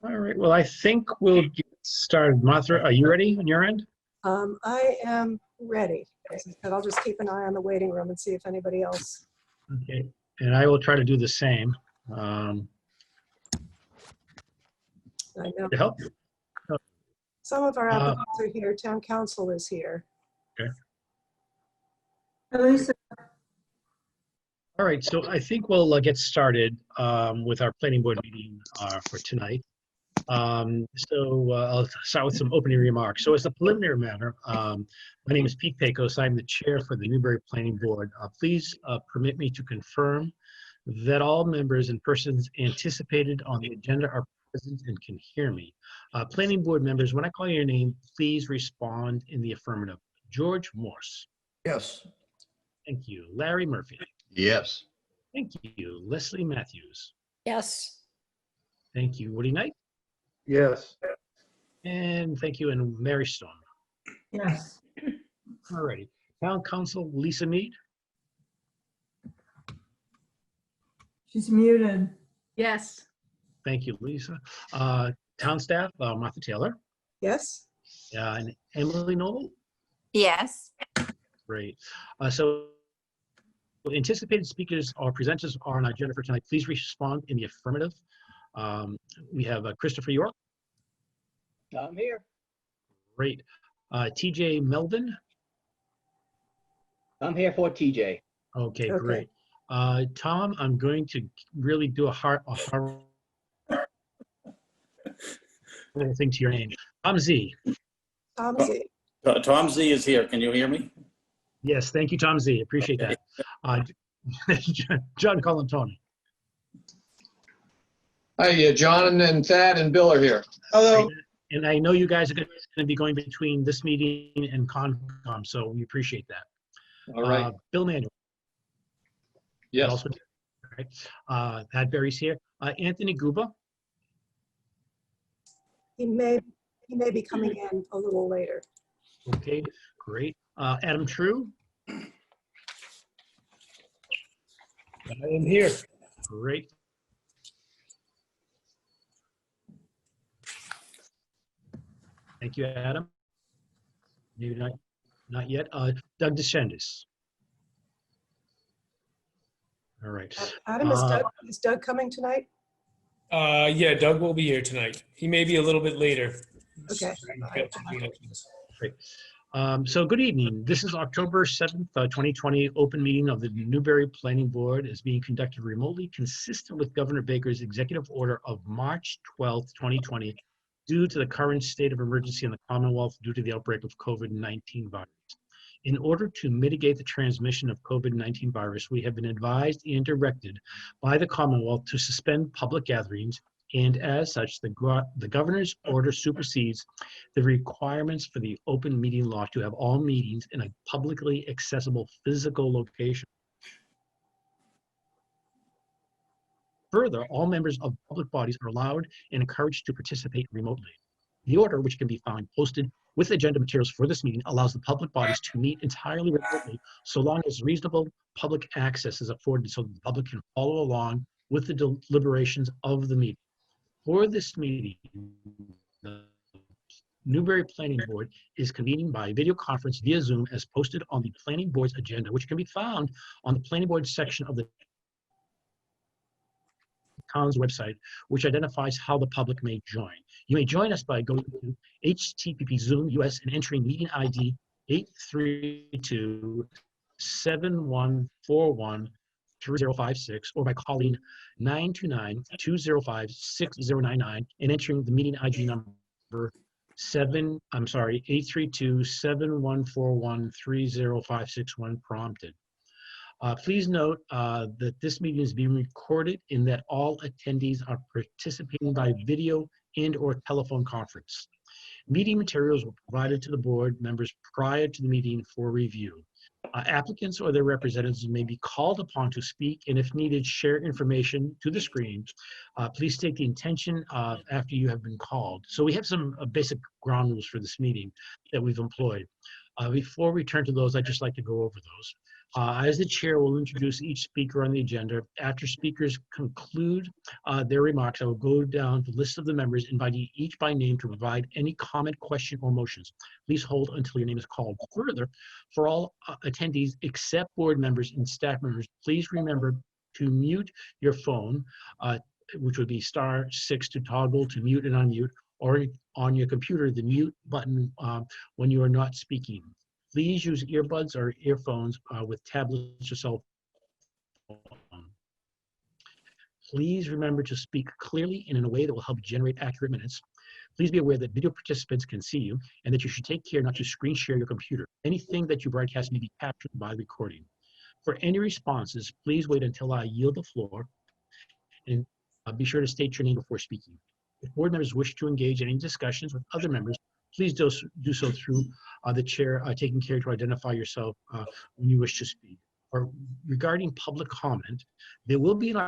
All right, well, I think we'll get started. Martha, are you ready on your end? I am ready. As I said, I'll just keep an eye on the waiting room and see if anybody else. Okay, and I will try to do the same I know to help you. some of our applicants are here. Town council is here. Okay. Lisa. All right, so I think we'll get started with our planning board meeting for tonight. I'll start with some opening remarks. So as a preliminary matter, my name is Pete Pecos. I'm the chair for the Newbury Planning Board. Please permit me to confirm that all members and persons anticipated on the agenda are present and can hear me. Planning board members, when I call your name, please respond in the affirmative. George Morse. Yes. Thank you. Larry Murphy. Yes. Thank you. Leslie Matthews. Yes. Thank you. Woody Knight. Yes. And thank you. And Mary Stone. Yes. All righty. Town Council Lisa Mead. She's muted. Yes. Thank you, Lisa. Town staff Martha Taylor. Yes? And Emily Noble. Yes. Great. So anticipated speakers or presenters are on our agenda for tonight. Please respond in the affirmative. We have Christopher York. I'm here. Great. TJ Melvin. I'm here for TJ. Okay, Okay. great. Tom, I'm going to really do a hard thing to your name. Tom Z. Tom Z. Tom Z is here. Can you hear me? Yes, thank you, Tom Z. Appreciate that. John Colantoni. Hi, John and Thad and Bill are here. Hello. And I know you guys are going to be going between this meeting and Concom, so we appreciate that. All right. Bill Manuel. Yes. Also, right. Thad Berry's here. Anthony Guba. He may be coming in a little later. Okay, great. Adam True. I am here. Great. Thank you, Adam. Maybe not yet. Doug DeScendis. All right. Adam, is Doug coming tonight? Yeah, Doug will be here tonight. He may be a little bit later. Okay. Great. So good evening. This is October 7th, 2020 open meeting of the Newbury Planning Board is being conducted remotely consistent with Governor Baker's executive order of March 12th, 2020 due to the current state of emergency in the Commonwealth due to the outbreak of COVID-19 virus. In order to mitigate the transmission of COVID-19 virus, we have been advised and directed by the Commonwealth to suspend public gatherings, and as such, the governor's order supersedes the requirements for the open meeting law to have all meetings in a publicly accessible physical location. Further, all members of public bodies are allowed and encouraged to participate remotely. The order, which can be found posted with agenda materials for this meeting, allows the public bodies to meet entirely remotely so long as reasonable public access is afforded so that the public can follow along with the deliberations of the meeting. For this meeting, the Newbury Planning Board is convening by video conference via Zoom as posted on the Planning Board's agenda, which can be found on the Planning Board section of the town's website, which identifies how the public may join. You may join us by going to http Zoom US and entering meeting ID 832-7141-3056 or by calling 929-205-6099 and entering the meeting ID number 832-7141-3056 when prompted. Please note that this meeting is being recorded and that all attendees are participating by video and or telephone conference. Meeting materials were provided to the board members prior to the meeting for review. Applicants or their representatives may be called upon to speak and if needed, share information to the screen. Please state the intention after you have been called. So we have some basic ground rules for this meeting that we've employed. Before we turn to those, I'd just like to go over those. As the chair will introduce each speaker on the agenda. After speakers conclude their remarks, I will go down the list of the members, inviting each by name to provide any comment, question, or motions. Please hold until your name is called. Further, for all attendees except board members and staff members, please remember to mute your phone, which would be *6 to toggle to mute and unmute, or on your computer, the mute button when you are not speaking. Please use earbuds or earphones with tablets or cell phone. Please remember to speak clearly and in a way that will help generate accurate minutes. Please be aware that video participants can see you and that you should take care not to screen share your computer. Anything that you broadcast may be captured by recording. For any responses, please wait until I yield the floor, and be sure to state your name before speaking. If board members wish to engage in any discussions with other members, please do so through the chair taking care to identify yourself when you wish to speak. Or regarding public comment, there will be an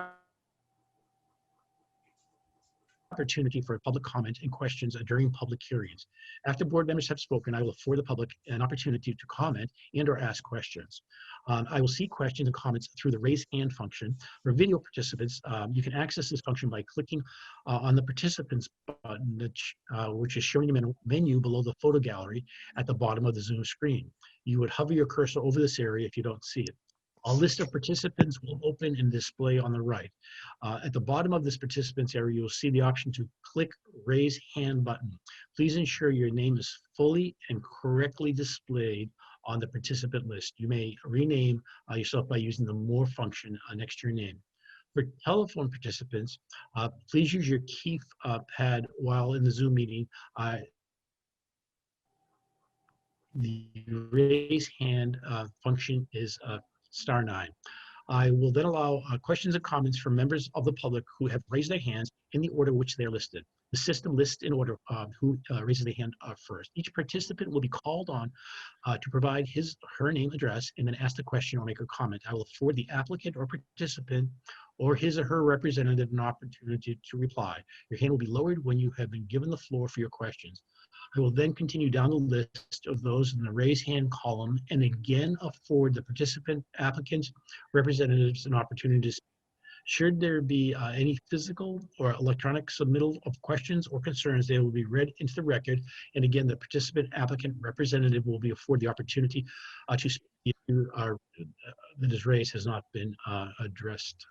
opportunity for public comment and questions during public hearings. After board members have spoken, I will afford the public an opportunity to comment and or ask questions. I will see questions and comments through the raise hand function. For video participants, you can access this function by clicking on the participants button, which is showing the menu below the photo gallery at the bottom of the Zoom screen. You would hover your cursor over this area if you don't see it. A list of participants will open and display on the right. At the bottom of this participants area, you'll see the option to click raise hand button. Please ensure your name is fully and correctly displayed on the participant list. You may rename yourself by using the more function next to your name. For telephone participants, please use your keypad while in the Zoom meeting. The raise hand function is *9. I will then allow questions and comments from members of the public who have raised their hands in the order which they are listed. The system lists in order who raises their hand first. Each participant will be called on to provide his or her name, address, and then ask the question or make a comment. I will afford the applicant or participant or his or her representative an opportunity to reply. Your hand will be lowered when you have been given the floor for your questions. I will then continue down the list of those in the raise hand column and again afford the participant, applicants, representatives an opportunity to speak. Should there be any physical or electronic submittal of questions or concerns, they will be read into the record. And again, the participant, applicant, representative will be afforded the opportunity to speak if that is raised has not been addressed.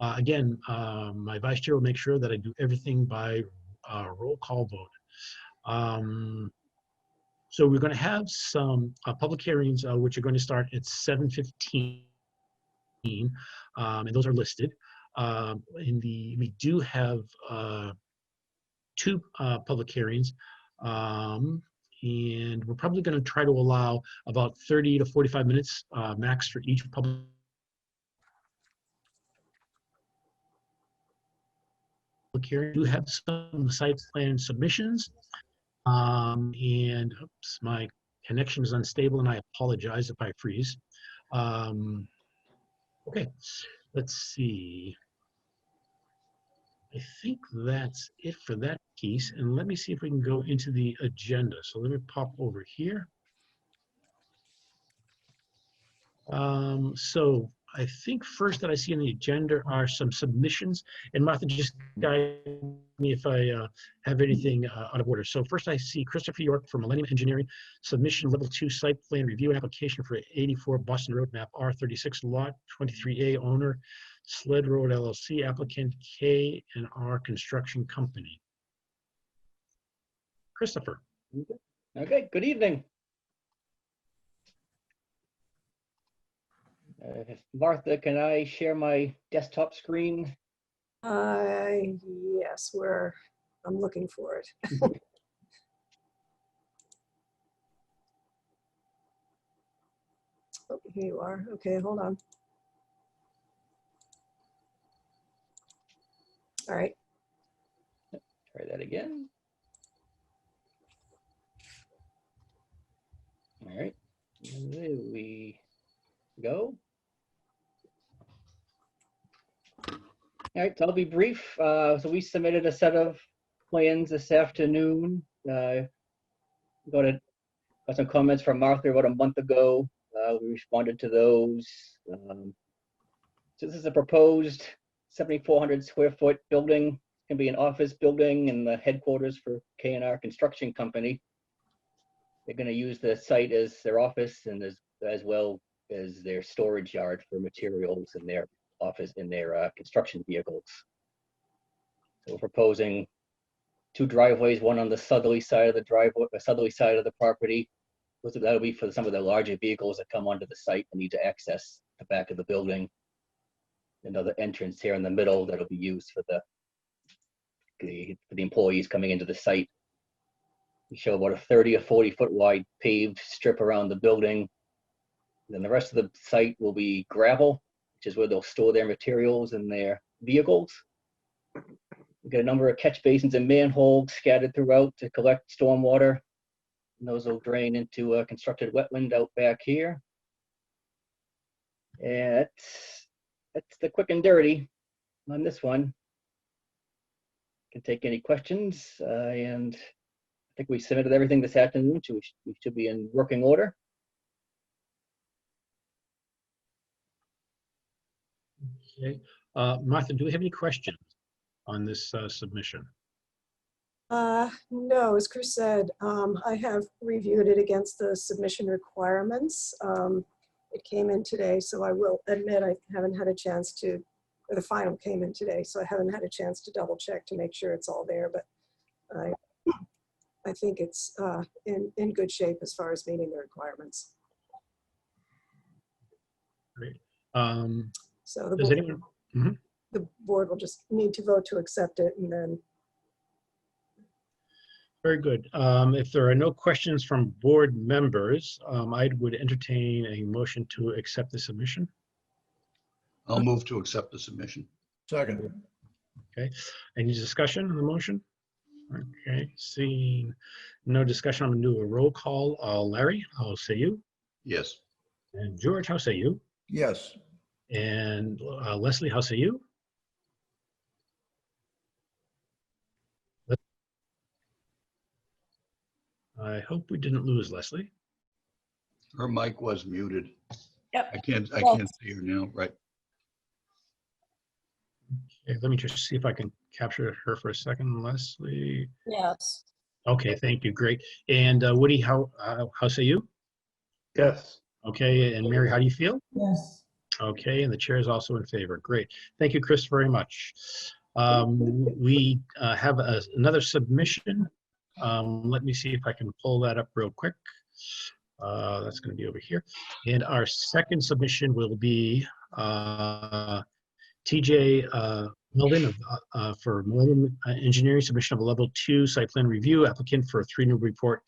Again, my vice chair will make sure that I do everything by roll call vote. So we're going to have some public hearings which are going to start at 7:15, and those are listed. We do have 2 public hearings, and we're probably going to try to allow about 30 to 45 minutes max for each public hearing. We do have some site plan submissions. And oops, my connection is unstable and I apologize if I freeze. Okay, let's see. I think that's it for that piece. And let me see if we can go into the agenda. So let me pop over here. So I think first that I see on the agenda are some submissions, and Martha, just guide me if I have anything out of order. So first I see Christopher York from Millennium Engineering, submission level 2 site plan review and application for 84 Boston Road, map R36, lot 23A, owner Sled Road LLC, applicant K&R Construction Company. Christopher. Okay, good evening. Martha, can I share my desktop screen? Yes, I'm looking for it. Oh, here you are. Okay, hold on. All right. Try that again. All right, there we go. All right, so I'll be brief. So we submitted a set of plans this afternoon. Got Got some comments from Martha about a month ago. We responded to those. So this is a proposed 7,400 square foot building. It can be an office building and the headquarters for K&R Construction Company. They're going to use the site as their office and as well as their storage yard for materials in their office, in their construction vehicles. So we're proposing 2 driveways, one on the southerly side of the driveway, southerly side of the property. That'll be for some of the larger vehicles that come onto the site and need to access the back of the building. Another entrance here in the middle that'll be used for the employees coming into the site. We show about a 30 or 40 foot wide paved strip around the building. And then the rest of the site will be gravel, which is where they'll store their materials and their vehicles. We've got a number of catch basins and manholes scattered throughout to collect stormwater. And those will drain into a constructed wetland out back here. And that's the quick and dirty on this one. Can take any questions, and I think we submitted everything this afternoon, so we should be in working order. Okay. Martha, do we have any questions on this submission? No, as Chris said, I have reviewed it against the submission requirements. It came in today, so I will admit I haven't had a chance to, or the final came in today, so I haven't had a chance to double check to make sure it's all there, but I think it's in good shape as far as meeting the requirements. Great. So the Does board, anyone? the board will just need to vote to accept it, and then Very good. If there are no questions from board members, I would entertain a motion to accept the submission. I'll move to accept the submission. Second. Okay. Any discussion on the motion? Okay. Seeing no discussion, I'm going to do a roll call. Larry, how say you? Yes. And George, how say you? Yes. And Leslie, how say you? I hope we didn't lose Leslie. Her mic was muted. Yep. I can't see her now, right? Okay, let me just see if I can capture her for a second. Leslie. Yes. Okay, thank you. Great. And Woody, how say you? Yes. Okay, and Mary, how do you feel? Yes. Okay, and the chair is also in favor. Great. Thank you, Chris, very much. We have another submission. Let me see if I can pull that up real quick. That's going to be over here. And our second submission will be TJ Milden for Milden Engineering, submission of a level 2 site plan review, applicant for a 3 Newburyport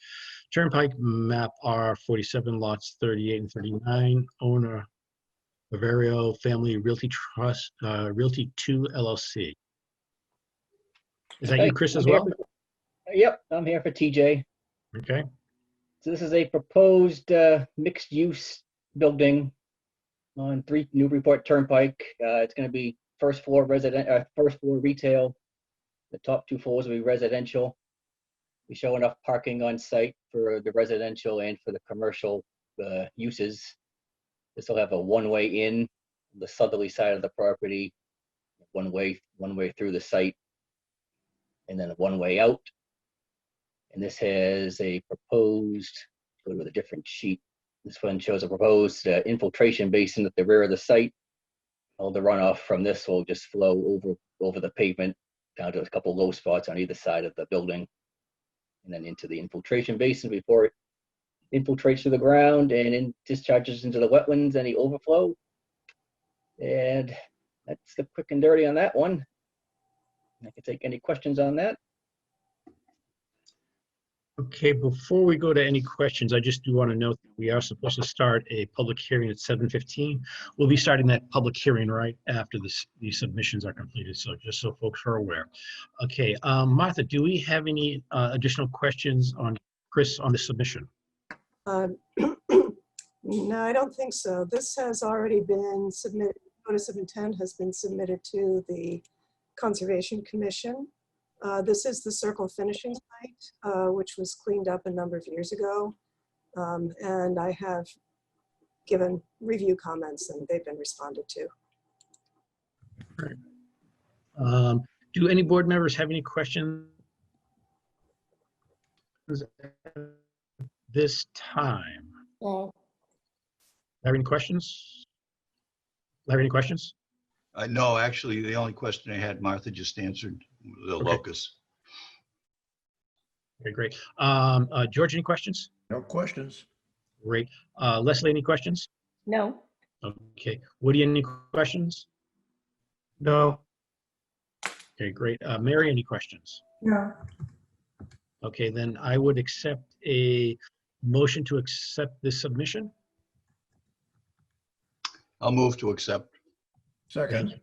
Turnpike, map R47, lots 38 and 39, owner Bavario Family Realty Trust, Realty 2 LLC. Is that Okay, you, Chris, as I'm here well? Yep, I'm here for TJ. Okay. So this is a proposed mixed-use building on 3 Newburyport Turnpike. It's going to be first floor retail. The top 2 floors will be residential. We show enough parking on site for the residential and for the commercial uses. This will have a one-way in on the southerly side of the property, one way through the site, and then a one-way out. And this has a proposed, go to a different sheet. This one shows a proposed infiltration basin at the rear of the site. All the runoff from this will just flow over the pavement down to a couple low spots on either side of the building, and then into the infiltration basin before it infiltrates to the ground and discharges into the wetlands, any overflow. And that's the quick and dirty on that one. I can take any questions on that. Okay, before we go to any questions, I just do want to note that we are supposed to start a public hearing at 7:15. We'll be starting that public hearing right after these submissions are completed, so just so folks are aware. Okay, Martha, do we have any additional questions on Chris on the submission? no, I don't think so. This has already been submitted. Notice of intent has been submitted to the Conservation Commission. This is the circle finishing site, which was cleaned up a number of years ago. And I have given review comments and they've been responded to. Do any board members have any questions at this time? No. Larry, any questions? Larry, any questions? No, actually, the only question I had, Martha just answered, the Okay. locus. Okay, great. George, any questions? No questions. Great. Leslie, any questions? No. Okay. Woody, any questions? No. Okay, great. Mary, any questions? No. Okay, then I would accept a motion to accept this submission. I'll move to accept. Second.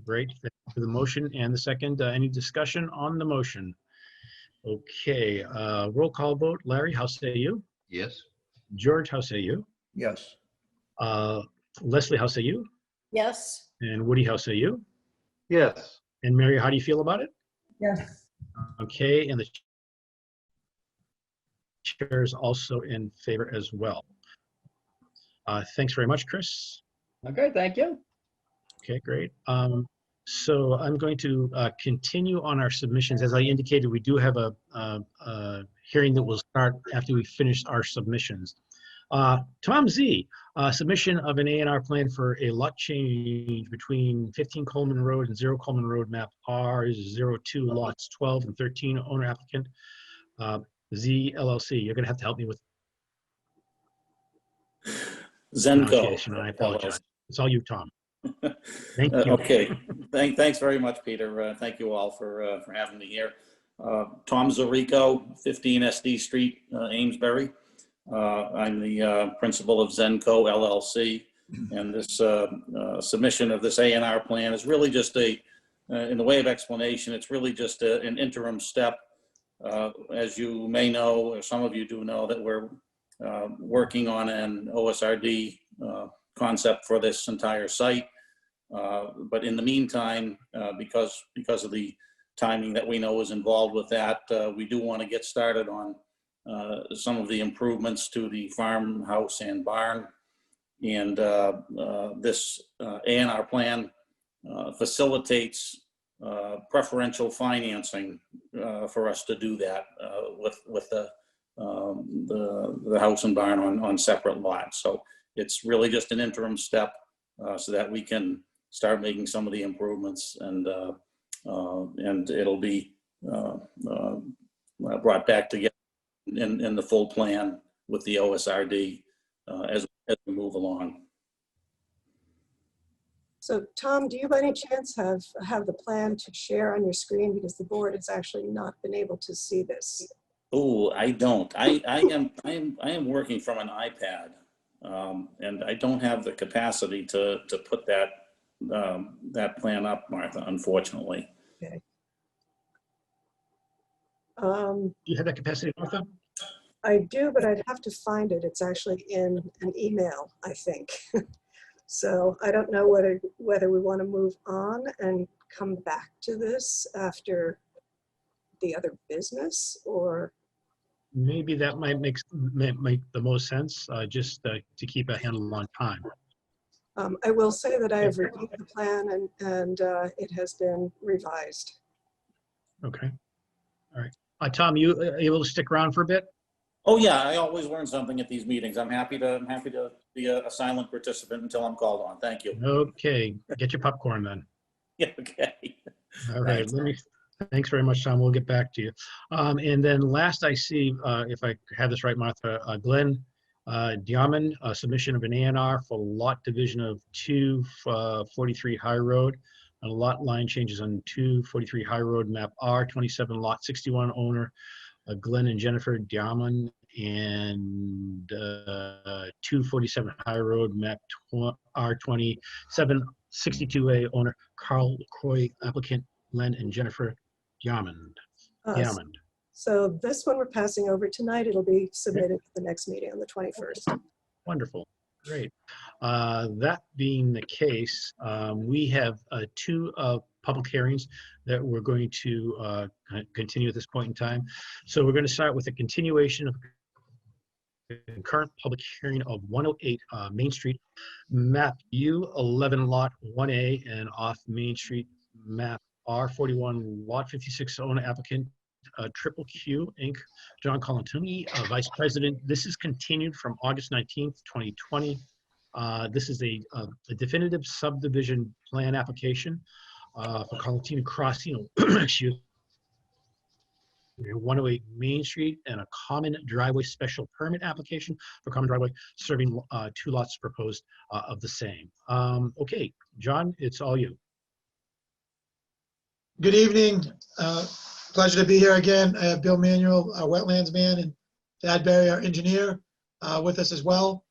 Great. Thank you for the motion and the second. Any discussion on the motion? Okay, roll call vote. Larry, how say you? Yes. George, how say you? Yes. Leslie, how say you? Yes. And Woody, how say you? Yes. And Mary, how do you feel about it? Yes. Okay, and the chair is also in favor as well. Thanks very much, Chris. Okay, thank you. Okay, great. So I'm going to continue on our submissions. As I indicated, we do have a hearing that will start after we finish our submissions. Tom Z, submission of an A&R plan for a lot change between 15 Coleman Road and 0 Coleman Road, map R02, lots 12 and 13, owner applicant, Z LLC. You're gonna have to help me with Zenko. pronunciation, and I apologize. It's all you, Tom. Thank you. Okay. Thanks very much, Peter. Thank you all for having me here. Tom Zarico, 15 SD Street, Amesbury. I'm the principal of Zenko LLC, and this submission of this A&R plan is really just in the way of explanation, it's really just an interim step. As you may know, or some of you do know, that we're working on an OSRD concept for this entire site. But in the meantime, because of the timing that we know is involved with that, we do want to get started on some of the improvements to the farmhouse and barn. And this A&R plan facilitates preferential financing for us to do that with the house and barn on separate lots. So it's really just an interim step so that we can start making some of the improvements, and it'll be brought back together in the full plan with the OSRD as we move along. So Tom, do you by any chance have the plan to share on your screen, because the board has actually not been able to see this? Oh, I don't. I am working from an iPad, and I don't have the capacity to put that plan up, Martha, unfortunately. Okay. Do you have that capacity, Martha? I do, but I'd have to find it. It's actually in an email, I think. So I don't know whether we want to move on and come back to this after the other business, or Maybe that might make the most sense, just to keep a handle on time. I will say that I have reviewed the plan and it has been revised. Okay. All right. Tom, you able to stick around for a bit? Oh yeah, I always learn something at these meetings. I'm happy to be a silent participant until I'm called on. Thank you. Okay. Get your popcorn then. Yeah, okay. All right. Thanks very much, Tom. We'll get back to you. And then last I see, if I have this right, Martha, Glenn Diamond, submission of an A&R for lot division of 243 High Road, and lot line changes on 243 High Road, map R27, lot 61, owner Glenn and Jennifer Diamond, and 247 High Road, map R27, 62A, owner Carl Croy, applicant Glenn and Jennifer Diamond. So this one we're passing over tonight. It'll be submitted at the next meeting on the 21st. Wonderful. Great. That being the case, we have two public hearings that we're going to continue at this point in time. So we're going to start with a continuation of concurrent public hearing of 108 Main Street, map U11 lot 1A, and off Main Street, map R41 lot 56, owner applicant Triple Q Inc., John Colantoni, Vice President. This is continued from August 19th, 2020. This is a definitive subdivision plan application for Colantino Crossing, excuse me, 108 Main Street, and a common driveway special permit application for common driveway serving 2 lots proposed of the same. Okay, John, it's all you. Good evening. Pleasure to be here again. I have Bill Manuel, our wetlands man, and Thad Barry, our engineer, with us as well.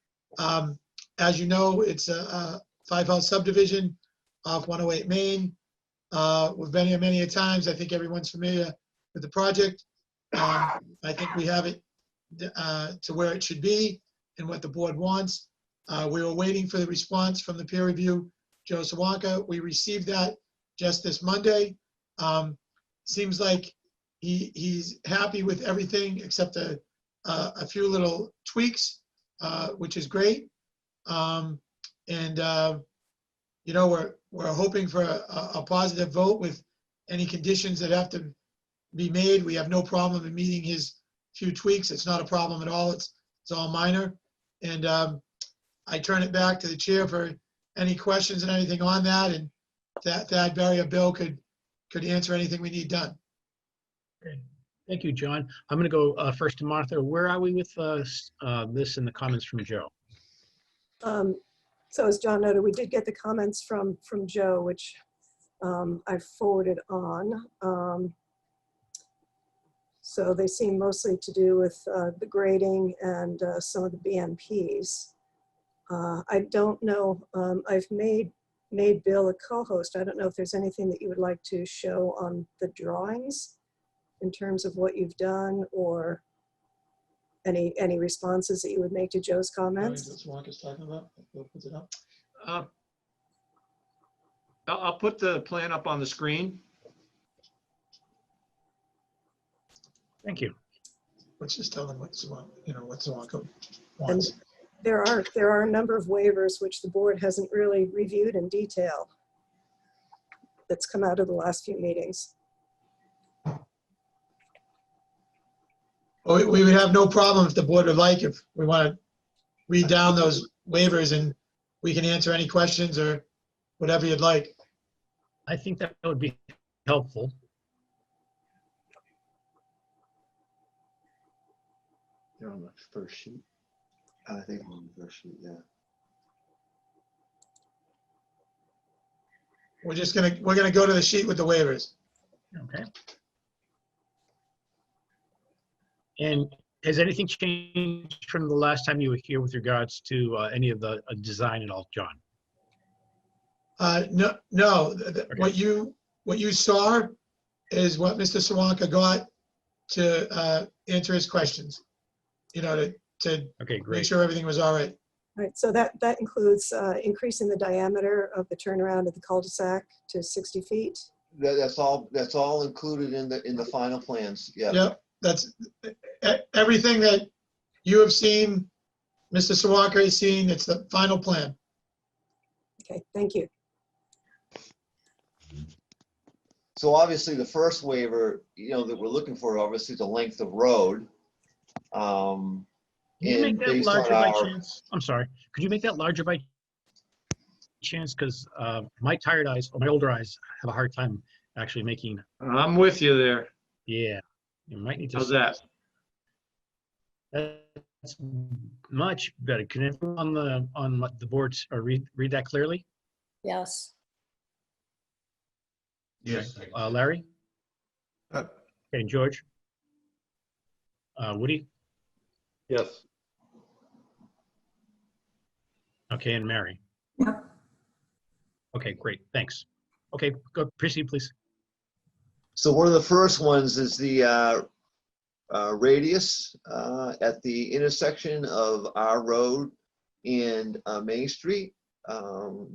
As you know, it's a 5-house subdivision off 108 Main. We've been here many a times. I think everyone's familiar with the project. I think we have it to where it should be and what the board wants. We were waiting for the response from the peer review, Joe Sawanka. We received that just this Monday. Seems like he's happy with everything except a few little tweaks, which is great. You know, we're hoping for a positive vote with any conditions that have to be made. We have no problem in meeting his few tweaks. It's not a problem at all. It's all minor. And I turn it back to the chair for any questions and anything on that. And Thad Barry or Bill could answer anything we need done. Okay. Thank you, John. I'm going to go first to Martha. Where are we with this and the comments from Joe? So as John noted, we did get the comments from Joe, which I forwarded on. So they seem mostly to do with the grading and some of the BMPs. I don't know, I've made Bill a co-host. I don't know if there's anything that you would like to show on the drawings in terms of what you've done, or any responses that you would make to Joe's comments. I'll put the plan up on the screen. Thank you. Let's just tell them what Sawanka And wants. there are a number of waivers which the board hasn't really reviewed in detail that's come out of the last few meetings. Well, we would have no problem if the board would like, if we want to read down those waivers and we can answer any questions or whatever you'd like. I think that would be helpful. They're on the first sheet. I think on the first sheet, yeah. We're gonna go to the sheet with the waivers. Okay. And has anything changed from the last time you were here with regards to any of the design at all, John? No. Okay. What you saw is what Mr. Sawanka got to answer his questions. You know, to Okay, make great. sure everything was all right. Right, so that includes increasing the diameter of the turnaround at the cul-de-sac to 60 feet. That's all included in the final plans. Yeah. Yep, that's everything that you have seen, Mr. Sawanka has seen. It's the final plan. Okay, thank you. So obviously the first waiver, that we're looking for, obviously the length of road. Can you make And that based on larger by our, chance? I'm sorry. Could you make that larger by chance? Because my tired eyes, or my older eyes, have a hard time actually making. I'm with you there. Yeah, you might need to. How's that? That's much better. Can everyone on the boards read that clearly? Yes. Yes. Larry? Uh, Okay, George? Woody? Yes. Okay, and Mary? Yep. Okay, great, thanks. Okay, go proceed, please. So one of the first ones is the radius at the intersection of our road and Main Street.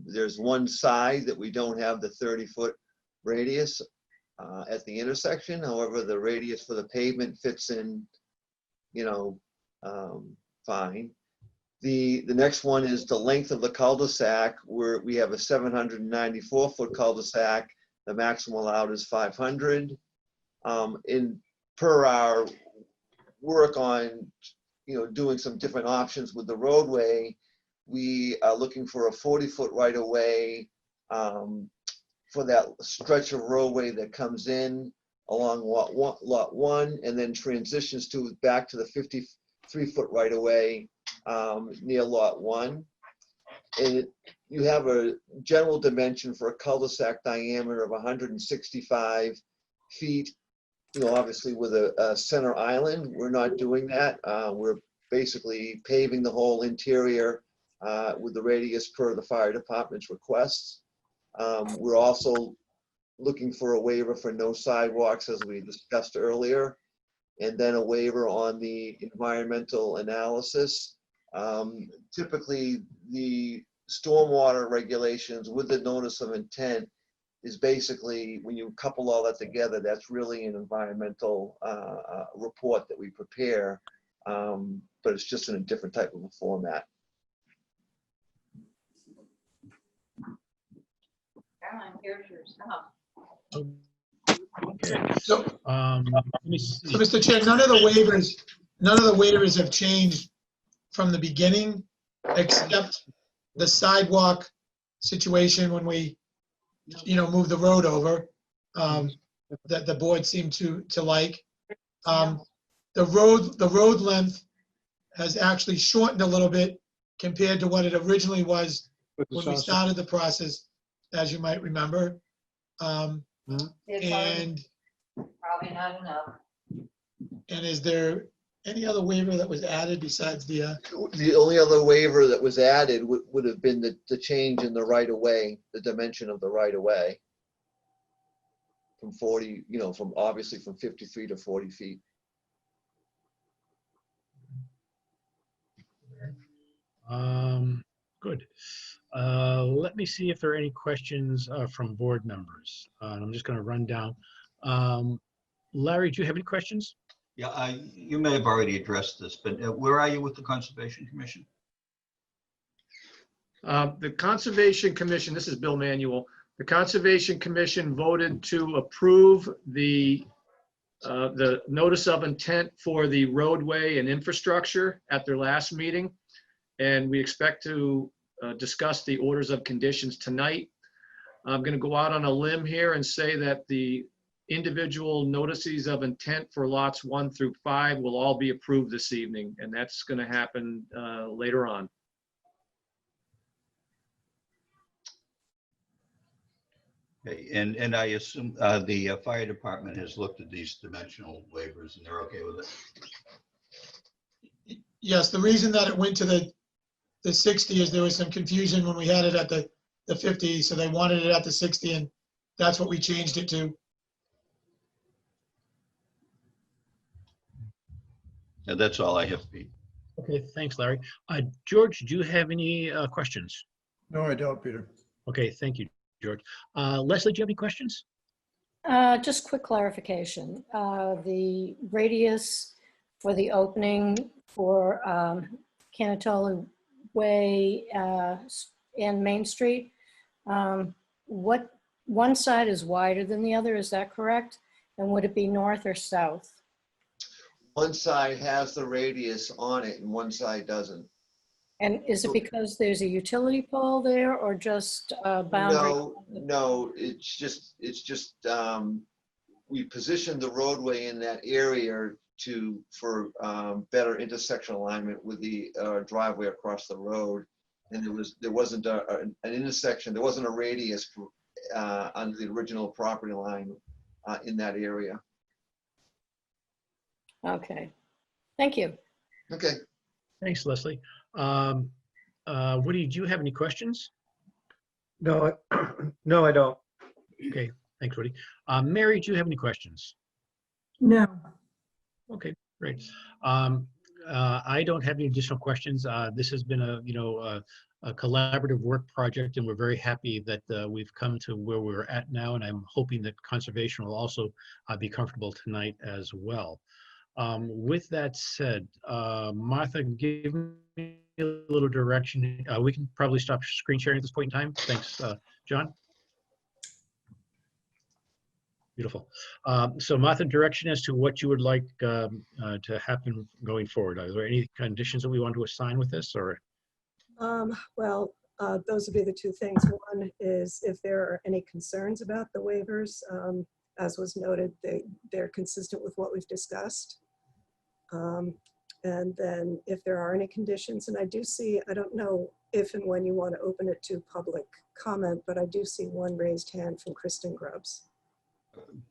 There's one side that we don't have the 30-foot radius at the intersection. However, the radius for the pavement fits in, fine. The next one is the length of the cul-de-sac, where we have a 794-foot cul-de-sac. The maximum allowed is 500. Per our work on, doing some different options with the roadway, we are looking for a 40-foot right-of-way for that stretch of roadway that comes in along lot one, and then transitions back to the 53-foot right-of-way near lot one. And you have a general dimension for a cul-de-sac diameter of 165 feet. Obviously with a center island, we're not doing that. We're basically paving the whole interior with the radius per the fire department's requests. We're also looking for a waiver for no sidewalks, as we discussed earlier, and then a waiver on the environmental analysis. Typically, the stormwater regulations with the notice of intent is basically, when you couple all that together, that's really an environmental report that we prepare, but it's just in a different type of a format. Caroline, here's your stuff. Okay. So, Let me see. so Mr. Chair, none of the waivers have changed from the beginning, except the sidewalk situation when we, move the road over, that the board seemed to like. The road length has actually shortened a little bit compared to what it originally was when we started the process, as you might remember. And Probably not enough. and is there any other waiver that was added besides the? The only other waiver that was added would have been the change in the right-of-way, the dimension of the right-of-way. From 40, obviously from 53 to 40 feet. Good. Let me see if there are any questions from board members. I'm just going to run down. Larry, do you have any questions? Yeah, you may have already addressed this, but where are you with the Conservation Commission? The Conservation Commission, this is Bill Manuel. The Conservation Commission voted to approve the notice of intent for the roadway and infrastructure at their last meeting. And we expect to discuss the orders of conditions tonight. I'm going to go out on a limb here and say that the individual notices of intent for lots 1 through 5 will all be approved this evening, and that's going to happen later on. Okay, and I assume the fire department has looked at these dimensional waivers and they're okay with it? Yes, the reason that it went to the 60 is there was some confusion when we had it at the 50, so they wanted it at the 60, and that's what we changed it to. Yeah, that's all I have, Pete. Okay, thanks, Larry. George, do you have any questions? No, I don't, Peter. Okay, thank you, George. Leslie, do you have any questions? Just quick clarification. The radius for the opening for Canatola Way and Main Street, what one side is wider than the other, is that correct? And would it be north or south? One side has the radius on it and one side doesn't. And is it because there's a utility pole there or just boundary? No, it's just we positioned the roadway in that area for better intersection alignment with the driveway across the road. And there wasn't an intersection, there wasn't a radius under the original property line in that area. Okay, thank you. Okay. Thanks, Leslie. Woody, do you have any questions? No, no, I don't. Okay, thanks, Woody. Mary, do you have any questions? No. Okay, great. I don't have any additional questions. This has been a collaborative work project, and we're very happy that we've come to where we're at now, and I'm hoping that conservation will also be comfortable tonight as well. With that said, Martha, give me a little direction. We can probably stop screen sharing at this point in time. Thanks, John. Beautiful. So Martha, direction as to what you would like to happen going forward. Are there any conditions that we want to assign with this, or? Well, those would be the two things. One is if there are any concerns about the waivers, as was noted, they're consistent with what we've discussed. And then if there are any conditions, and I do see, I don't know if and when you want to open it to public comment, but I do see one raised hand from Kristen Grubbs.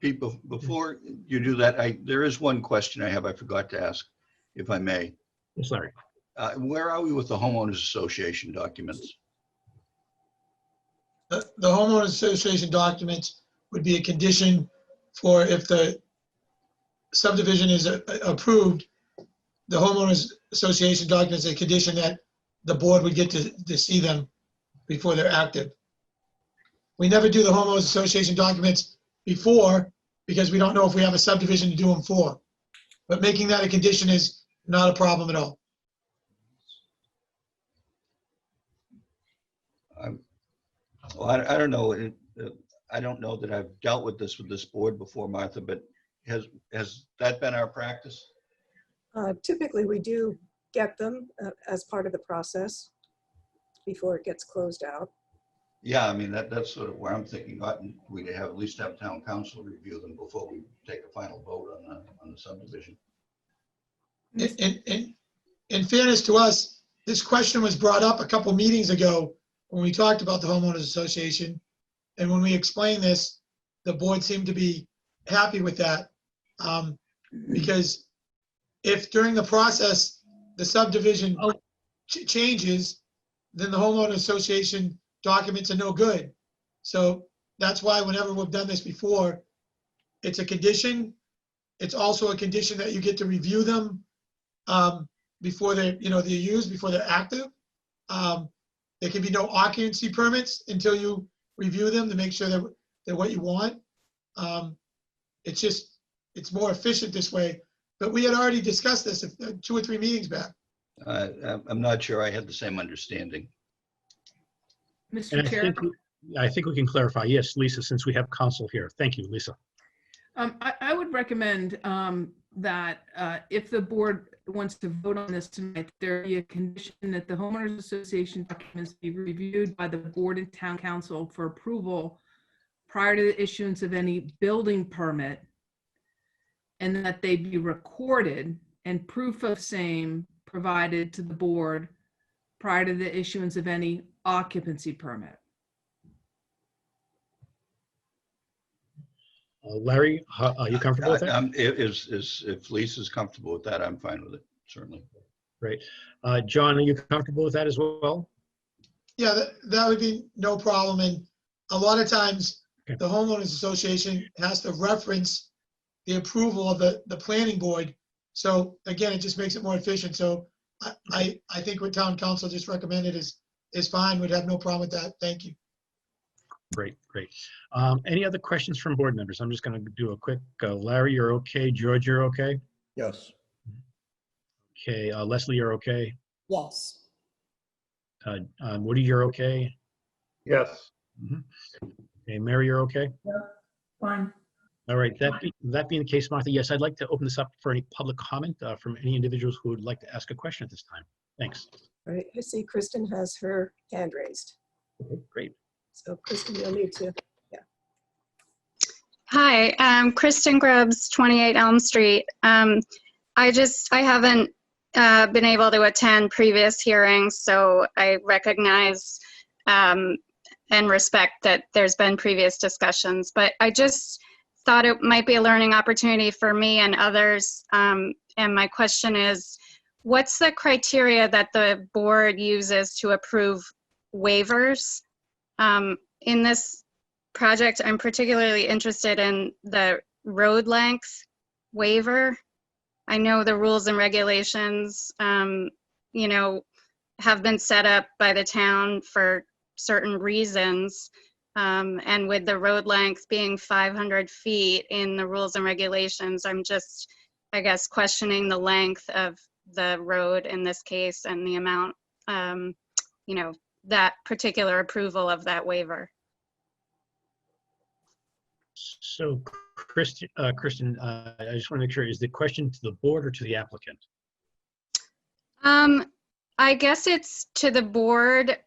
People, before you do that, there is one question I have I forgot to ask, if I may. Yes, Larry. Where are we with the homeowners association documents? The homeowners association documents would be a condition for if the subdivision is approved, the homeowners association documents, a condition that the board would get to see them before they're active. We never do the homeowners association documents before because we don't know if we have a subdivision to do them for. But making that a condition is not a problem at all. Well, I don't know. I don't know that I've dealt with this board before, Martha, but has that been our practice? Typically, we do get them as part of the process before it gets closed out. Yeah, I mean, that's sort of where I'm thinking. We'd at least have town council review them before we take a final vote on the subdivision. In fairness to us, this question was brought up a couple meetings ago when we talked about the homeowners association. And when we explained this, the board seemed to be happy with that. Because if during the process, the subdivision changes, then the homeowner association documents are no good. So that's why whenever we've done this before, it's a condition. It's also a condition that you get to review them before they're used, before they're active. There can be no occupancy permits until you review them to make sure that they're what you want. It's more efficient this way. But we had already discussed this 2 or 3 meetings back. I'm not sure I had the same understanding. Mr. Chair. I think we can clarify. Yes, Lisa, since we have counsel here. Thank you, Lisa. I would recommend that if the board wants to vote on this tonight, there be a condition that the homeowners association documents be reviewed by the board and town council for approval prior to the issuance of any building permit, and that they be recorded and proof of same provided to the board prior to the issuance of any occupancy permit. Larry, are you comfortable with that? If Lisa's comfortable with that, I'm fine with it, certainly. Great. John, are you comfortable with that as well? Yeah, that would be no problem. And a lot of times, the homeowners association has to reference the approval of the planning board. So again, it just makes it more efficient. So I think what town council just recommended is fine. We'd have no problem with that. Thank you. Great. Any other questions from board members? I'm just going to do a quick, Larry, you're okay. George, you're okay. Yes. Okay, Leslie, you're okay. Yes. Woody, you're okay. Yes. Okay, Mary, you're okay. Yep. Fine. All right, that being the case, Martha, yes, I'd like to open this up for any public comment from any individuals who would like to ask a question at this time. Thanks. All right, I see Kristen has her hand raised. Okay, great. So Kristen, you'll need to, Hi, I'm Kristen Grubbs, 28 Elm Street. I haven't been able to attend previous hearings, so I recognize and respect that there's been previous discussions, but I just thought it might be a learning opportunity for me and others. And my question is, what's the criteria that the board uses to approve waivers? In this project, I'm particularly interested in the road length waiver. I know the rules and regulations, have been set up by the town for certain reasons. And with the road length being 500 feet in the rules and regulations, I'm just I guess, questioning the length of the road in this case and the amount, that particular approval of that waiver. So Kristen, I just want to make sure, is the question to the board or to the applicant? I guess it's to the board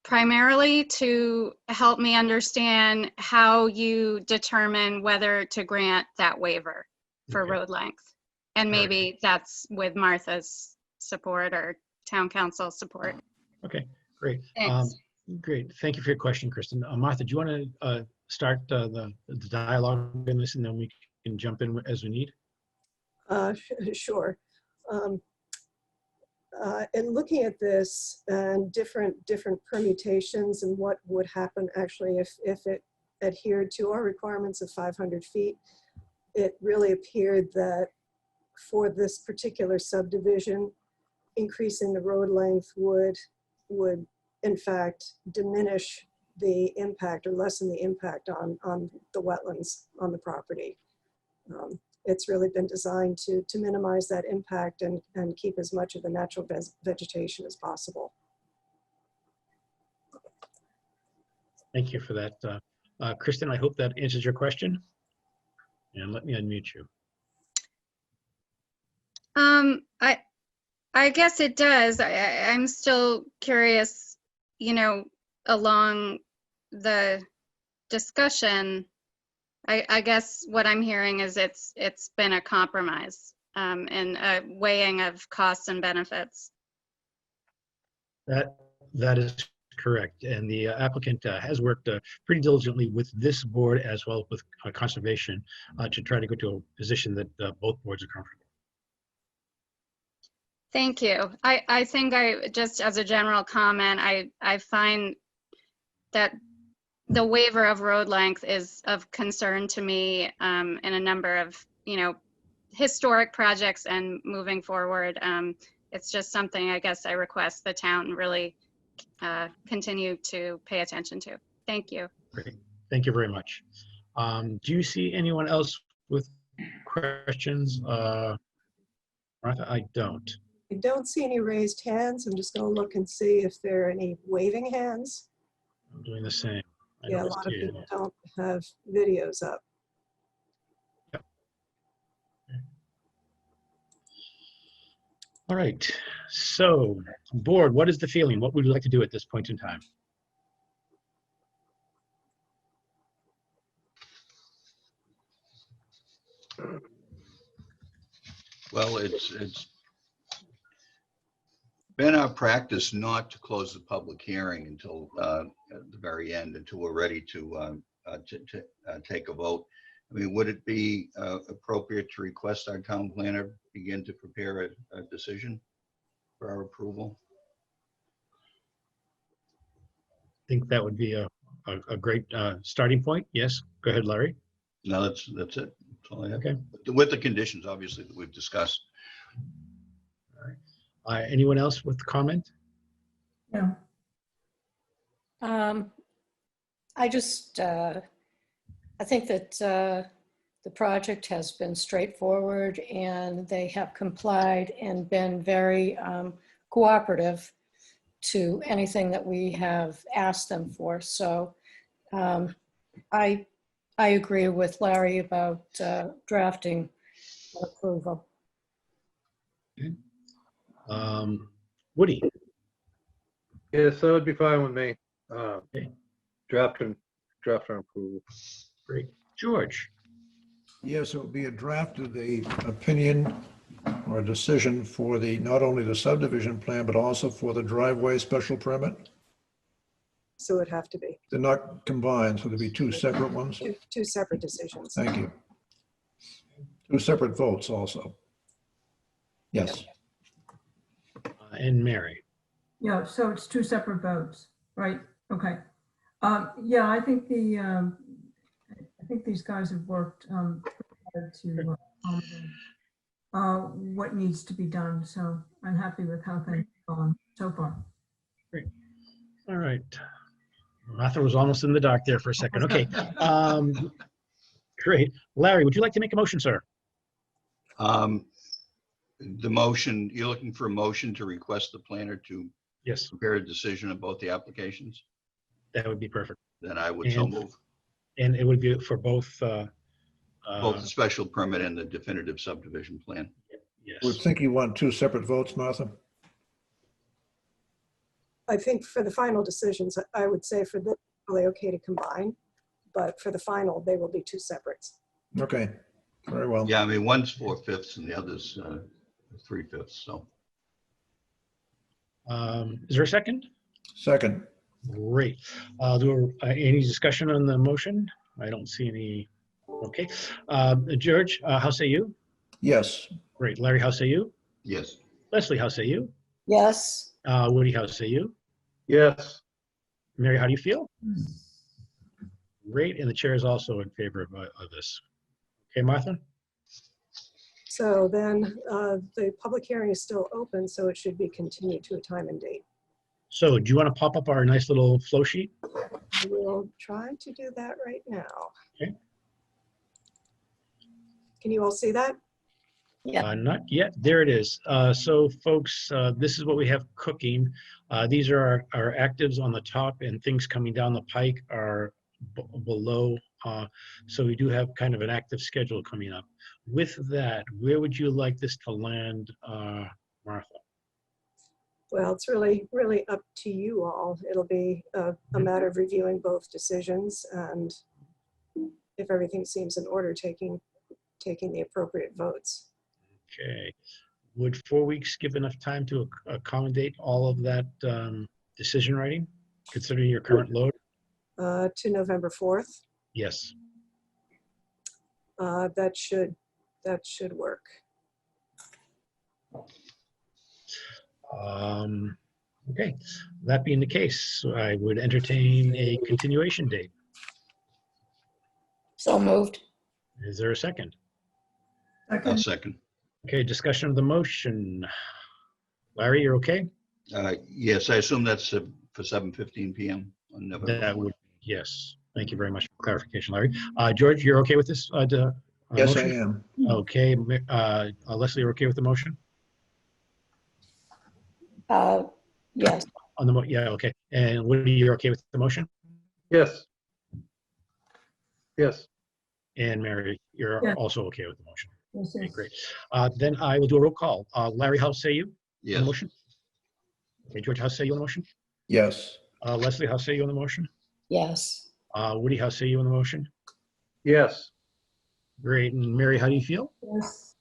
primarily to help me understand how you determine whether to grant that waiver for Okay. road length. And All right. maybe that's with Martha's support or town council support. Okay, great. Thanks. Great. Thank you for your question, Kristen. Martha, do you want to start the dialogue in this, and then we can jump in as we need? Sure. In looking at this and different permutations and what would happen actually if it adhered to our requirements of 500 feet, it really appeared that for this particular subdivision, increasing the road length would in fact diminish the impact or lessen the impact on the wetlands on the property. It's really been designed to minimize that impact and keep as much of the natural vegetation as possible. Thank you for that. Kristen, I hope that answers your question. And let me unmute you. I guess it does. I'm still curious, along the discussion, I guess what I'm hearing is it's been a compromise and a weighing of costs and benefits. That is correct. And the applicant has worked pretty diligently with this board as well as with conservation to try to go to a position that both boards are comfortable. Thank you. I think just as a general comment, I find that the waiver of road length is of concern to me in a number of, historic projects and moving forward. It's just something I guess I request the town really continue to pay attention to. Thank you. Great. Thank you very much. Do you see anyone else with questions? Martha, I don't. I don't see any raised hands. I'm just going to look and see if there are any waving hands. I'm doing the same. Yeah, a lot of people don't have videos up. Yep. All right. So, board, what is the feeling? What would you like to do at this point in time? Well, it's been our practice not to close the public hearing until at the very end, until we're ready to take a vote. I mean, would it be appropriate to request our town planner begin to prepare a decision for our approval? I think that would be a great starting point. Yes, go ahead, Larry. No, that's it. That's all I have. Okay. With the conditions, obviously, that we've discussed. All right. Anyone else with comment? Yeah. I just, I think that the project has been straightforward and they have complied and been very cooperative to anything that we have asked them for. So I agree with Larry about drafting approval. Okay. Woody. Yes, that would be fine with me. Okay. Draft and approval. Great. George. Yes, it would be a draft of the opinion or a decision for not only the subdivision plan, but also for the driveway special permit. So it'd have to be They're not combined, so there'd be two separate ones. two separate decisions. Thank you. Two separate votes also. Yes. And Mary. Yeah, so it's two separate votes, right? Okay. Yeah, I think these guys have worked hard to what needs to be done. So I'm happy with how things have gone so far. Great. All right. Martha was almost in the dark there for a second. Okay. Great. Larry, would you like to make a motion, sir? The motion, you're looking for a motion to request the planner to Yes, prepare a decision of both the applications? that would be perfect. Then I would so And- move. And it would be for both, Both the special permit and the definitive subdivision plan. Would yes. think you want two separate votes, Martha? I think for the final decisions, I would say for this, really okay to combine, but for the final, they will be two separates. Okay, very well. Yeah, I mean, one's 4/5 and the other's 3/5, so. Is there a second? Second, Great. Any discussion on the motion? I don't see any. Okay. George, how say you? yes. Great. Larry, how say you? Yes. Leslie, how say you? Yes. Woody, how say you? Yes. Mary, how do you feel? Great. And the chair is also in favor of this. Okay, Martha? So then the public hearing is still open, so it should be continued to a time and date. So do you want to pop up our nice little flow sheet? We'll try to do that right now. Okay. Can you all see that? Not yet. There it is. So folks, this is what we have cooking. These are our actives on the top, and things coming down the pike are below. So we do have kind of an active schedule coming up. With that, where would you like this to land, Martha? Well, it's really, really up to you all. It'll be a matter of reviewing both decisions, and if everything seems in order, taking the appropriate votes. Okay. Would 4 weeks give enough time to accommodate all of that decision writing, considering your current load? To November 4th, Yes. that should work. Okay. That being the case, I would entertain a continuation date. So moved. Is there a second? I'll second. Okay, discussion of the motion. Larry, you're okay? Yes, I assume that's for 7:15 PM on November. That would, yes. Thank you very much for clarification, Larry. George, you're okay with this? Yes, I motion? am. Okay. Leslie, you're okay with the motion? Yes. On the yeah, okay. And Woody, you're okay with the motion? Yes. Yes. And Mary, you're Yes. also okay with the motion? Yes, Okay, yes. great. Then I will do a roll call. Larry, how say you? On the Yes. motion? Okay, George, how say you on the motion? Yes. Leslie, how say you on the motion? Yes. Woody, how say you on the motion? Yes. Great. And Mary, how do you feel? Yes.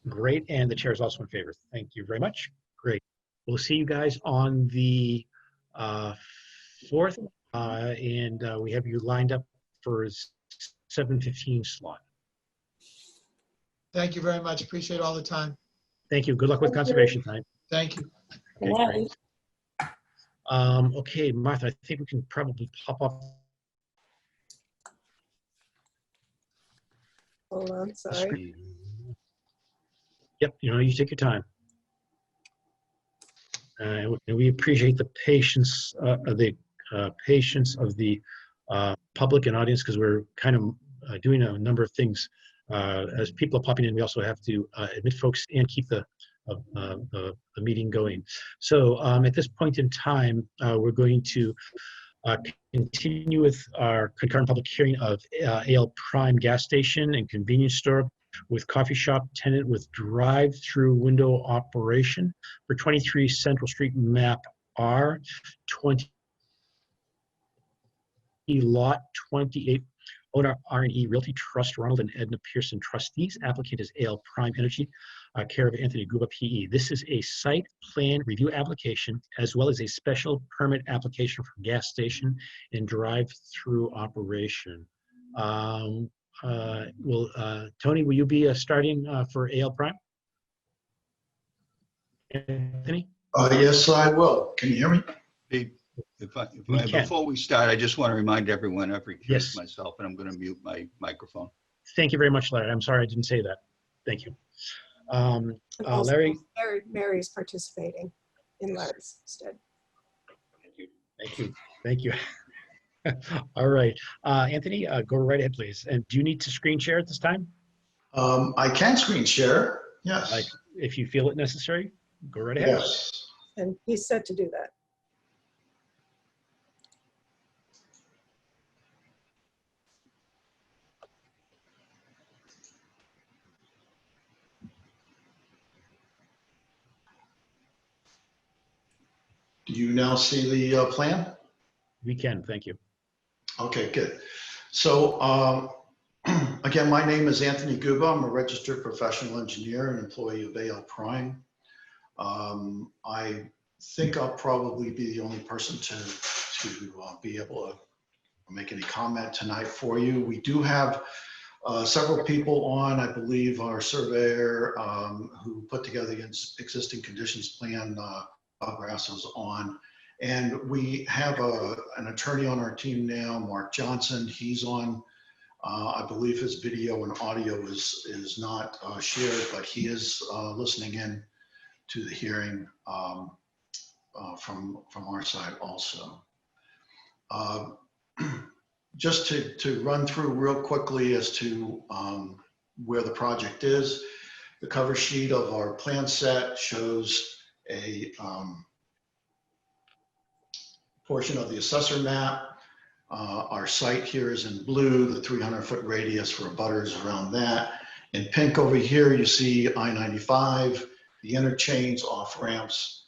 Great. And the chair is also in favor. Thank you very much. Great. We'll see you guys on the 4th. And we have you lined up for 7:15 slot. Thank you very much. Appreciate all the time. Thank you. Good luck with conservation tonight. Thank you. Okay, great. Okay, Martha, I think we can probably pop up. Hold on, the sorry. screen. Yep, you take your time. And we appreciate the patience of the public and audience, because we're kind of doing a number of things. As people are popping in, we also have to admit folks and keep the meeting going. So at this point in time, we're going to continue with our concurrent public hearing of AL Prime gas station and convenience store with coffee shop tenant with drive-through window operation for 23 Central Street, map R, 20 lot 28. Owner R&E Realty Trust, Ronald and Edna Pearson trustees. Applicant is AL Prime Energy, care of Anthony Guba PE. This is a site plan review application as well as a special permit application for gas station and drive-through operation. Tony, will you be starting for AL Prime? Anthony? Yes, I will. Can you hear me? Before we start, I just want to remind everyone, I've recused Yes. myself and I'm going to mute my microphone. Thank you very much, Larry. I'm sorry I didn't say that. Thank you. And also, Larry? Mary's participating in Larry's stead. Thank you. Thank you. All right. Anthony, go right ahead, please. And do you need to screen share at this time? I can screen share, yes. Like, if you feel it necessary, go right ahead. Yes. And he's set to do that. Do you now see the plan? We can, thank you. Okay, good. So again, my name is Anthony Guba. I'm a registered professional engineer and employee of AL Prime. I think I'll probably be the only person to be able to make any comment tonight for you. We do have several people on, I believe our surveyor who put together the existing conditions plan, Grass is on. And we have an attorney on our team now, Mark Johnson. He's on. I believe his video and audio is not shared, but he is listening in to the hearing from our side also. Just to run through real quickly as to where the project is, the cover sheet of our plan set shows a portion of the assessor map. Our site here is in blue, the 300-foot radius for abutters around that. In pink over here, you see I-95, the interchange, off ramps.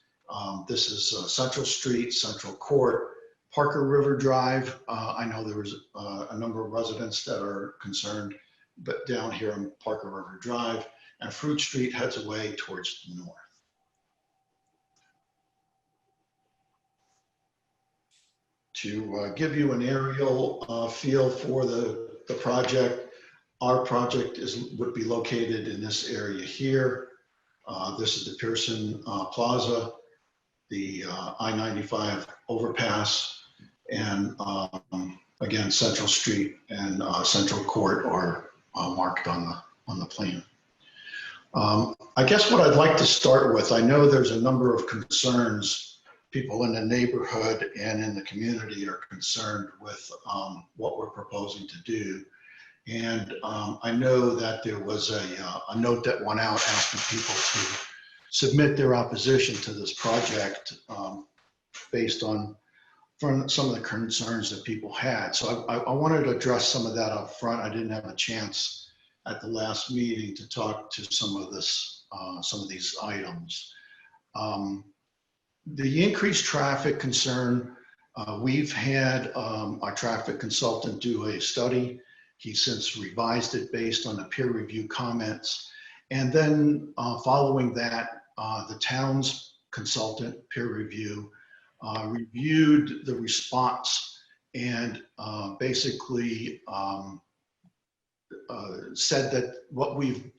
This is Central Street, Central Court, Parker River Drive. I know there was a number of residents that are concerned, but down here on Parker River Drive, and Fruit Street heads away towards the north. To give you an aerial feel for the project, our project would be located in this area here. This is the Pearson Plaza, the I-95 overpass, and again, Central Street and Central Court are marked on the plan. I guess what I'd like to start with, I know there's a number of concerns. People in the neighborhood and in the community are concerned with what we're proposing to do. And I know that there was a note that went out asking people to submit their opposition to this project based on some of the concerns that people had. So I wanted to address some of that up front. I didn't have a chance at the last meeting to talk to some of these items. The increased traffic concern, we've had our traffic consultant do a study. He since revised it based on the peer review comments. And then following that, the town's consultant peer review reviewed the response and basically said that what we've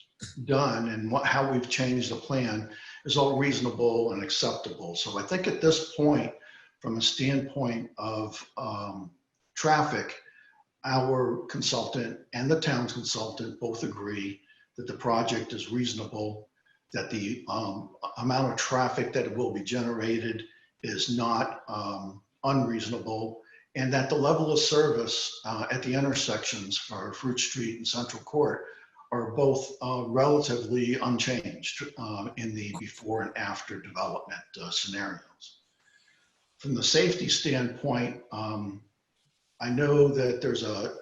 done and how we've changed the plan is all reasonable and acceptable. So I think at this point, from a standpoint of traffic, our consultant and the town's consultant both agree that the project is reasonable, that the amount of traffic that will be generated is not unreasonable, and that the level of service at the intersections for Fruit Street and Central Court are both relatively unchanged in the before and after development scenarios. From the safety standpoint, I know that there's a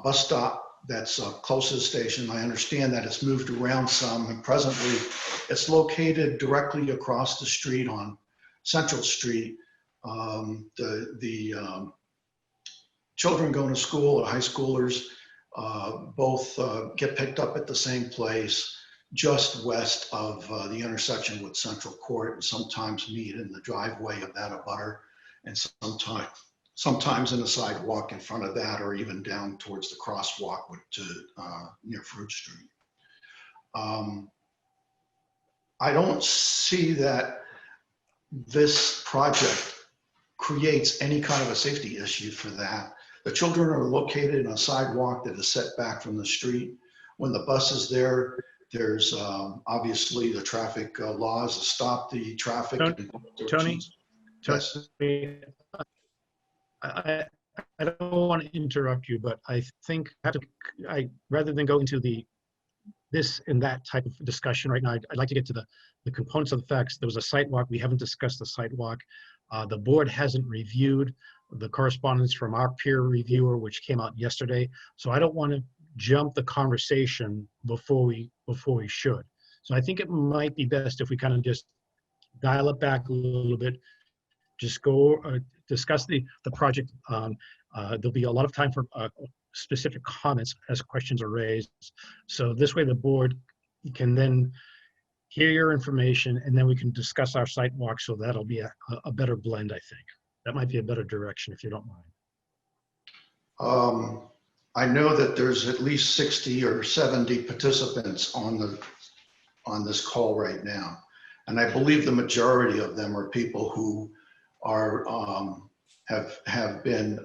bus stop that's close to the station. I understand that it's moved around some, and presently it's located directly across the street on Central Street. The children going to school, or high schoolers, both get picked up at the same place, just west of the intersection with Central Court, and sometimes meet in the driveway of that abutter, and sometimes in the sidewalk in front of that, or even down towards the crosswalk near Fruit Street. I don't see that this project creates any kind of a safety issue for that. The children are located in a sidewalk that is set back from the street. When the bus is there, there's obviously the traffic laws to stop the traffic. Tony, yes. I don't want to interrupt you, but I think rather than go into the this and that type of discussion right now. I'd like to get to the components of the facts. There was a sidewalk. We haven't discussed the sidewalk. The board hasn't reviewed the correspondence from our peer reviewer, which came out yesterday. So I don't want to jump the conversation before we should. So I think it might be best if we kind of just dial it back a little bit, just go discuss the project. There'll be a lot of time for specific comments as questions are raised. So this way the board can then hear your information, and then we can discuss our site walk. So that'll be a better blend, I think. That might be a better direction if you don't mind. I know that there's at least 60 or 70 participants on this call right now. And I believe the majority of them are people who are have been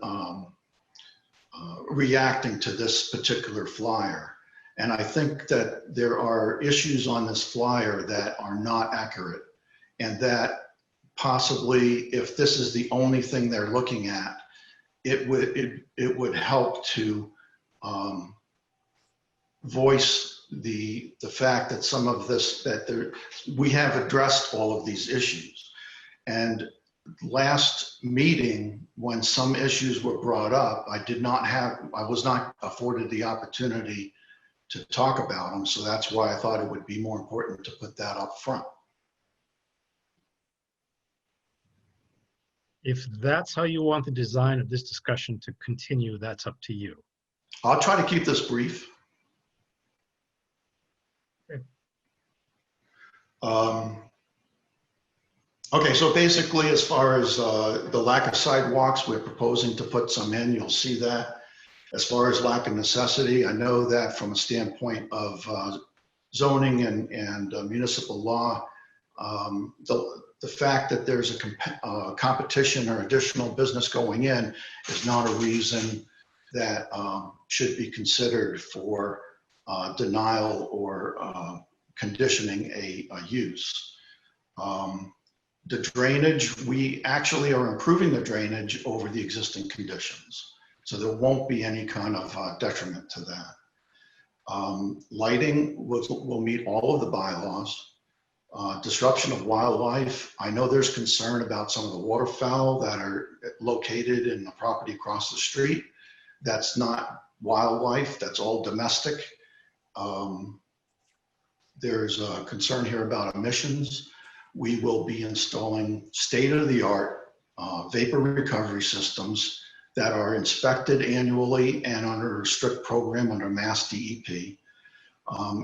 reacting to this particular flyer. And I think that there are issues on this flyer that are not accurate, and that possibly if this is the only thing they're looking at, it would help to voice the fact that some of this, we have addressed all of these issues. And last meeting, when some issues were brought up, I was not afforded the opportunity to talk about them. So that's why I thought it would be more important to put that up front. If that's how you want the design of this discussion to continue, that's up to you. I'll try to keep this brief. Okay, so basically, as far as the lack of sidewalks, we're proposing to put some in. You'll see that. As far as lack of necessity, I know that from a standpoint of zoning and municipal law, the fact that there's a competition or additional business going in is not a reason that should be considered for denial or conditioning a use. The drainage, we actually are improving the drainage over the existing conditions. So there won't be any kind of detriment to that. Lighting will meet all of the bylaws. Disruption of wildlife. I know there's concern about some of the waterfowl that are located in the property across the street. That's not wildlife, that's all domestic. There's a concern here about emissions. We will be installing state-of-the-art vapor recovery systems that are inspected annually and under a strict program under Mass DEP.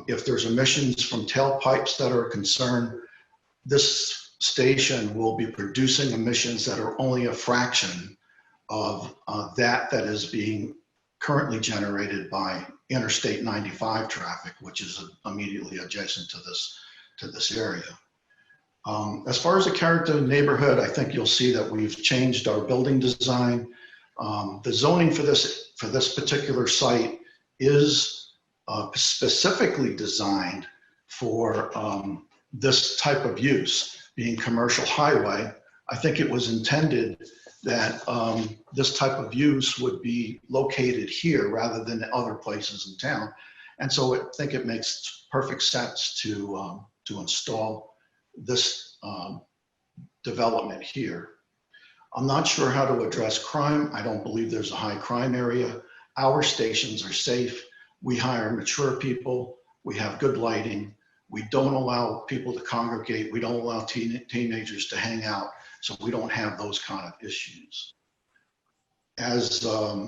If there's emissions from tailpipes that are a concern, this station will be producing emissions that are only a fraction of that is being currently generated by Interstate 95 traffic, which is immediately adjacent to this area. As far as the character of the neighborhood, I think you'll see that we've changed our building design. The zoning for this particular site is specifically designed for this type of use, being commercial highway. I think it was intended that this type of use would be located here rather than other places in town. And so I think it makes perfect sense to install this development here. I'm not sure how to address crime. I don't believe there's a high crime area. Our stations are safe. We hire mature people. We have good lighting. We don't allow people to congregate. We don't allow teenagers to hang out. So we don't have those kind of issues. As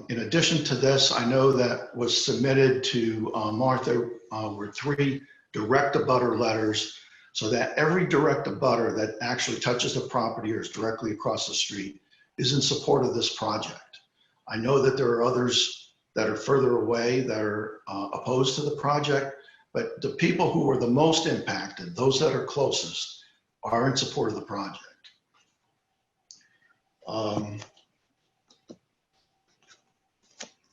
in addition to this, I know that was submitted to Martha were 3 direct abutter letters, so that every direct abutter that actually touches the property or is directly across the street is in support of this project. I know that there are others that are further away that are opposed to the project, but the people who are the most impacted, those that are closest, are in support of the project.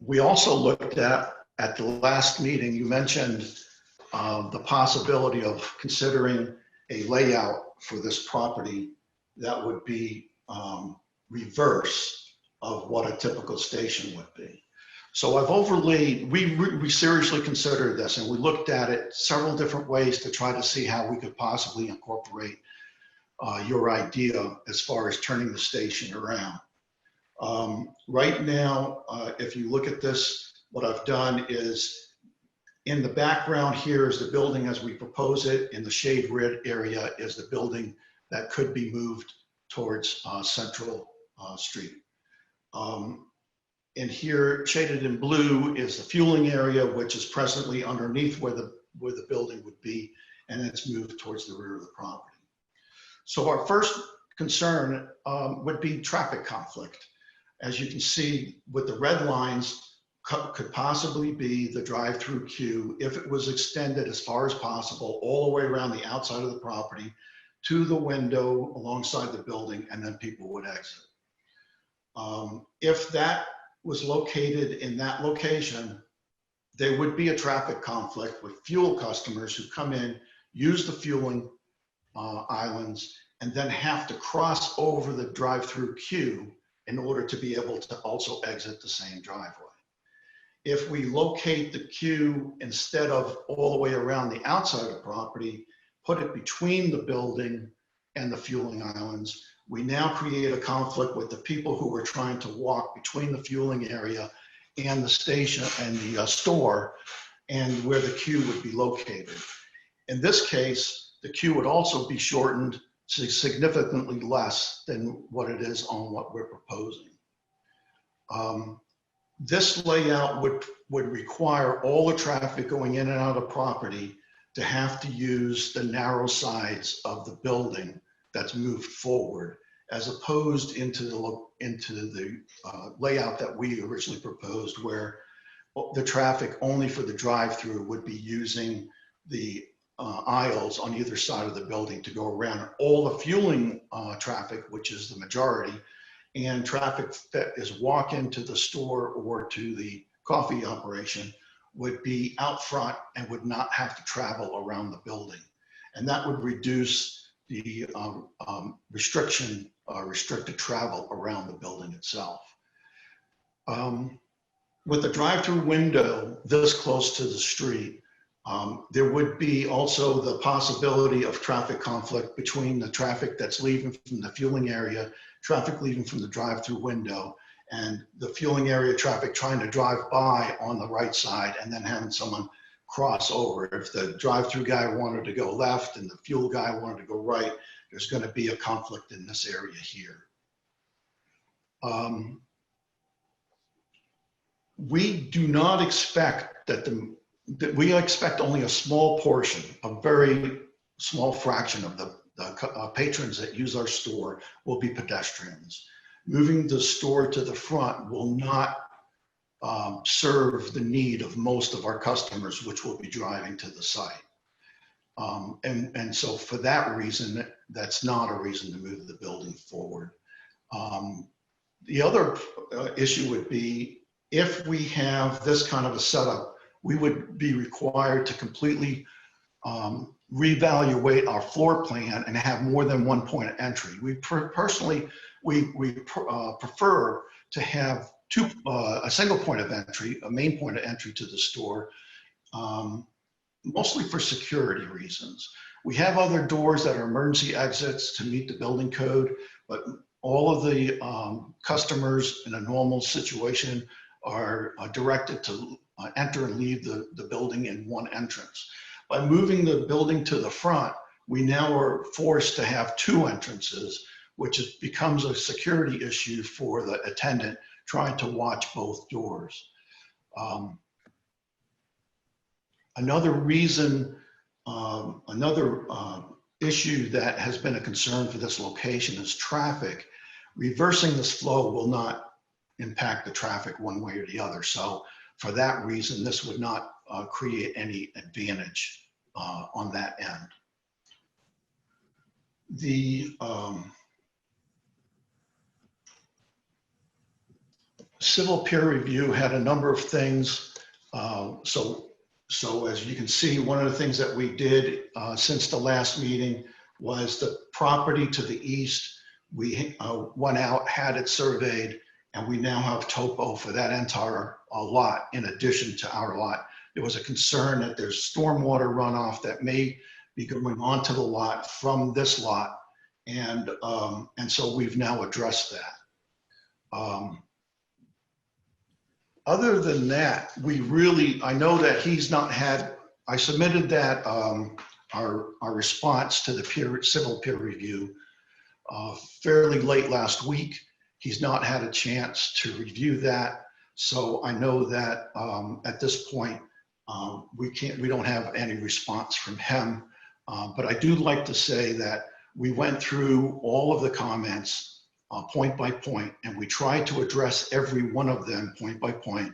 We also looked at the last meeting, you mentioned the possibility of considering a layout for this property that would be reverse of what a typical station would be. So I've overlaid, we seriously considered this, and we looked at it several different ways to try to see how we could possibly incorporate your idea as far as turning the station around. Right now, if you look at this, what I've done is in the background here is the building as we propose it. In the shade red area is the building that could be moved towards Central Street. And here, shaded in blue, is the fueling area, which is presently underneath where the building would be, and it's moved towards the rear of the property. So our first concern would be traffic conflict. As you can see, with the red lines, could possibly be the drive-through queue if it was extended as far as possible all the way around the outside of the property to the window alongside the building, and then people would exit. If that was located in that location, there would be a traffic conflict with fuel customers who come in, use the fueling islands, and then have to cross over the drive-through queue in order to be able to also exit the same driveway. If we locate the queue instead of all the way around the outside of the property, put it between the building and the fueling islands, we now create a conflict with the people who are trying to walk between the fueling area and the station and the store, and where the queue would be located. In this case, the queue would also be shortened to significantly less than what it is on what we're proposing. This layout would require all the traffic going in and out of property to have to use the narrow sides of the building that's moved forward, as opposed into the layout that we originally proposed, where the traffic only for the drive-through would be using the aisles on either side of the building to go around. All the fueling traffic, which is the majority, and traffic that is walk into the store or to the coffee operation would be out front and would not have to travel around the building. And that would reduce the restricted travel around the building itself. With the drive-through window this close to the street, there would be also the possibility of traffic conflict between the traffic that's leaving from the fueling area, traffic leaving from the drive-through window, and the fueling area traffic trying to drive by on the right side and then having someone cross over. If the drive-through guy wanted to go left and the fuel guy wanted to go right, there's going to be a conflict in this area here. We do not expect that we expect only a small portion, a very small fraction of the patrons that use our store will be pedestrians. Moving the store to the front will not serve the need of most of our customers, which will be driving to the site. And so for that reason, that's not a reason to move the building forward. The other issue would be if we have this kind of a setup, we would be required to completely reevaluate our floor plan and have more than one point of entry. We personally prefer to have a single point of entry, a main point of entry to the store, mostly for security reasons. We have other doors that are emergency exits to meet the building code, but all of the customers in a normal situation are directed to enter and leave the building in one entrance. By moving the building to the front, we now are forced to have two entrances, which becomes a security issue for the attendant trying to watch both doors. Another reason, another issue that has been a concern for this location is traffic. Reversing this flow will not impact the traffic one way or the other. So for that reason, this would not create any advantage on that end. The civil peer review had a number of things. So as you can see, one of the things that we did since the last meeting was the property to the east. We went out, had it surveyed, and we now have topo for that entire lot in addition to our lot. There was a concern that there's stormwater runoff that may be going onto the lot from this lot, and so we've now addressed that. Other than that, I know that he's not had, I submitted that, our response to the civil peer review fairly late last week. He's not had a chance to review that. So I know that at this point, we don't have any response from him. But I do like to say that we went through all of the comments point by point, and we tried to address every one of them point by point.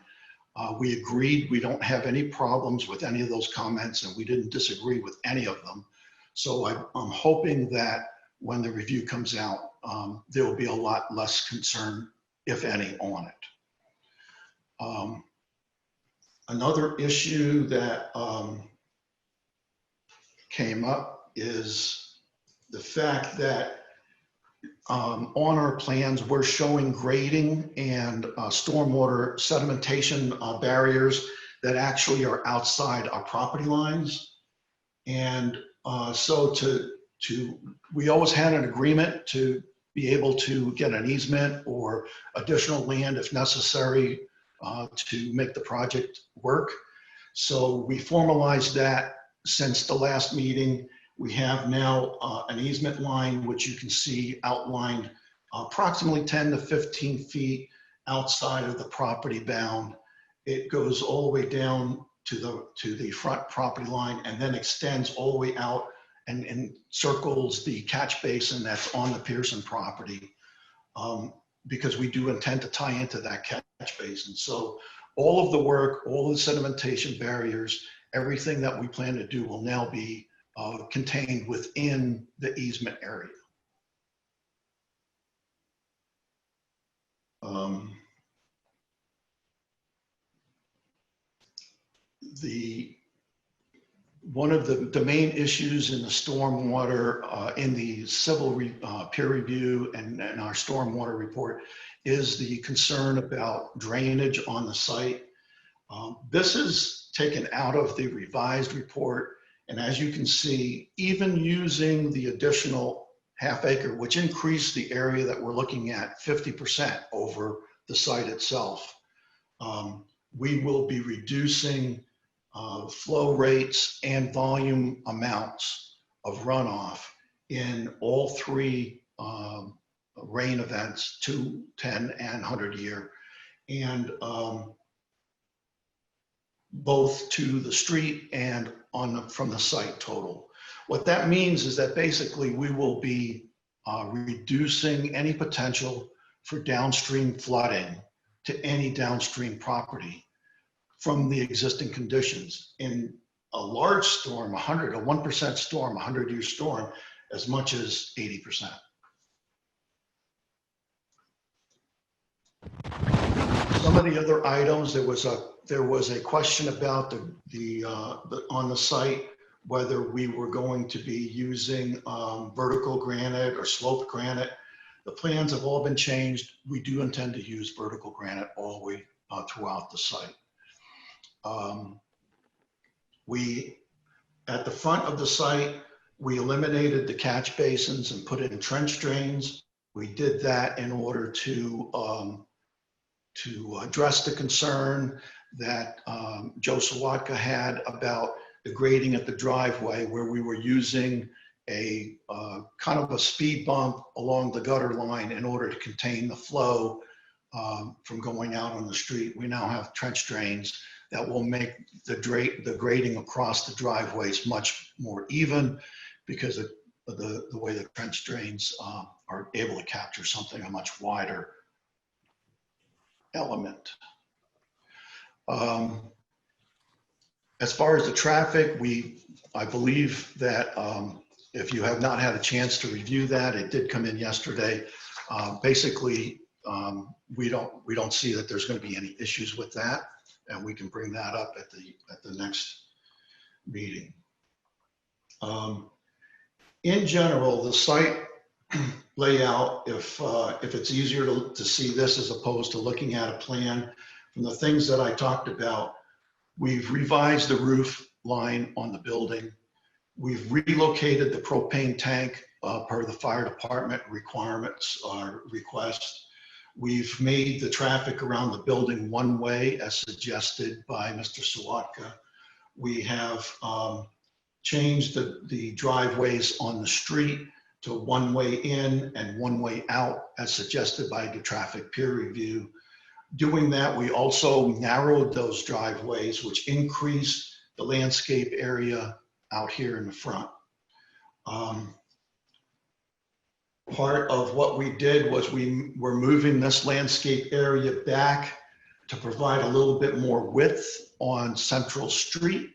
We agreed we don't have any problems with any of those comments, and we didn't disagree with any of them. So I'm hoping that when the review comes out, there will be a lot less concern, if any, on it. Another issue that came up is the fact that on our plans, we're showing grading and stormwater sedimentation barriers that actually are outside our property lines. And so we always had an agreement to be able to get an easement or additional land if necessary to make the project work. So we formalized that since the last meeting. We have now an easement line, which you can see outlined approximately 10 to 15 feet outside of the property bound. It goes all the way down to the front property line and then extends all the way out and circles the catch basin that's on the Pearson property, because we do intend to tie into that catch basin. So all of the work, all of the sedimentation barriers, everything that we plan to do will now be contained within the easement area. One of the main issues in the stormwater, in the civil peer review and our stormwater report is the concern about drainage on the site. This is taken out of the revised report. And as you can see, even using the additional half acre, which increased the area that we're looking at 50% over the site itself, we will be reducing flow rates and volume amounts of runoff in all three rain events, 2, 10, and 100 year, and both to the street and from the site total. What that means is that basically we will be reducing any potential for downstream flooding to any downstream property from the existing conditions. In a large storm, a 1% storm, 100-year storm, as much as 80%. Some of the other items, there was a question about on the site whether we were going to be using vertical granite or sloped granite. The plans have all been changed. We do intend to use vertical granite all the way throughout the site. At the front of the site, we eliminated the catch basins and put in trench drains. We did that in order to address the concern that Joe Sawatka had about the grading at the driveway, where we were using a kind of a speed bump along the gutter line in order to contain the flow from going out on the street. We now have trench drains that will make the grading across the driveways much more even, because of the way the trench drains are able to capture something a much wider element. As far as the traffic, I believe that if you have not had a chance to review that, it did come in yesterday. Basically, we don't see that there's going to be any issues with that, and we can bring that up at the next meeting. In general, the site layout, if it's easier to see this as opposed to looking at a plan. From the things that I talked about, we've revised the roof line on the building. We've relocated the propane tank per the fire department requirements or request. We've made the traffic around the building one way as suggested by Mr. Sawatka. We have changed the driveways on the street to one way in and one way out as suggested by the traffic peer review. Doing that, we also narrowed those driveways, which increased the landscape area out here in the front. Part of what we did was we were moving this landscape area back to provide a little bit more width on Central Street.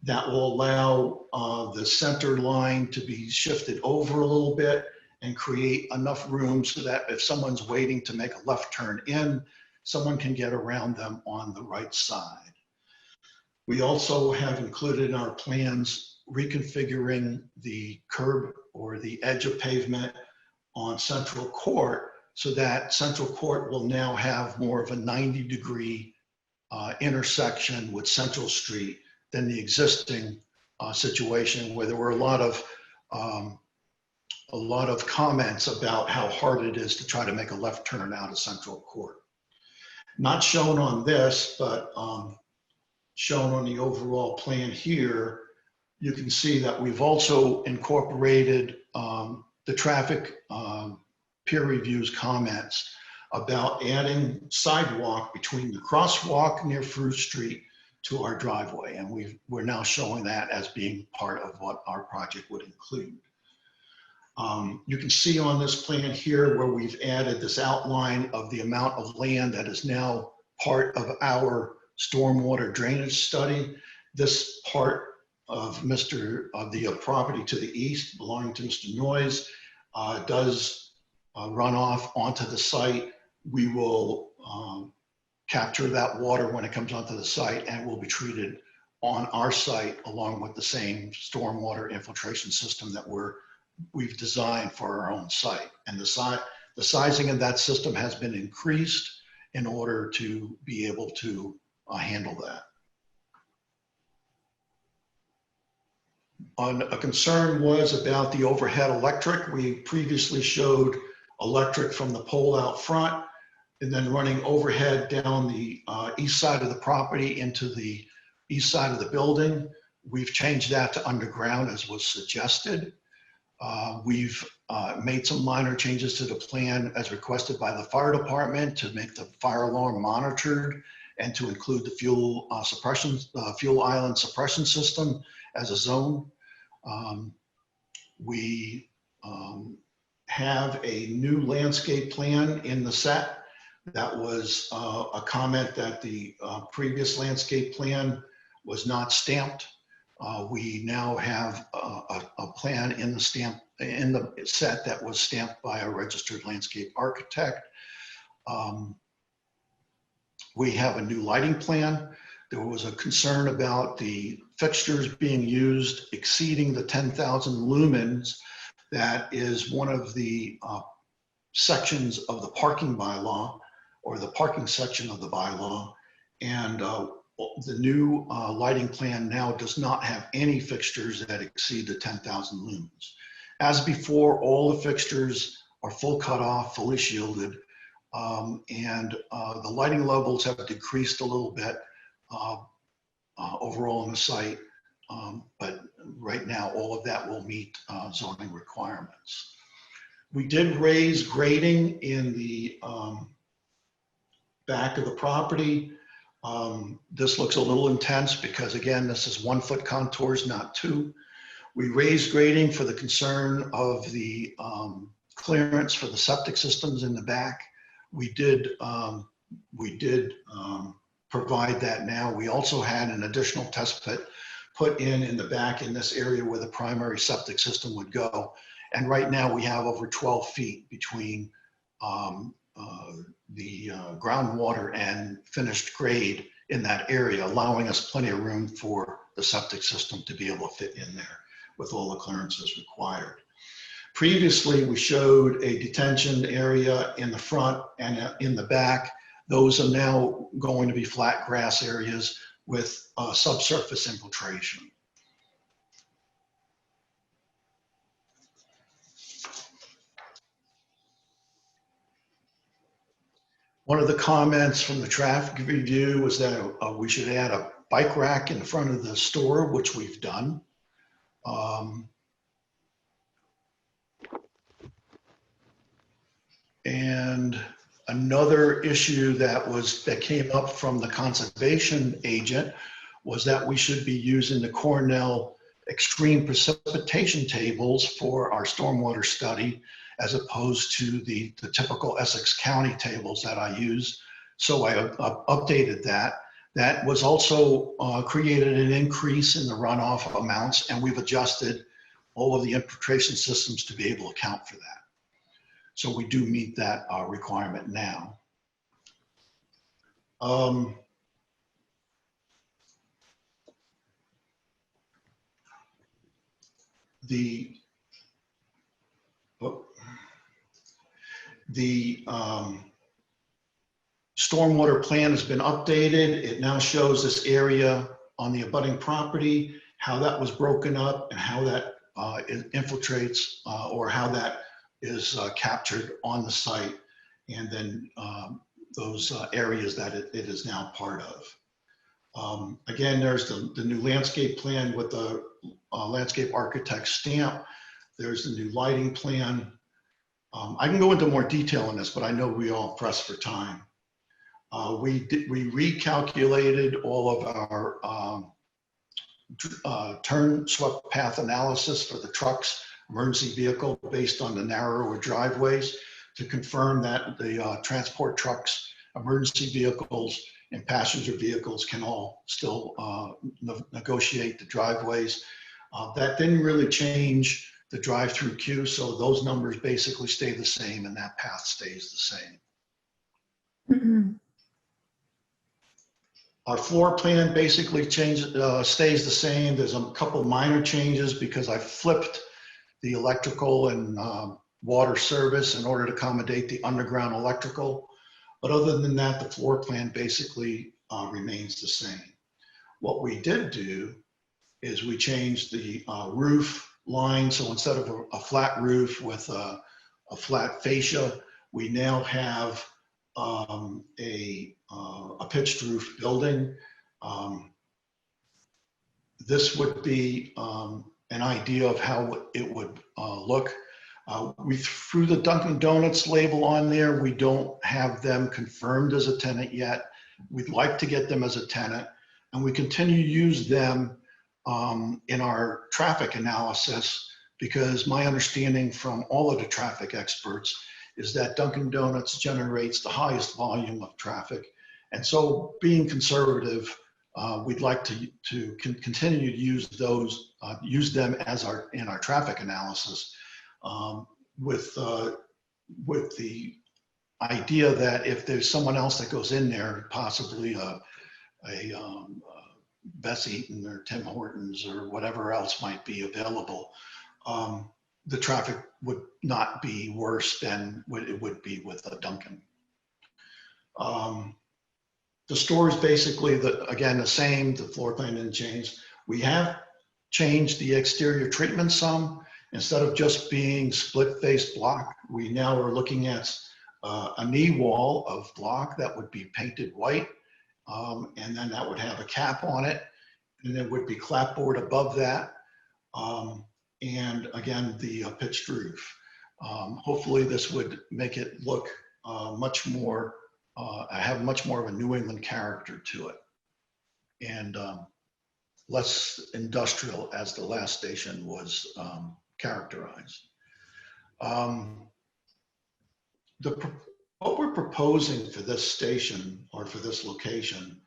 That will allow the center line to be shifted over a little bit and create enough room so that if someone's waiting to make a left turn in, someone can get around them on the right side. We also have included in our plans reconfiguring the curb or the edge of pavement on Central Court so that Central Court will now have more of a 90-degree intersection with Central Street than the existing situation where there were a lot of comments about how hard it is to try to make a left turn out of Central Court. Not shown on this, but shown on the overall plan here, you can see that we've also incorporated the traffic peer reviews comments about adding sidewalk between the crosswalk near Fruit Street to our driveway. And we're now showing that as being part of what our project would include. You can see on this plan here where we've added this outline of the amount of land that is now part of our stormwater drainage study. This part of the property to the east belonging to Mr. Noyes does run off onto the site. We will capture that water when it comes onto the site and will be treated on our site along with the same stormwater infiltration system that we've designed for our own site. And the sizing of that system has been increased in order to be able to handle that. A concern was about the overhead electric. We previously showed electric from the pole out front and then running overhead down the east side of the property into the east side of the building. We've changed that to underground as was suggested. We've made some minor changes to the plan as requested by the fire department to make the fire alarm monitored and to include the fuel island suppression system as a zone. We have a new landscape plan in the set. That was a comment that the previous landscape plan was not stamped. We now have a plan in the set that was stamped by a registered landscape architect. We have a new lighting plan. There was a concern about the fixtures being used exceeding the 10,000 lumens. That is one of the sections of the parking bylaw or the parking section of the bylaw. And the new lighting plan now does not have any fixtures that exceed the 10,000 lumens. As before, all the fixtures are full cutoff, fully shielded, and the lighting levels have decreased a little bit overall on the site, but right now all of that will meet zoning requirements. We did raise grading in the back of the property. This looks a little intense because again, this is 1 foot contours, not 2. We raised grading for the concern of the clearance for the septic systems in the back. We did provide that now. We also had an additional test pit put in the back in this area where the primary septic system would go. And right now we have over 12 feet between the groundwater and finished grade in that area, allowing us plenty of room for the septic system to be able to fit in there with all the clearances required. Previously, we showed a detention area in the front and in the back. Those are now going to be flat grass areas with subsurface infiltration. One of the comments from the traffic review was that we should add a bike rack in front of the store, which we've done. And another issue that came up from the conservation agent was that we should be using the Cornell extreme precipitation tables for our stormwater study, as opposed to the typical Essex County tables that I use. So I updated that. That was also created an increase in the runoff amounts, and we've adjusted all of the infiltration systems to be able to account for that. So we do meet that requirement now. The stormwater plan has been updated. It now shows this area on the abutting property, how that was broken up and how that infiltrates or how that is captured on the site, and then those areas that it is now part of. Again, there's the new landscape plan with the landscape architect stamp. There's the new lighting plan. I can go into more detail on this, but I know we all press for time. We recalculated all of our turn swept path analysis for the trucks, emergency vehicle, based on the narrower driveways, to confirm that the transport trucks, emergency vehicles, and passenger vehicles can all still negotiate the driveways. That didn't really change the drive-through queue, so those numbers basically stay the same and that path stays the same. Our floor plan basically stays the same. There's a couple minor changes because I flipped the electrical and water service in order to accommodate the underground electrical. But other than that, the floor plan basically remains the same. What we did do is we changed the roof line. So instead of a flat roof with a flat fascia, we now have a pitched roof building. This would be an idea of how it would look. We threw the Dunkin' Donuts label on there. We don't have them confirmed as a tenant yet. We'd like to get them as a tenant, and we continue to use them in our traffic analysis, because my understanding from all of the traffic experts is that Dunkin' Donuts generates the highest volume of traffic. And so, being conservative, we'd like to continue to use those, use them as in our traffic analysis, with the idea that if there's someone else that goes in there, possibly a Best Eaton or Tim Hortons or whatever else might be available, the traffic would not be worse than what it would be with a Dunkin'. The store is basically, again, the same. The floor plan didn't change. We have changed the exterior treatment some. Instead of just being split face block, we now are looking at a knee wall of block that would be painted white. And then that would have a cap on it. And there would be clapboard above that. And again, the pitched roof. Hopefully this would make it look much more, have much more of a New England character to it. And less industrial as the last station was characterized. What we're proposing for this station or for this location,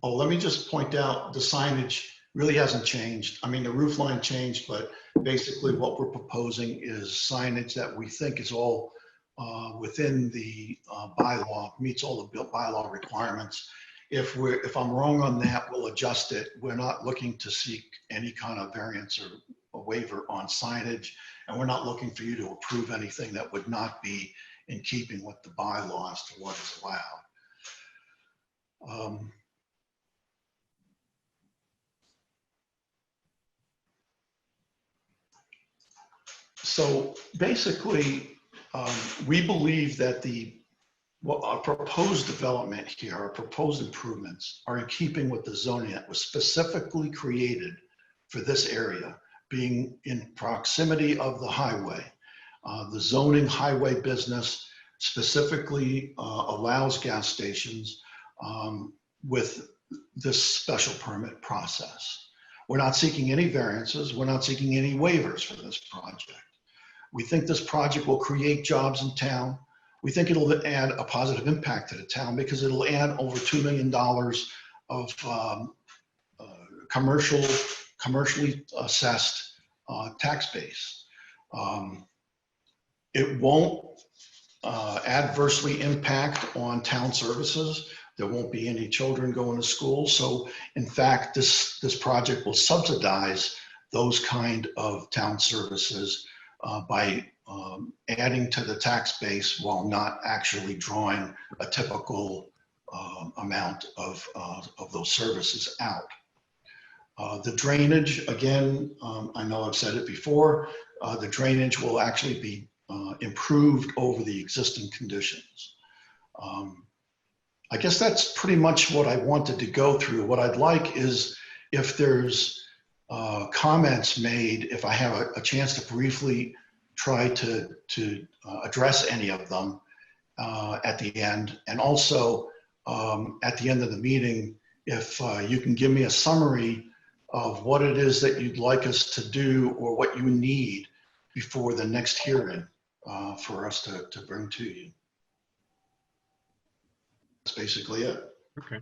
let me just point out the signage really hasn't changed. I mean, the roof line changed, but basically what we're proposing is signage that we think is all within the bylaw, meets all the bylaw requirements. If I'm wrong on that, we'll adjust it. We're not looking to seek any kind of variance or a waiver on signage, and we're not looking for you to approve anything that would not be in keeping with the bylaws to what is allowed. So basically, we believe that our proposed development here, our proposed improvements are in keeping with the zoning that was specifically created for this area, being in proximity of the highway. The zoning highway business specifically allows gas stations with this special permit process. We're not seeking any variances. We're not seeking any waivers for this project. We think this project will create jobs in town. We think it'll add a positive impact to the town because it'll add over $2 million of commercially assessed tax base. It won't adversely impact on town services. There won't be any children going to school. So in fact, this project will subsidize those kind of town services by adding to the tax base while not actually drawing a typical amount of those services out. The drainage, again, I know I've said it before, the drainage will actually be improved over the existing conditions. I guess that's pretty much what I wanted to go through. What I'd like is if there's comments made, if I have a chance to briefly try to address any of them at the end. And also at the end of the meeting, if you can give me a summary of what it is that you'd like us to do or what you need before the next hearing for us to bring to you. That's basically it. Okay.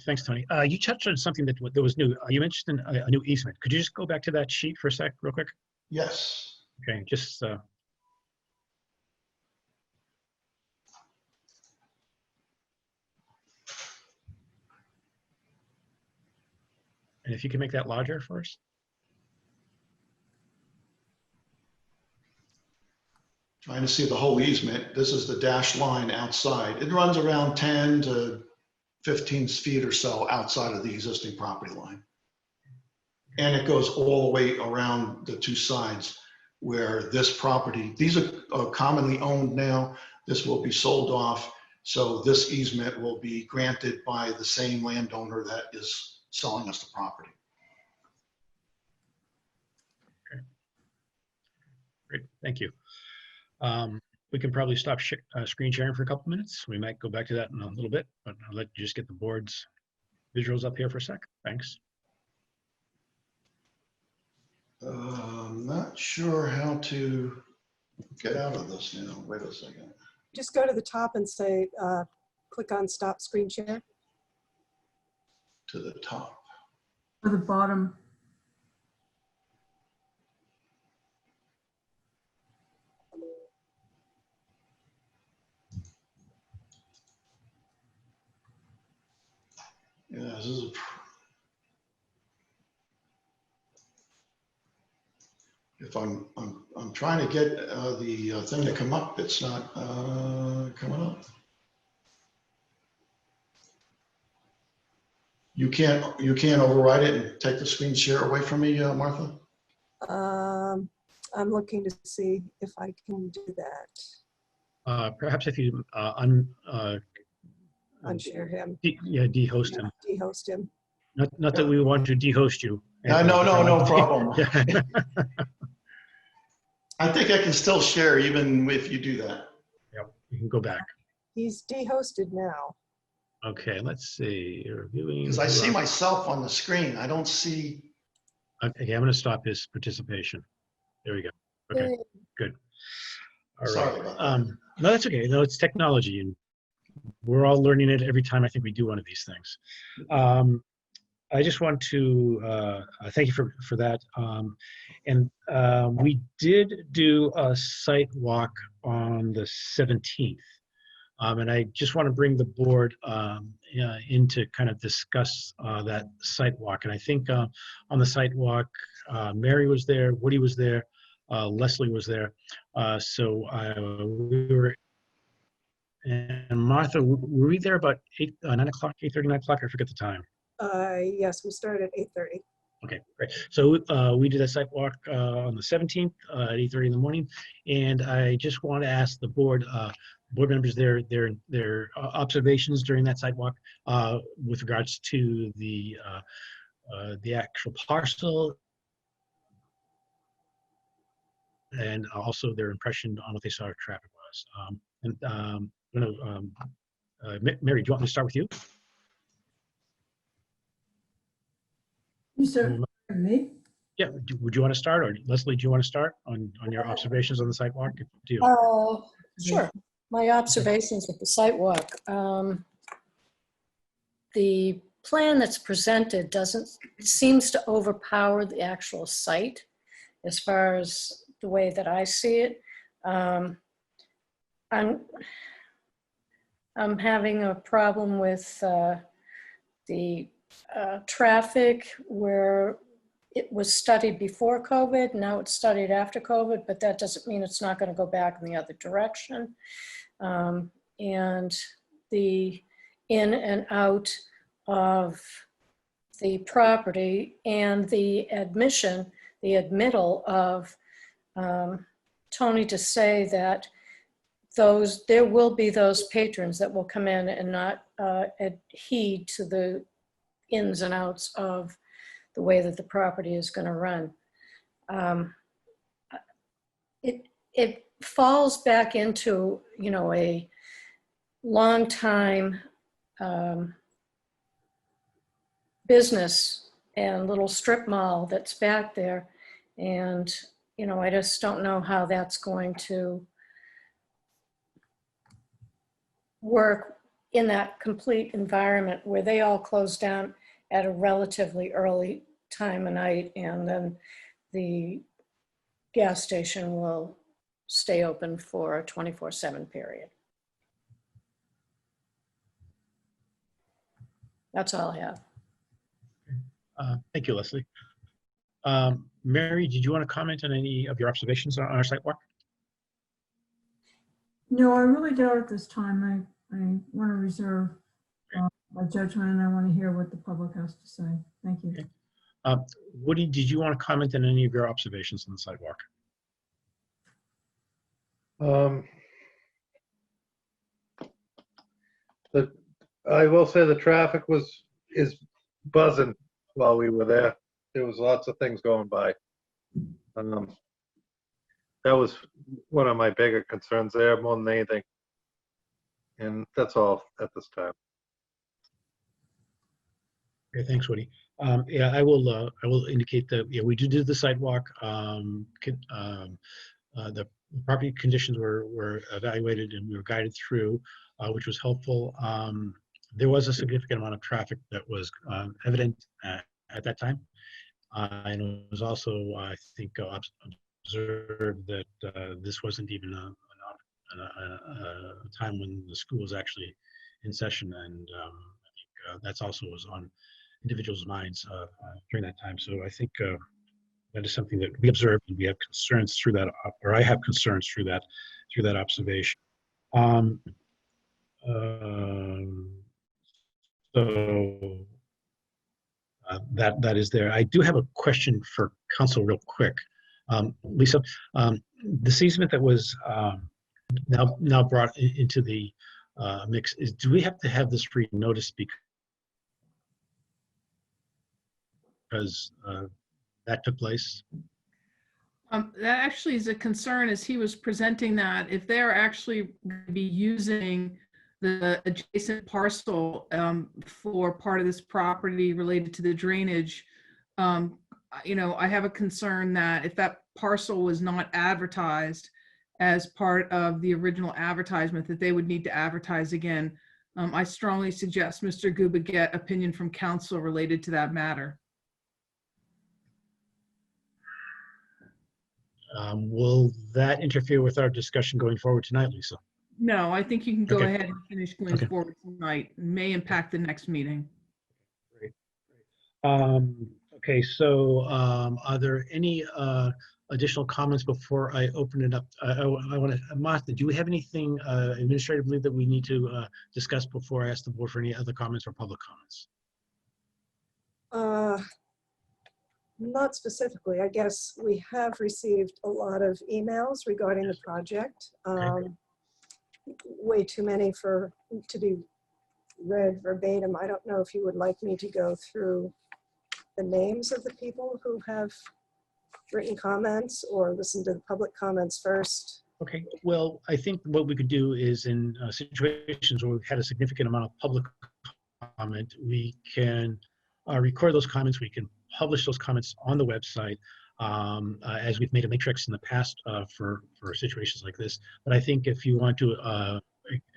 Thanks, Tony. You touched on something that was new. You mentioned a new easement. Could you just go back to that sheet for a sec, real quick? Yes. Okay, just. And if you can make that larger for us. Trying to see the whole easement. This is the dashed line outside. It runs around 10 to 15 feet or so outside of the existing property line. And it goes all the way around the two sides where this property, these are commonly owned now. This will be sold off. So this easement will be granted by the same landowner that is selling us the property. Okay. Great, thank you. We can probably stop screen sharing for a couple minutes. We might go back to that in a little bit, but I'll let you just get the board's visuals up here for a sec. Thanks. I'm not sure how to get out of this now. Wait a second. Just go to the top and say, click on stop screen share. To the top. To the bottom. Yeah, this is if I'm trying to get the thing to come up, it's not coming up. You can't override it and take the screen share away from me, Martha? I'm looking to see if I can do that. Perhaps if you Unshare him. Dehost him. Dehost him. Not that we want to dehost you. No problem. I think I can still share even if you do that. Yep, you can go back. He's dehosted now. Okay, let's see. Reviewing. Because I see myself on the screen. I don't see. Okay, I'm going to stop his participation. There we go. Okay, good. All right. Sorry about that. No, that's okay. No, it's technology, and we're all learning it every time I think we do one of these things. I just want to thank you for that. We did do a site walk on the 17th. And I just want to bring the board in to kind of discuss that site walk. And I think on the site walk, Mary was there, Woody was there, Leslie was there. So we were, and Martha, were we there about 9 o'clock, 8:30, 9 o'clock? I forget the time. Yes, we started at 8:30. Okay, great. So we did a site walk on the 17th at 8:30 in the morning, and I just want to ask the board members their observations during that site walk with regards to the actual parcel, and also their impression on what they saw traffic was. Mary, do you want me to start with you? You said me? Yeah, would you want to start, or Leslie, do you want to start on your observations on the sidewalk? Do you? Sure. My observations with the site walk. The plan that's presented seems to overpower the actual site as far as the way that I see it. I'm having a problem with the traffic where it was studied before COVID, now it's studied after COVID, but that doesn't mean it's not going to go back in the other direction. And the in and out of the property and the admittal of Tony to say that there will be those patrons that will come in and not heed to the ins and outs of the way that the property is going to run. It falls back into, a long time business and little strip mall that's back there. And, I just don't know how that's going to work in that complete environment where they all close down at a relatively early time of night, and then the gas station will stay open for a 24/7 period. That's all I have. Thank you, Leslie. Mary, did you want to comment on any of your observations on our site walk? No, I really don't at this time. I want to reserve my judgment, and I want to hear what the public has to say. Thank you. Okay. Woody, did you want to comment on any of your observations on the sidewalk? I will say the traffic is buzzing while we were there. There was lots of things going by. That was one of my bigger concerns there, more than anything. And that's all at this time. Okay, thanks, Woody. Yeah, I will indicate that we do the sidewalk. The property conditions were evaluated and we were guided through, which was helpful. There was a significant amount of traffic that was evident at that time. And it was also, I think, observed that this wasn't even a time when the school was actually in session, and I think that's also was on individuals' minds during that time. So I think that is something that we observed, and we have concerns through that, or I have concerns through that observation. So that is there. I do have a question for council real quick. Lisa, the easement that was now brought into the mix, do we have to have this re-noticed because that took place? That actually is a concern as he was presenting that. If they're actually going to be using the adjacent parcel for part of this property related to the drainage, I have a concern that if that parcel was not advertised as part of the original advertisement, that they would need to advertise again. I strongly suggest Mr. Guba get opinion from council related to that matter. Will that interfere with our discussion going forward tonight, Lisa? No, I think you can go Okay. ahead and finish going Okay. forward tonight. It may impact the next meeting. Okay, so are there any additional comments before I open it up? I want to, Martha, do we have anything administratively that we need to discuss before I ask the board for any other comments or public comments? Not specifically. I guess we have received a lot of emails regarding the project. Way too many to be read verbatim. I don't know if you would like me to go through the names of the people who have written comments or listen to the public comments first. Okay, well, I think what we could do is in situations where we've had a significant amount of public comment, we can record those comments, we can publish those comments on the website, as we've made a matrix in the past for situations like this. But I think if you want to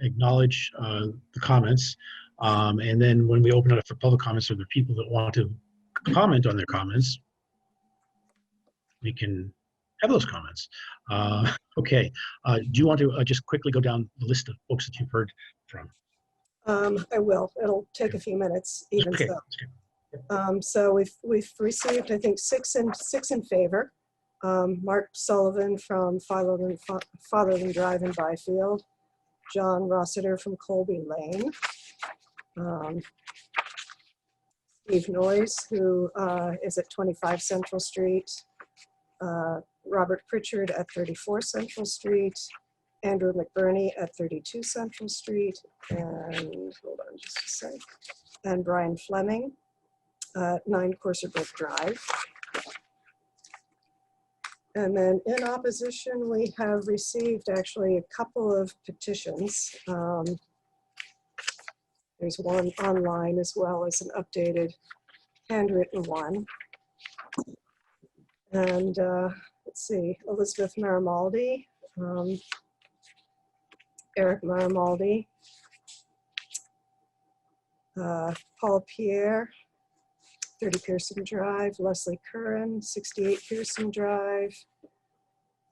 acknowledge the comments, and then when we open it up for public comments, or the people that want to comment on their comments, we can have those comments. Okay, do you want to just quickly go down the list of folks that you've heard from? I will. It'll take a few minutes, even Okay. so. So we've received, I think, six in favor. Mark Sullivan from Fatherland Drive in Byfield, John Rossiter from Colby Lane, Steve Noyes, who is at 25 Central Street, Robert Pritchard at 34 Central Street, Andrew McBurney at 32 Central Street, and hold on just a sec, and Brian Fleming at 9 Courserbrook Drive. And then in opposition, we have received actually a couple of petitions. There's one online as well as an updated handwritten one. And let's see, Elizabeth Marimaldi, Eric Marimaldi, Paul Pierre, 30 Pearson Drive, Leslie Curran, 68 Pearson Drive,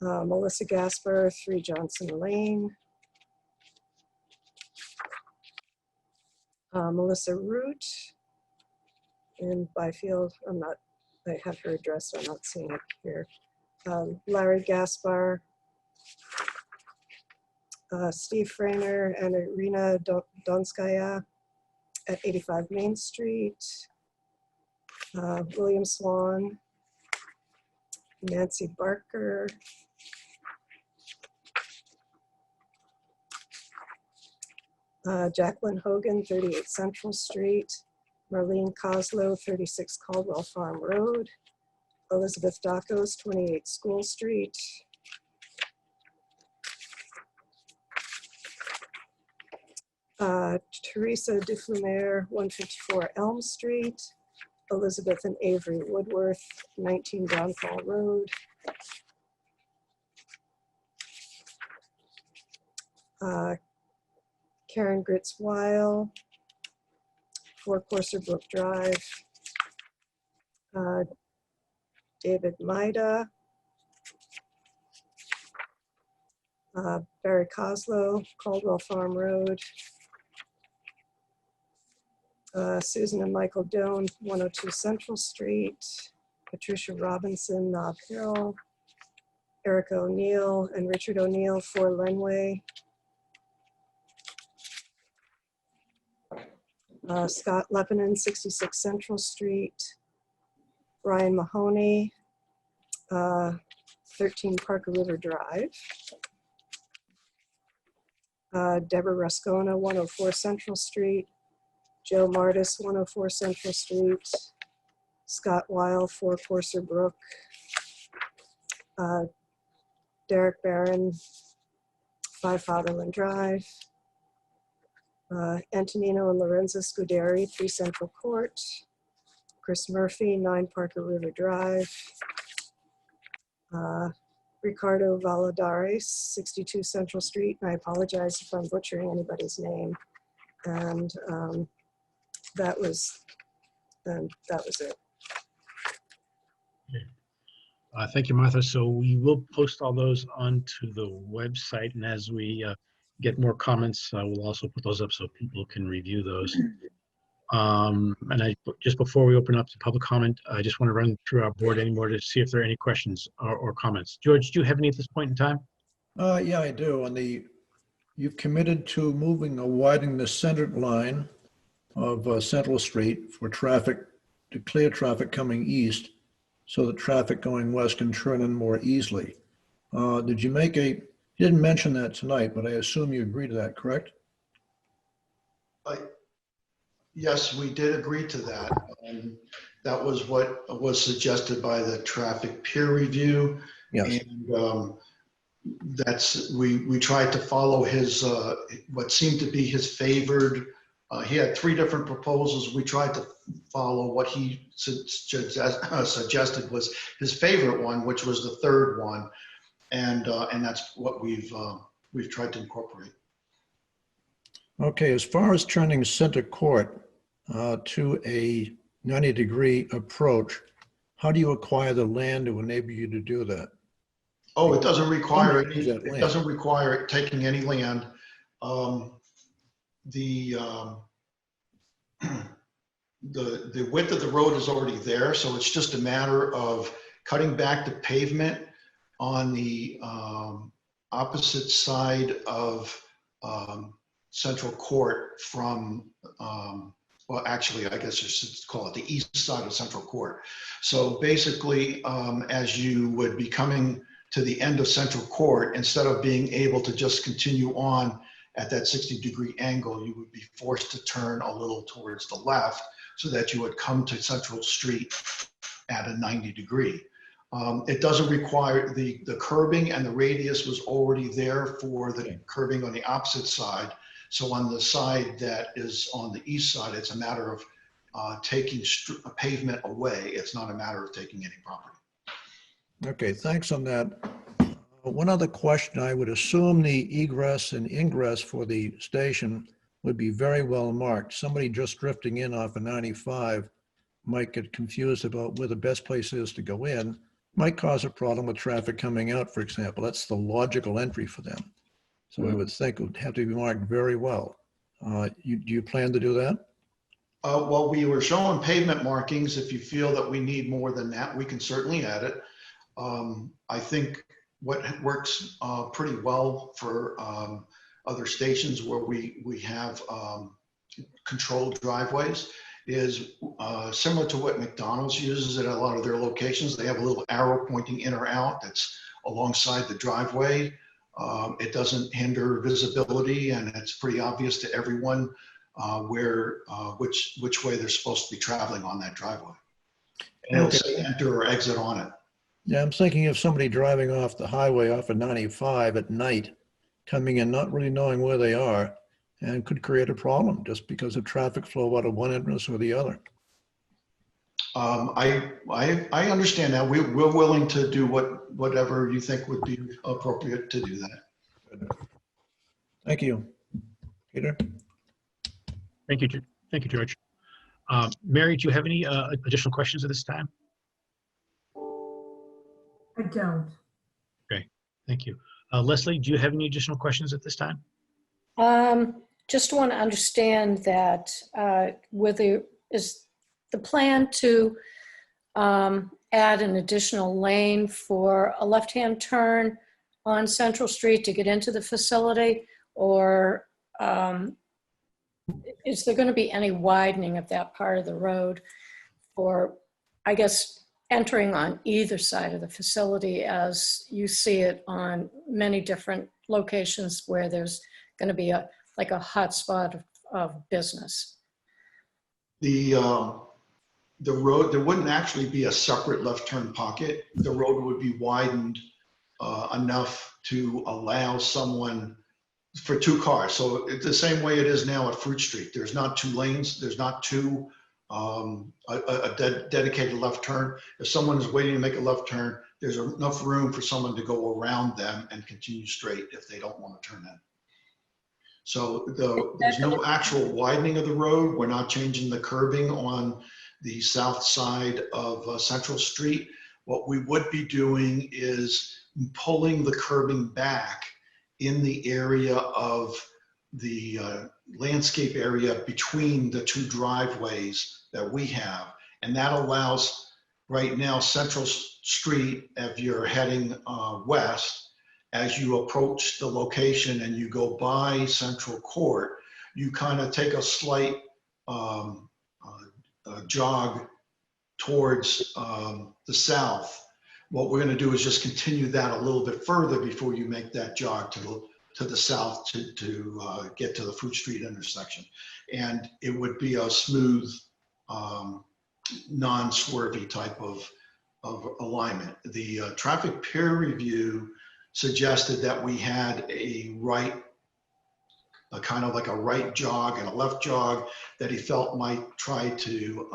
Melissa Gaspar, 3 Johnson Lane, Melissa Root in Byfield. I have her address, so I'm not seeing it here. Larry Gaspar, Steve Frainer, and Irina Donskaya at 85 Main Street. William Swan, Nancy Barker, Jacqueline Hogan, 38 Central Street, Marlene Coslow, 36 Caldwell Farm Road, Elizabeth Dacos, 28 School Street, Teresa Duflumer, 154 Elm Street, Elizabeth and Avery Woodworth, 19 Downfall Road. Karen Gritz-Weil, 4 Courserbrook Drive. David Maida. Barry Coslow, Caldwell Farm Road. Susan and Michael Doan, 102 Central Street, Patricia Robinson, Nob Hill, Erica O'Neill and Richard O'Neill, 4 Lenway, Scott Lepinen, 66 Central Street, Brian Mahoney, 13 Parker River Drive, Deborah Rascona, 104 Central Street, Joe Martis, 104 Central Street, Scott Weil, 4 Courser Brook, Derek Barron, 5 Fatherland Drive, Antonino and Lorenzo Scuderi, 3 Central Court, Chris Murphy, 9 Parker River Drive, Ricardo Valadares, 62 Central Street, and I apologize if I'm butchering anybody's name, and that was it. Thank you, Martha. So we will post all those onto the website, and as we get more comments, we'll also put those up so people can review those. And just before we open up to public comment, I just want to run through our board anymore to see if there are any questions or comments. George, do you have any at this point in time? Yeah, I do. You've committed to moving or widening the centered line of Central Street for traffic, to clear traffic coming east so that traffic going west can turn in more easily. Did you you didn't mention that tonight, but I assume you agree to that, correct? Yes, we did agree to that. And that was what was suggested by the traffic peer review. Yes. And we tried to follow his, what seemed to be his favored, he had 3 different proposals. We tried to follow what he suggested was his favorite one, which was the 3rd one. And that's what we've tried to incorporate. Okay, as far as turning center court to a 90-degree approach, how do you acquire the land to enable you to do that? Oh, it doesn't require taking any land. The width of the road is already there, so it's just a matter of cutting back the pavement on the opposite side of Central Court from, well, actually, I guess you should call it the east side of Central Court. So basically, as you would be coming to the end of Central Court, instead of being able to just continue on at that 60-degree angle, you would be forced to turn a little towards the left so that you would come to Central Street at a 90-degree. It doesn't require the curbing, and the radius was already there for the curbing on the opposite side. So on the side that is on the east side, it's a matter of taking pavement away. It's not a matter of taking any property. Okay, thanks on that. One other question, I would assume the egress and ingress for the station would be very well marked. Somebody just drifting in off of 95 might get confused about where the best place is to go in, might cause a problem with traffic coming out, for example. That's the logical entry for them. So I would think it would have to be marked very well. Do you plan to do that? Well, we were showing pavement markings. If you feel that we need more than that, we can certainly add it. I think what works pretty well for other stations where we have controlled driveways is similar to what McDonald's uses at a lot of their locations. They have a little arrow pointing in or out that's alongside the driveway. It doesn't hinder visibility, and it's pretty obvious to everyone which way they're supposed to be traveling on that driveway. And it'll say enter or exit on it. Yeah, I'm thinking of somebody driving off the highway off of 95 at night, coming in not really knowing where they are, and could create a problem just because of traffic flow out of one entrance or the other. I understand that. We're willing to do whatever you think would be appropriate to do that. Thank you. Peter? Thank you, George. Mary, do you have any additional questions at this time? I don't. Okay, thank you. Leslie, do you have any additional questions at this time? Just want to understand that is the plan to add an additional lane for a left-hand turn on Central Street to get into the facility, or is there going to be any widening of that part of the road for, I guess, entering on either side of the facility as you see it on many different locations where there's going to be like a hot spot of business? The road, there wouldn't actually be a separate left turn pocket. The road would be widened enough to allow someone for 2 cars. So it's the same way it is now at Fruit Street. There's not 2 lanes. There's not a dedicated left turn. If someone is waiting to make a left turn, there's enough room for someone to go around them and continue straight if they don't want to turn in. So there's no actual widening of the road. We're not changing the curbing on the south side of Central Street. What we would be doing is pulling the curbing back in the area of the landscape area between the two driveways that we have. And that allows right now Central Street, if you're heading west, as you approach the location and you go by Central Court, you kind of take a slight jog towards the south. What we're going to do is just continue that a little bit further before you make that jog to the south to get to the Fruit Street intersection. And it would be a smooth, non-swervy type of alignment. The traffic peer review suggested that we had a kind of like a right jog and a left jog that he felt might try to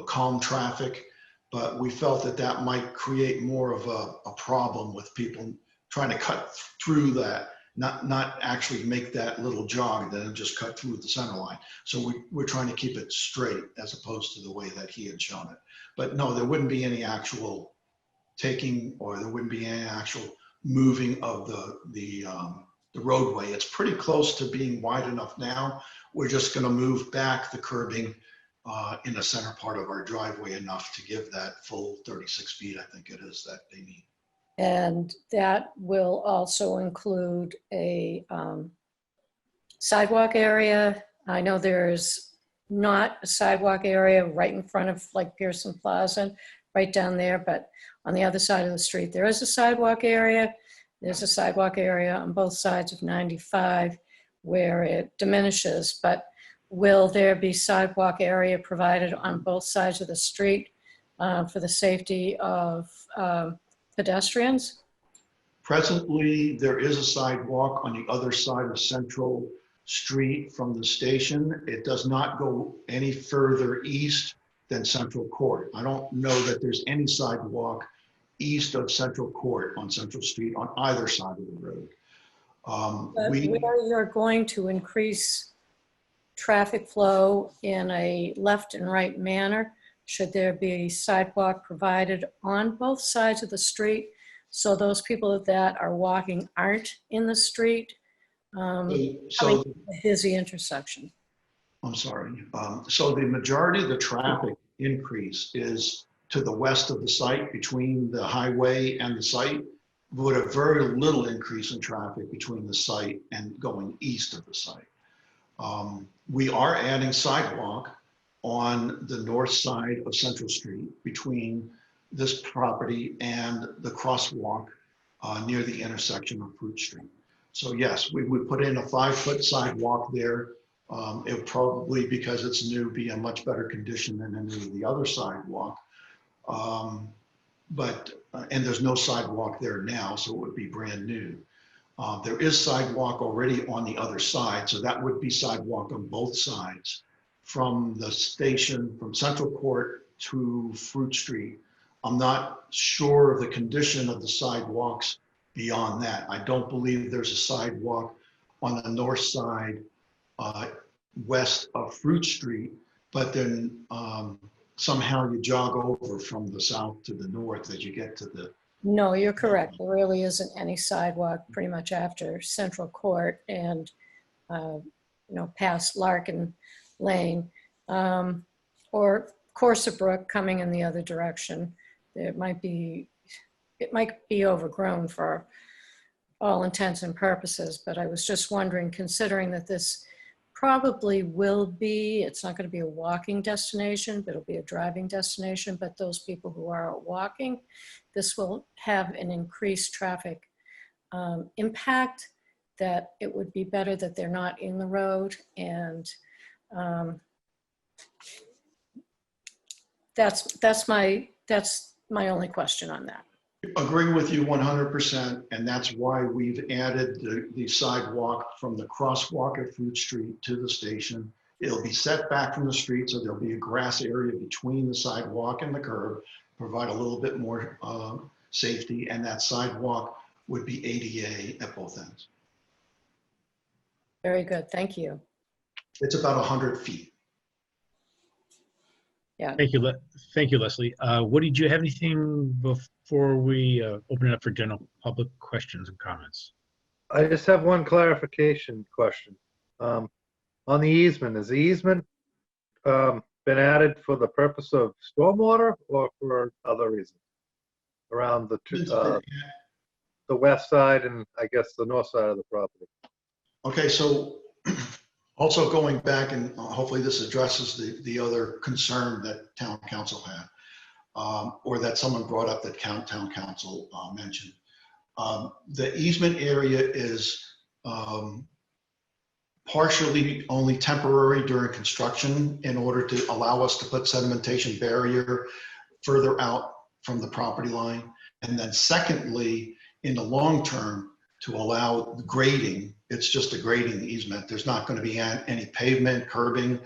calm traffic, but we felt that that might create more of a problem with people trying to cut through that, not actually make that little jog, then just cut through the center line. So we're trying to keep it straight as opposed to the way that he had shown it. But no, there wouldn't be any actual taking, or there wouldn't be any actual moving of the roadway. It's pretty close to being wide enough now. We're just going to move back the curbing in the center part of our driveway enough to give that full 36 feet, I think it is, that they need. And that will also include a sidewalk area. I know there's not a sidewalk area right in front of like Pearson Plaza, right down there, but on the other side of the street, there is a sidewalk area. There's a sidewalk area on both sides of 95 where it diminishes, but will there be sidewalk area provided on both sides of the street for the safety of pedestrians? Presently, there is a sidewalk on the other side of Central Street from the station. It does not go any further east than Central Court. I don't know that there's any sidewalk east of Central Court on Central Street on either side of the road. But where you're going to increase traffic flow in a left and right manner, should there be sidewalk provided on both sides of the street so those people that are walking aren't in the street coming to a busy intersection? I'm sorry. So the majority of the traffic increase is to the west of the site, between the highway and the site, with a very little increase in traffic between the site and going east of the site. We are adding sidewalk on the north side of Central Street between this property and the crosswalk near the intersection of Fruit Street. So yes, we would put in a 5-foot sidewalk there. It would probably, because it's new, be in much better condition than any of the other sidewalk. And there's no sidewalk there now, so it would be brand new. There is sidewalk already on the other side, so that would be sidewalk on both sides from the station, from Central Court to Fruit Street. I'm not sure of the condition of the sidewalks beyond that. I don't believe there's a sidewalk on the north side west of Fruit Street, but then somehow you jog over from the south to the north as you get to the. No, you're correct. There really isn't any sidewalk pretty much after Central Court and, past Larkin Lane or Corsa Brook coming in the other direction. It might be overgrown for all intents and purposes, but I was just wondering, considering that this probably will be, it's not going to be a walking destination, but it'll be a driving destination, but those people who are walking, this will have an increased traffic impact, that it would be better that they're not in the road. And that's my only question on that. Agree with you 100%, and that's why we've added the sidewalk from the crosswalk at Fruit Street to the station. It'll be set back from the street, so there'll be a grass area between the sidewalk and the curb, provide a little bit more safety, and that sidewalk would be ADA at both ends. Very good, thank you. It's about 100 feet. Yeah. Thank you, Leslie. Woody, do you have anything before we open it up for general public questions and comments? I just have one clarification question. On the easement, is the easement been added for the purpose of stormwater or for other reasons? Around the west side and I guess the north side of the property. Okay, so also going back, and hopefully this addresses the other concern that town council had, or that someone brought up that town council mentioned. The easement area is partially only temporary during construction in order to allow us to put sedimentation barrier further out from the property line. And then secondly, in the long term, to allow grading. It's just a grading easement. There's not going to be any pavement, curbing,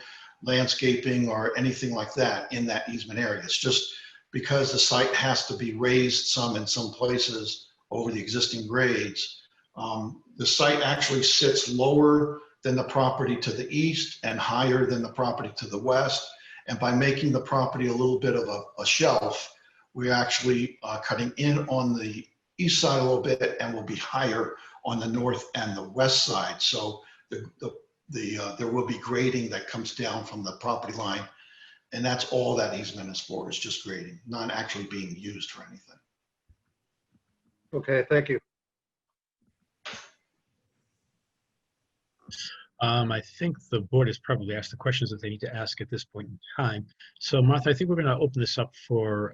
landscaping, or anything like that in that easement area. It's just because the site has to be raised some in some places over the existing grades. The site actually sits lower than the property to the east and higher than the property to the west. And by making the property a little bit of a shelf, we're actually cutting in on the east side a little bit and will be higher on the north and the west side. So there will be grading that comes down from the property line. And that's all that easement is for, is just grading, not actually being used for anything. Okay, thank you. I think the board has probably asked the questions that they need to ask at this point in time. So Martha, I think we're going to open this up for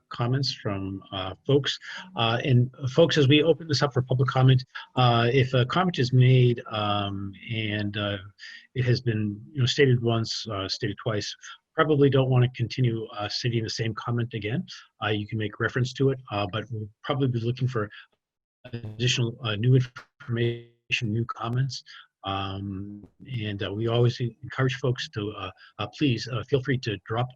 comments from folks. And folks, as we open this up for public comment, if a comment is made and it has been stated once, stated twice, probably don't want to continue stating the same comment again. You can make reference to it, but we'll probably be looking for additional new information, new comments. We always encourage folks to please feel free to drop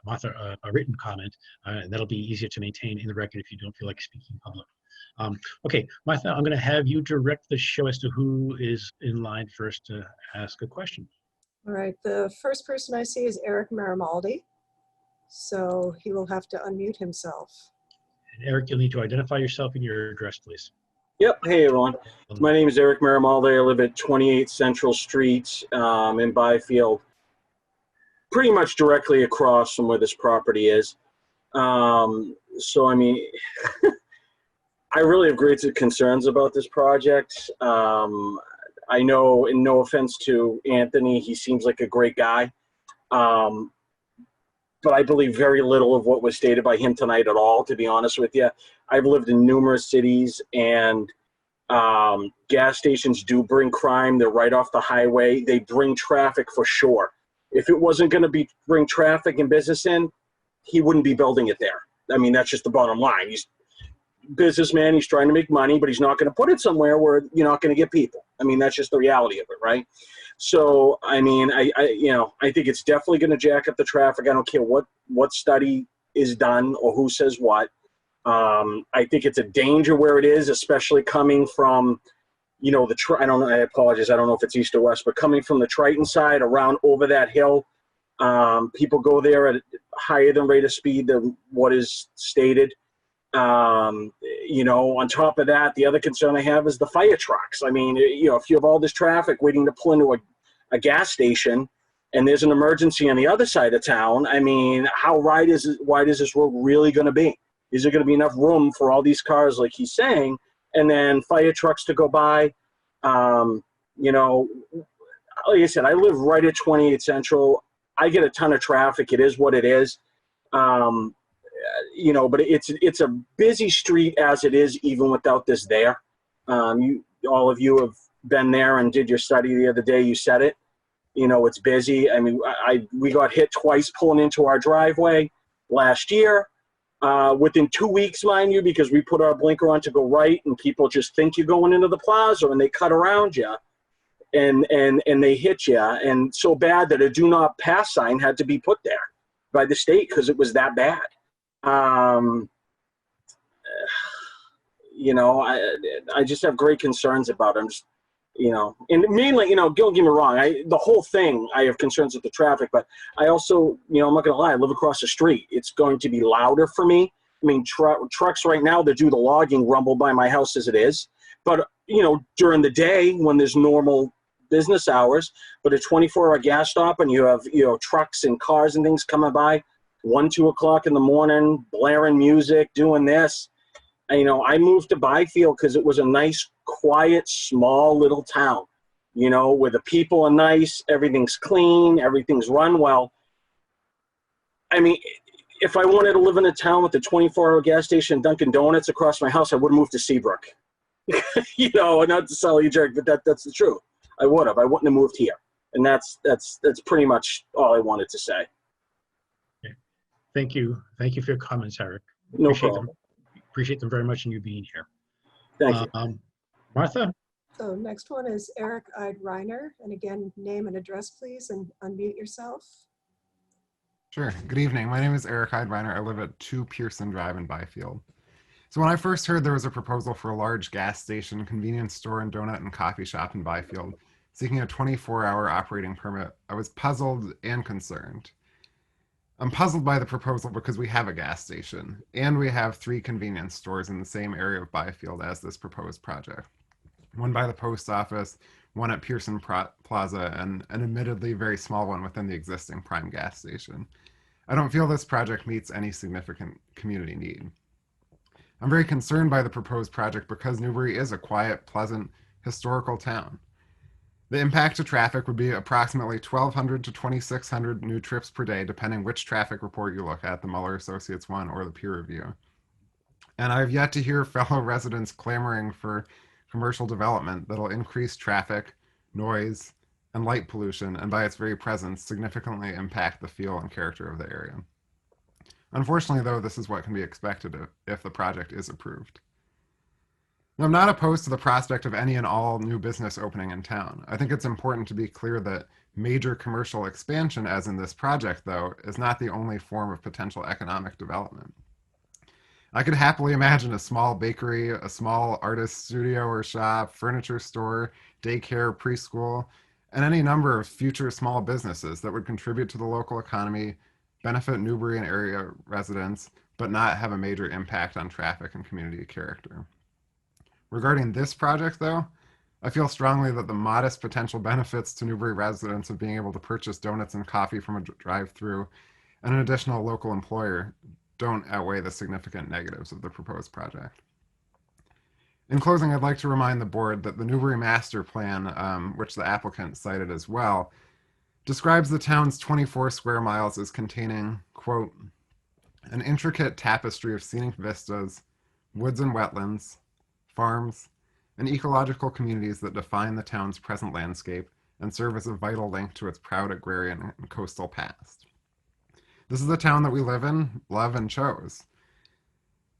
Martha a written comment, and that'll be easier to maintain in the record if you don't feel like speaking public. Okay, Martha, I'm going to have you direct the show as to who is in line first to ask a question. All right, the first person I see is Eric Marimaldi. So he will have to unmute himself. And Eric, you'll need to identify yourself and your address, please. Yep. Hey, everyone. My name is Eric Marimaldi. I live at 28 Central Street in Byfield, pretty much directly across from where this property is. So, I mean, I really have great concerns about this project. I know, and no offense to Anthony, he seems like a great guy. But I believe very little of what was stated by him tonight at all, to be honest with you. I've lived in numerous cities, and gas stations do bring crime. They're right off the highway. They bring traffic for sure. If it wasn't going to bring traffic and business in, he wouldn't be building it there. I mean, that's just the bottom line. He's a businessman. He's trying to make money, but he's not going to put it somewhere where you're not going to get people. I mean, that's just the reality of it, right? So, I mean, I think it's definitely going to jack up the traffic. I don't care what study is done or who says what. I think it's a danger where it is, especially coming from, I apologize. I don't know if it's east or west, but coming from the Triton side around over that hill, people go there at higher than rate of speed than what is stated. On top of that, the other concern I have is the fire trucks. I mean, if you have all this traffic waiting to pull into a gas station and there's an emergency on the other side of town, I mean, how wide is this road really going to be? Is there going to be enough room for all these cars, like he's saying, and then fire trucks to go by? Like I said, I live right at 28 Central. I get a ton of traffic. It is what it is. But it's a busy street as it is, even without this there. All of you have been there and did your study the other day. You said it. It's busy. I mean, we got hit twice pulling into our driveway last year. Within 2 weeks, mind you, because we put our blinker on to go right, and people just think you're going into the plaza, and they cut around you, and they hit you, and so bad that a do not pass sign had to be put there by the state because it was that bad. I just have great concerns about it. you know, and mainly, you know, don't get me wrong, the whole thing, I have concerns with the traffic, but I also, you know, I'm not gonna lie, I live across the street. It's going to be louder for me. I mean, trucks right now that do the logging rumble by my house as it is. But, you know, during the day when there's normal business hours, but a 24-hour gas stop and you have, you know, trucks and cars and things coming by 1, 2 o'clock in the morning, blaring music, doing this. And, you know, I moved to Byfield because it was a nice, quiet, small little town, you know, where the people are nice, everything's clean, everything's run well. I mean, if I wanted to live in a town with a 24-hour gas station, Dunkin' Donuts across my house, I would have moved to Seabrook. You know, not to sell you jerk, but that's the truth. I would have. I wouldn't have moved here. And that's pretty much all I wanted to say. Okay. Thank you. Thank you for your comments, Eric. No Appreciate problem. them. Appreciate them very much and you being here. Thank you. Martha? So next one is Eric Reiner. And again, name and address, please, and unmute yourself. Sure. Good evening. My name is Eric Heidweiner. I live at 2 Pearson Drive in Byfield. So when I first heard there was a proposal for a large gas station, convenience store, and donut and coffee shop in Byfield, seeking a 24-hour operating permit, I was puzzled and concerned. I'm puzzled by the proposal because we have a gas station, and we have 3 convenience stores in the same area of Byfield as this proposed project. One by the post office, one at Pearson Plaza, and an admittedly very small one within the existing Prime gas station. I don't feel this project meets any significant community need. I'm very concerned by the proposed project because Newbury is a quiet, pleasant, historical town. The impact to traffic would be approximately 1,200 to 2,600 new trips per day, depending which traffic report you look at, the Mueller Associates one or the peer review. And I've yet to hear fellow residents clamoring for commercial development that'll increase traffic, noise, and light pollution, and by its very presence, significantly impact the feel and character of the area. Unfortunately, though, this is what can be expected if the project is approved. Now, I'm not opposed to the prospect of any and all new business opening in town. I think it's important to be clear that major commercial expansion, as in this project, though, is not the only form of potential economic development. I could happily imagine a small bakery, a small artist studio or shop, furniture store, daycare, preschool, and any number of future small businesses that would contribute to the local economy, benefit Newbury and area residents, but not have a major impact on traffic and community character. Regarding this project, though, I feel strongly that the modest potential benefits to Newbury residents of being able to purchase donuts and coffee from a drive-through and an additional local employer don't outweigh the significant negatives of the proposed project. In closing, I'd like to remind the board that the Newbury Master Plan, which the applicant cited as well, describes the town's 24 square miles as containing, quote, an intricate tapestry of scenic vistas, woods and wetlands, farms, and ecological communities that define the town's present landscape and serve as a vital link to its proud agrarian and coastal past. This is the town that we live in, love, and chose.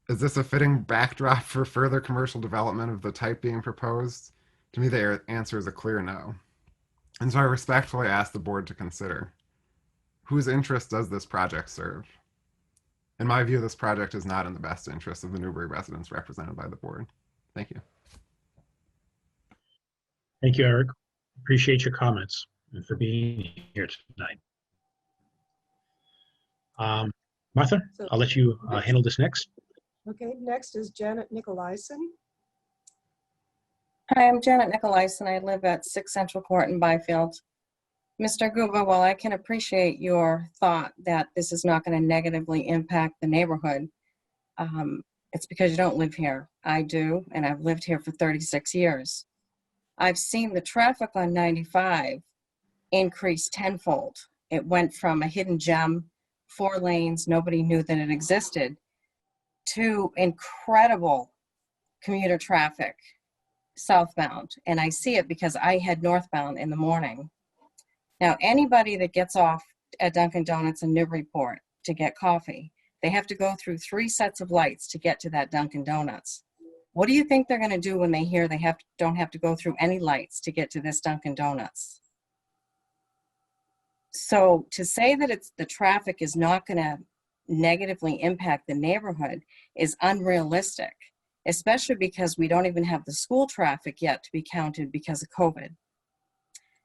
Is this a fitting backdrop for further commercial development of the type being proposed? To me, the answer is a clear no. And so I respectfully ask the board to consider, whose interest does this project serve? In my view, this project is not in the best interest of the Newbury residents represented by the board. Thank you. Thank you, Eric. Appreciate your comments and for being here tonight. Martha, I'll let you handle this next. Okay, next is Janet Nicholson. Hi, I'm Janet Nicholson. I live at 6 Central Court in Byfield. Mr. Guba, while I can appreciate your thought that this is not going to negatively impact the neighborhood, it's because you don't live here. I do, and I've lived here for 36 years. I've seen the traffic on 95 increase tenfold. It went from a hidden gem, 4 lanes, nobody knew that it existed, to incredible commuter traffic southbound. And I see it because I head northbound in the morning. Now, anybody that gets off at Dunkin' Donuts in Newburyport to get coffee, they have to go through 3 sets of lights to get to that Dunkin' Donuts. What do you think they're going to do when they hear they don't have to go through any lights to get to this Dunkin' Donuts? So to say that the traffic is not going to negatively impact the neighborhood is unrealistic. especially because we don't even have the school traffic yet to be counted because of COVID.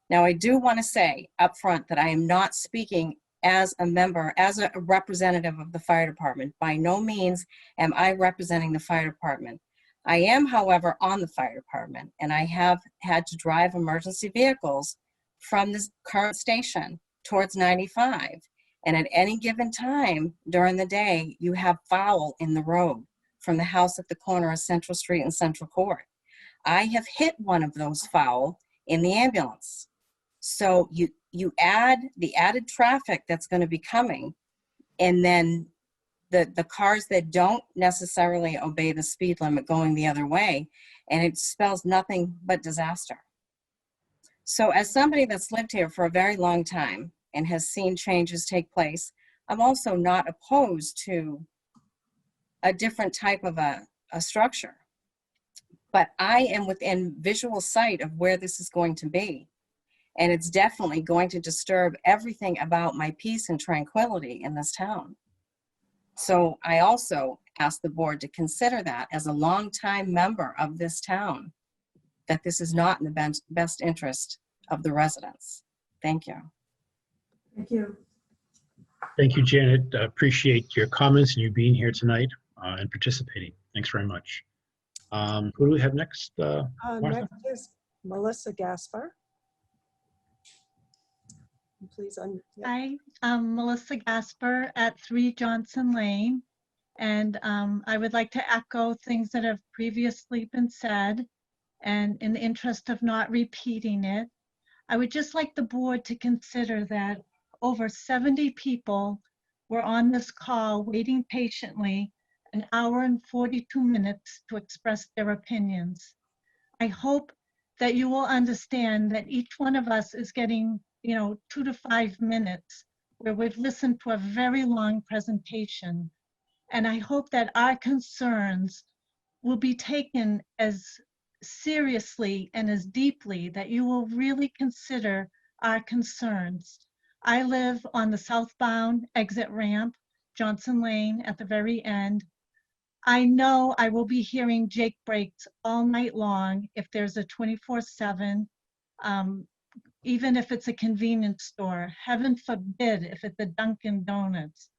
Now, I do want to say up front that I am not speaking as a member, as a representative of the fire department. By no means am I representing the fire department. I am, however, on the fire department, and I have had to drive emergency vehicles from this current station towards 95. And at any given time during the day, you have foul in the road from the house at the corner of Central Street and Central Court. I have hit one of those foul in the ambulance. So you add the added traffic that's going to be coming, and then the cars that don't necessarily obey the speed limit going the other way, and it spells nothing but disaster. So as somebody that's lived here for a very long time and has seen changes take place, I'm also not opposed to a different type of a structure. But I am within visual sight of where this is going to be. And it's definitely going to disturb everything about my peace and tranquility in this town. So I also ask the board to consider that as a longtime member of this town, that this is not in the best interest of the residents. Thank you. Thank you. Thank you, Janet. Appreciate your comments and you being here tonight and participating. Thanks very much. Who do we have next? Martha? Next is Melissa Gaspar. Please. Hi, I'm Melissa Gaspar at 3 Johnson Lane. And I would like to echo things that have previously been said. And in the interest of not repeating it, I would just like the board to consider that over 70 people were on this call waiting patiently an hour and 42 minutes to express their opinions. I hope that you will understand that each one of us is getting 2 to 5 minutes where we've listened to a very long presentation. And I hope that our concerns will be taken as seriously and as deeply, that you will really consider our concerns. I live on the southbound exit ramp, Johnson Lane at the very end. I know I will be hearing Jake brakes all night long if there's a 24/7, even if it's a convenience store. Heaven forbid if it's a Dunkin' Donuts.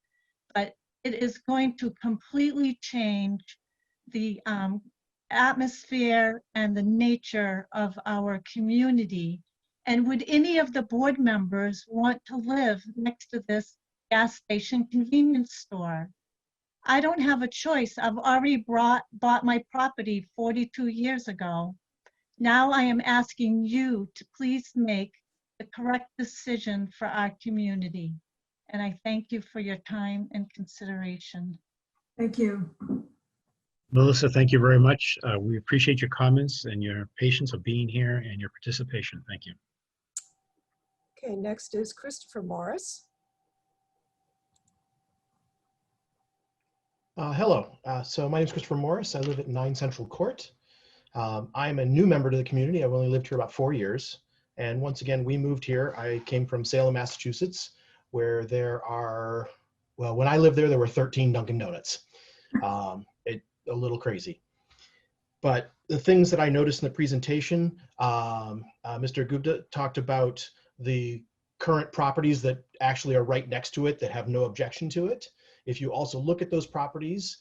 But it is going to completely change the atmosphere and the nature of our community. And would any of the board members want to live next to this gas station convenience store? I don't have a choice. I've already bought my property 42 years ago. Now I am asking you to please make the correct decision for our community. And I thank you for your time and consideration. Thank you. Melissa, thank you very much. We appreciate your comments and your patience of being here and your participation. Thank you. Okay, next is Christopher Morris. Hello, so my name is Christopher Morris. I live at 9 Central Court. I'm a new member to the community. I've only lived here about 4 years. And once again, we moved here. I came from Salem, Massachusetts, where there are, well, when I lived there, there were 13 Dunkin' Donuts. A little crazy. But the things that I noticed in the presentation, Mr. Gupta talked about the current properties that actually are right next to it that have no objection to it. If you also look at those properties,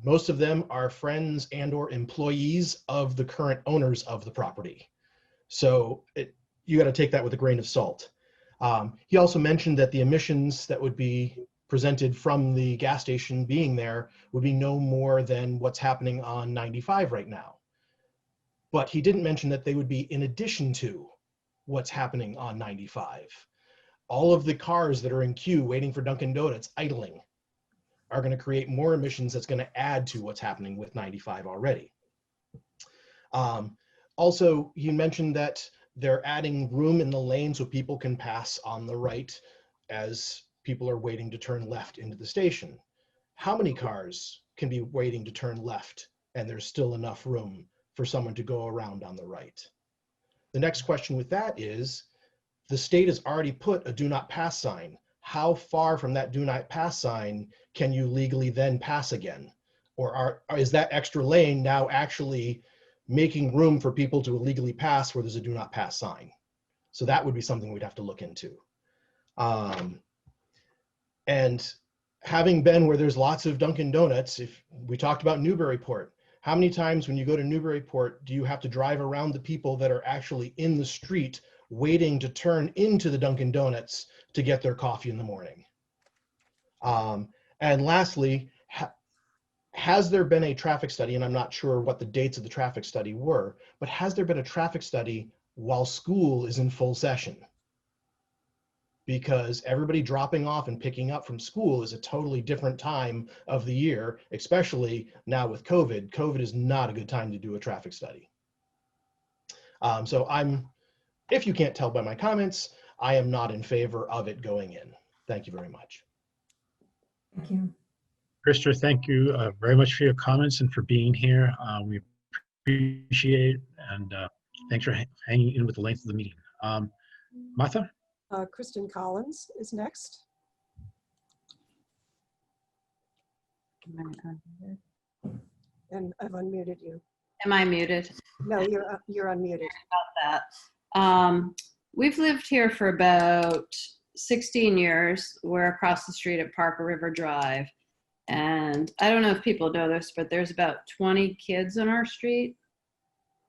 most of them are friends and or employees of the current owners of the property. So you got to take that with a grain of salt. He also mentioned that the emissions that would be presented from the gas station being there would be no more than what's happening on 95 right now. But he didn't mention that they would be in addition to what's happening on 95. All of the cars that are in queue waiting for Dunkin' Donuts idling are going to create more emissions that's going to add to what's happening with 95 already. Also, he mentioned that they're adding room in the lane so people can pass on the right as people are waiting to turn left into the station. How many cars can be waiting to turn left and there's still enough room for someone to go around on the right? The next question with that is, the state has already put a do not pass sign. How far from that do not pass sign can you legally then pass again? Or is that extra lane now actually making room for people to illegally pass where there's a do not pass sign? So that would be something we'd have to look into. And having been where there's lots of Dunkin' Donuts, if we talked about Newburyport, how many times when you go to Newburyport do you have to drive around the people that are actually in the street waiting to turn into the Dunkin' Donuts to get their coffee in the morning? And lastly, has there been a traffic study, and I'm not sure what the dates of the traffic study were, but has there been a traffic study while school is in full session? Because everybody dropping off and picking up from school is a totally different time of the year, especially now with COVID. COVID is not a good time to do a traffic study. So if you can't tell by my comments, I am not in favor of it going in. Thank you very much. Thank you. Krista, thank you very much for your comments and for being here. We appreciate it, and thanks for hanging in with the length of the meeting. Martha? Kristen Collins is next. And I've unmuted you. Am I muted? No, you're unmuted. About that. We've lived here for about 16 years. We're across the street at Parker River Drive. And I don't know if people know this, but there's about 20 kids on our street,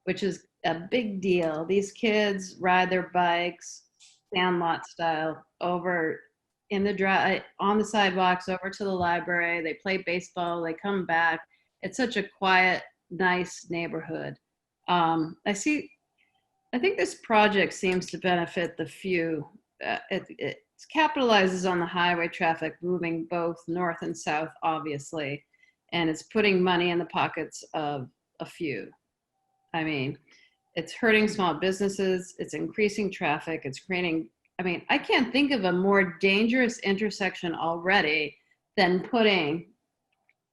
which is a big deal. These kids ride their bikes, sandlot style, over in the drive, on the sidewalks, over to the library. They play baseball, they come back. It's such a quiet, nice neighborhood. I think this project seems to benefit the few. It capitalizes on the highway traffic moving both north and south, obviously, and it's putting money in the pockets of a few. I mean, it's hurting small businesses, it's increasing traffic, it's creating, I mean, I can't think of a more dangerous intersection already than putting,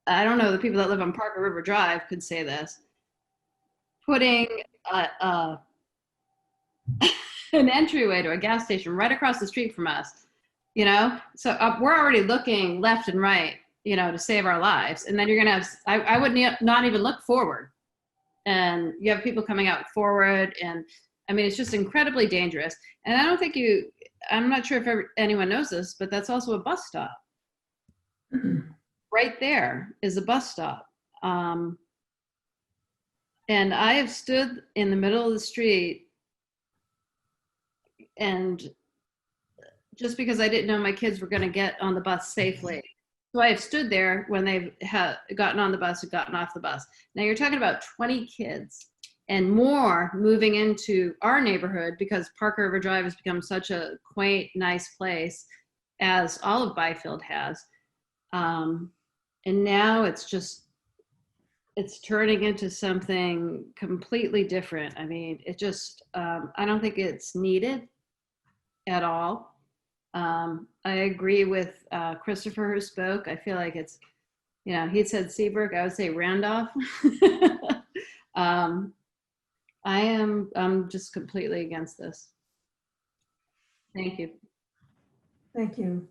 I don't know, the people that live on Parker River Drive could say this, putting an entryway to a gas station right across the street from us, you know? So we're already looking left and right, you know, to save our lives. And then you're gonna have, I would not even look forward. And you have people coming out forward, and I mean, it's just incredibly dangerous. And I don't think I'm not sure if anyone knows this, but that's also a bus stop. Right there is a bus stop. And I have stood in the middle of the street, and just because I didn't know my kids were going to get on the bus safely. So I have stood there when they've gotten on the bus and gotten off the bus. Now you're talking about 20 kids and more moving into our neighborhood because Parker River Drive has become such a quaint, nice place, as all of Byfield has. And now it's turning into something completely different. I mean, it just, I don't think it's needed at all. I agree with Christopher who spoke. I feel like it's, you know, he said Seabrook, I would say Randolph. I'm just completely against this. Thank you. Thank you.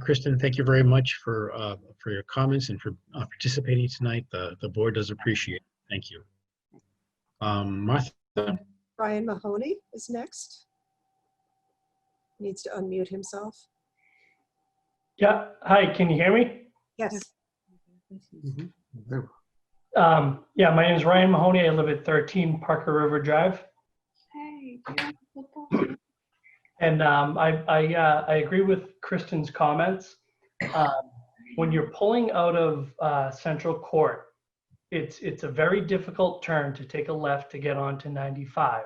Kristen, thank you very much for your comments and for participating tonight. The board does appreciate it. Thank you. Martha? Brian Mahoney is next. Needs to unmute himself. Yeah, hi, can you hear me? Yes. Yeah, my name is Ryan Mahoney. I live at 13 Parker River Drive. Hey, and I agree with Kristen's comments. When you're pulling out of Central Court, it's a very difficult turn to take a left to get onto 95.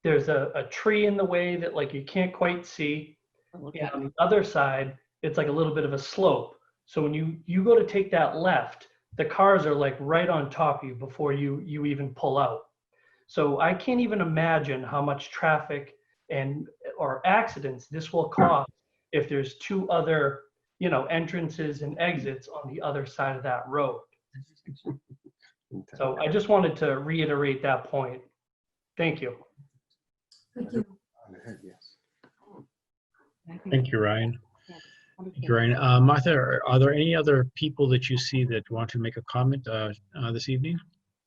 There's a tree in the way that like you can't quite see. And on the other side, it's like a little bit of a slope. So when you go to take that left, the cars are like right on top of you before you even pull out. So I can't even imagine how much traffic or accidents this will cause if there's two other, you know, entrances and exits on the other side of that road. So I just wanted to reiterate that point. Thank you. Thank you. Thank you, Ryan. Thank you, Ryan. Martha, are there any other people that you see that want to make a comment this evening?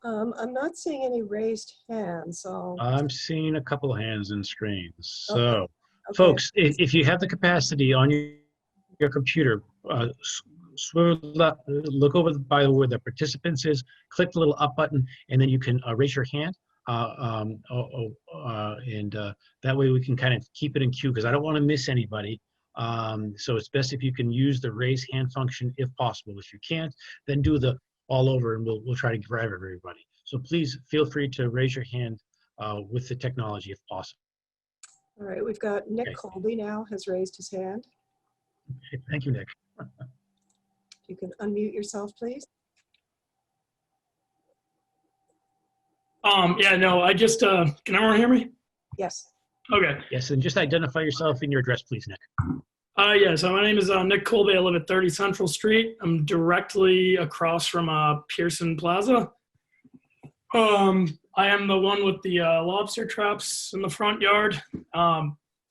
I'm not seeing any raised hands, so. I'm seeing a couple hands and screens. So, Okay. folks, if you have the capacity on your computer, swivel up, look over by where the participants is, click the little up button, and then you can raise your hand. That way we can kind of keep it in queue, because I don't want to miss anybody. So it's best if you can use the raise hand function if possible. If you can't, then do the all over, and we'll try to grab everybody. So please feel free to raise your hand with the technology if possible. All right, we've got Nick Colby now has raised his hand. Okay, thank you, Nick. You can unmute yourself, please. Yeah, no, I just, can everyone hear me? Yes. Okay. Yes, and just identify yourself and your address, please, Nick. Yeah, so my name is Nick Colby. I live at 30 Central Street. I'm directly across from Pearson Plaza. I am the one with the lobster traps in the front yard.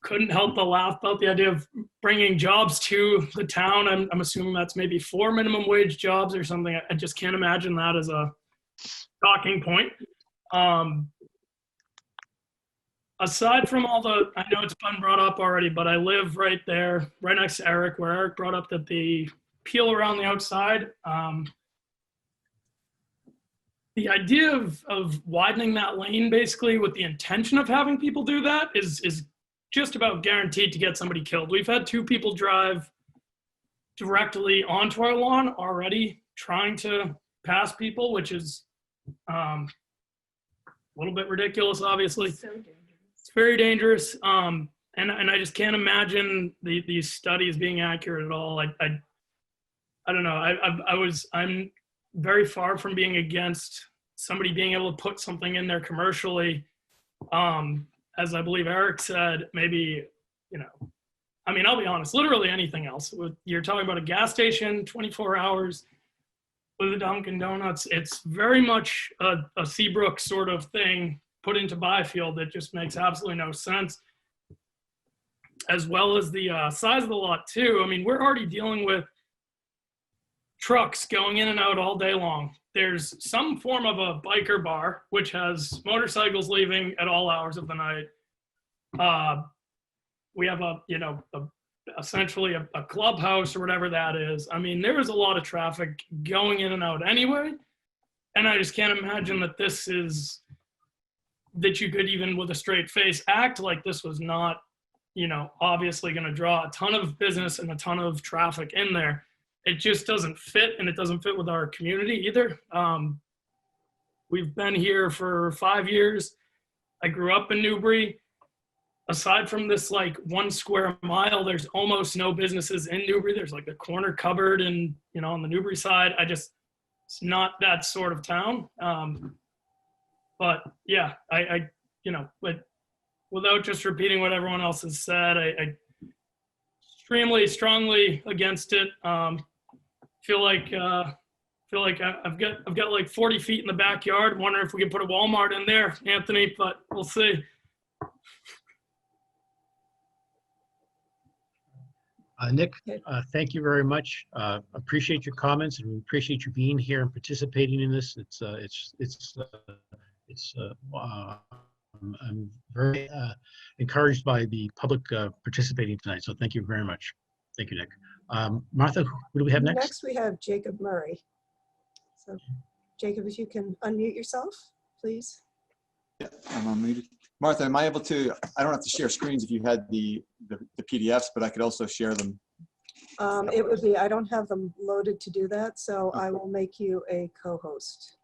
Couldn't help but laugh about the idea of bringing jobs to the town. I'm assuming that's maybe 4 minimum wage jobs or something. I just can't imagine that as a talking point. Aside from all the, I know it's been brought up already, but I live right there, right next to Eric, where Eric brought up that the peel around the outside. The idea of widening that lane basically with the intention of having people do that is just about guaranteed to get somebody killed. We've had 2 people drive directly onto our lawn already trying to pass people, which is a little bit ridiculous, obviously. So dangerous. It's very dangerous. And I just can't imagine these studies being accurate at all. I don't know. I'm very far from being against somebody being able to put something in there commercially. As I believe Eric said, maybe, I mean, I'll be honest, literally anything else. You're talking about a gas station, 24 hours with a Dunkin' Donuts. It's very much a Seabrook sort of thing put into Byfield that just makes absolutely no sense. As well as the size of the lot too. I mean, we're already dealing with trucks going in and out all day long. There's some form of a biker bar, which has motorcycles leaving at all hours of the night. We have essentially a clubhouse or whatever that is. I mean, there is a lot of traffic going in and out anyway. And I just can't imagine that that you could even with a straight face act like this was not, obviously going to draw a ton of business and a ton of traffic in there. It just doesn't fit, and it doesn't fit with our community either. We've been here for 5 years. I grew up in Newbury. Aside from this 1 square mile, there's almost no businesses in Newbury. There's the corner cupboard and, on the Newbury side, it's not that sort of town. But yeah, but without just repeating what everyone else has said, I extremely strongly against it. Feel like I've got 40 feet in the backyard. Wonder if we can put a Walmart in there, Anthony, but we'll see. Nick, thank you very much. Appreciate your comments, and we appreciate you being here and participating in this. I'm very encouraged by the public participating tonight. So thank you very much. Thank you, Nick. Martha, who do we have next? Next, we have Jacob Murray. So, Jacob, if you can unmute yourself, please. Yeah, I'm unmuted. Martha, am I able to, I don't have to share screens if you had the PDFs, but I could also share them. It would be, I don't have them loaded to do that, so I will make you a co-host.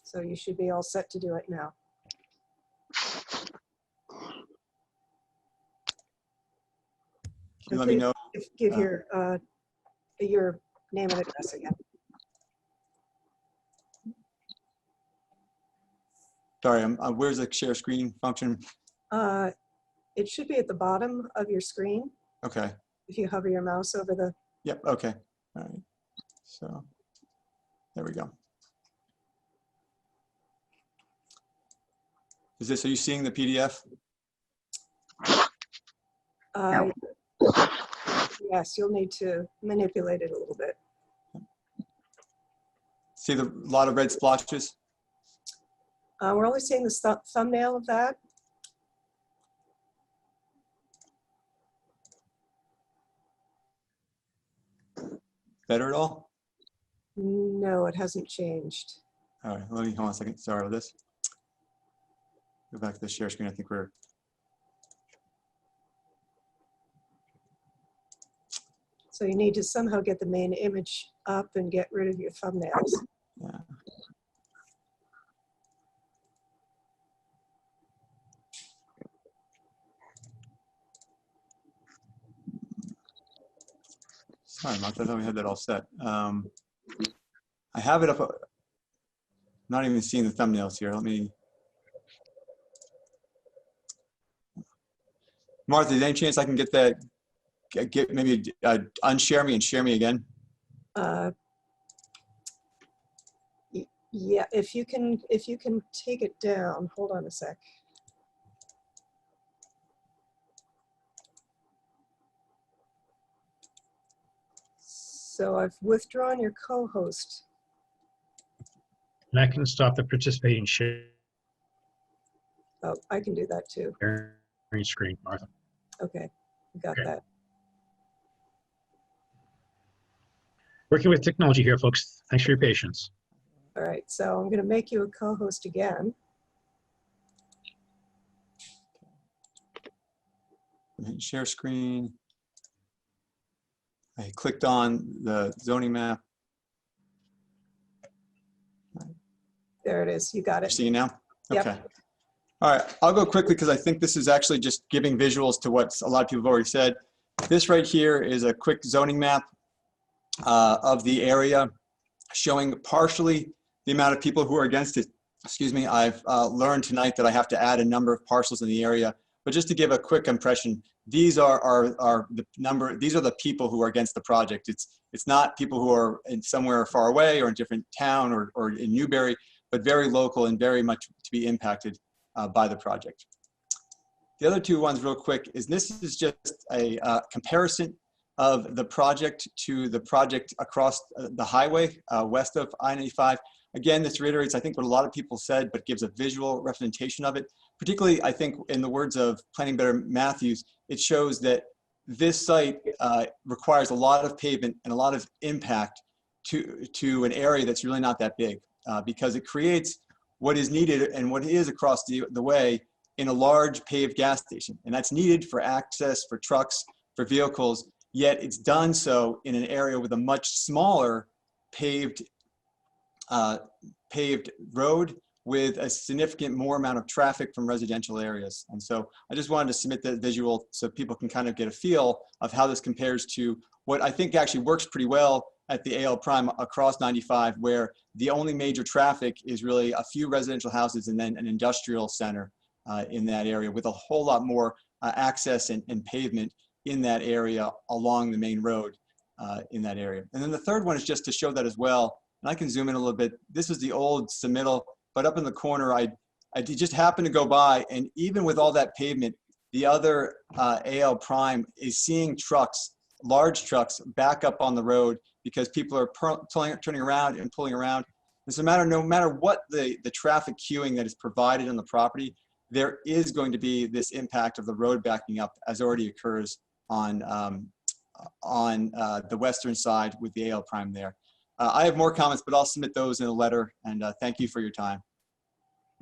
So you should be all set to do it now. Can you let me know? Give your name and address again. Sorry, where's the share screen function? It should be at the bottom of your screen. Okay. If you hover your mouse over the. Yep, okay. All right. So there we go. Are you seeing the PDF? Yes, you'll need to manipulate it a little bit. See the lot of red splotches? We're only seeing the thumbnail of that. Better at all? No, it hasn't changed. All right, let me, hold on a second. Sorry about this. Go back to the share screen. I think we're. So you need to somehow get the main image up and get rid of your thumbnails. Yeah. Sorry, Martha, I thought we had that all set. I have it up. Not even seeing the thumbnails here. Let me. Martha, is there any chance I can get that? Get maybe unshare me and share me again? Yeah, if you can take it down. Hold on a sec. So I've withdrawn your co-host. And I can stop the participating share Oh, I can do that too. screen, Martha. Okay, got that. Working with technology here, folks. Thanks for your patience. All right, so I'm going to make you a co-host again. Share screen. I clicked on the zoning map. There it is. You got it. See you now? Yep. Okay. All right, I'll go quickly because I think this is actually just giving visuals to what a lot of people have already said. This right here is a quick zoning map of the area showing partially the amount of people who are against it. Excuse me, I've learned tonight that I have to add a number of parcels in the area, but just to give a quick impression, these are the number, these are the people who are against the project. It's not people who are in somewhere far away or in a different town or in Newbury, but very local and very much to be impacted by the project. The other two ones real quick is this is just a comparison of the project to the project across the highway west of I-95. Again, this reiterates, I think, what a lot of people said, but gives a visual representation of it. Particularly, I think, in the words of Planning Better Matthews, it shows that this site requires a lot of pavement and a lot of impact to an area that's really not that big because it creates what is needed and what is across the way in a large paved gas station. And that's needed for access, for trucks, for vehicles, yet it's done so in an area with a much smaller paved road with a significant more amount of traffic from residential areas. And so I just wanted to submit that visual so people can kind of get a feel of how this compares to what I think actually works pretty well at the AL Prime across 95, where the only major traffic is really a few residential houses and then an industrial center in that area with a whole lot more access and pavement in that area along the main road in that area. And then the third one is just to show that as well. And I can zoom in a little bit. This is the old submittal, but up in the corner, I just happened to go by, and even with all that pavement, the other AL Prime is seeing trucks, large trucks, back up on the road because people are turning around and pulling around. And so no matter what the traffic queuing that is provided on the property, there is going to be this impact of the road backing up as already occurs on the western side with the AL Prime there. I have more comments, but I'll submit those in a letter, and thank you for your time.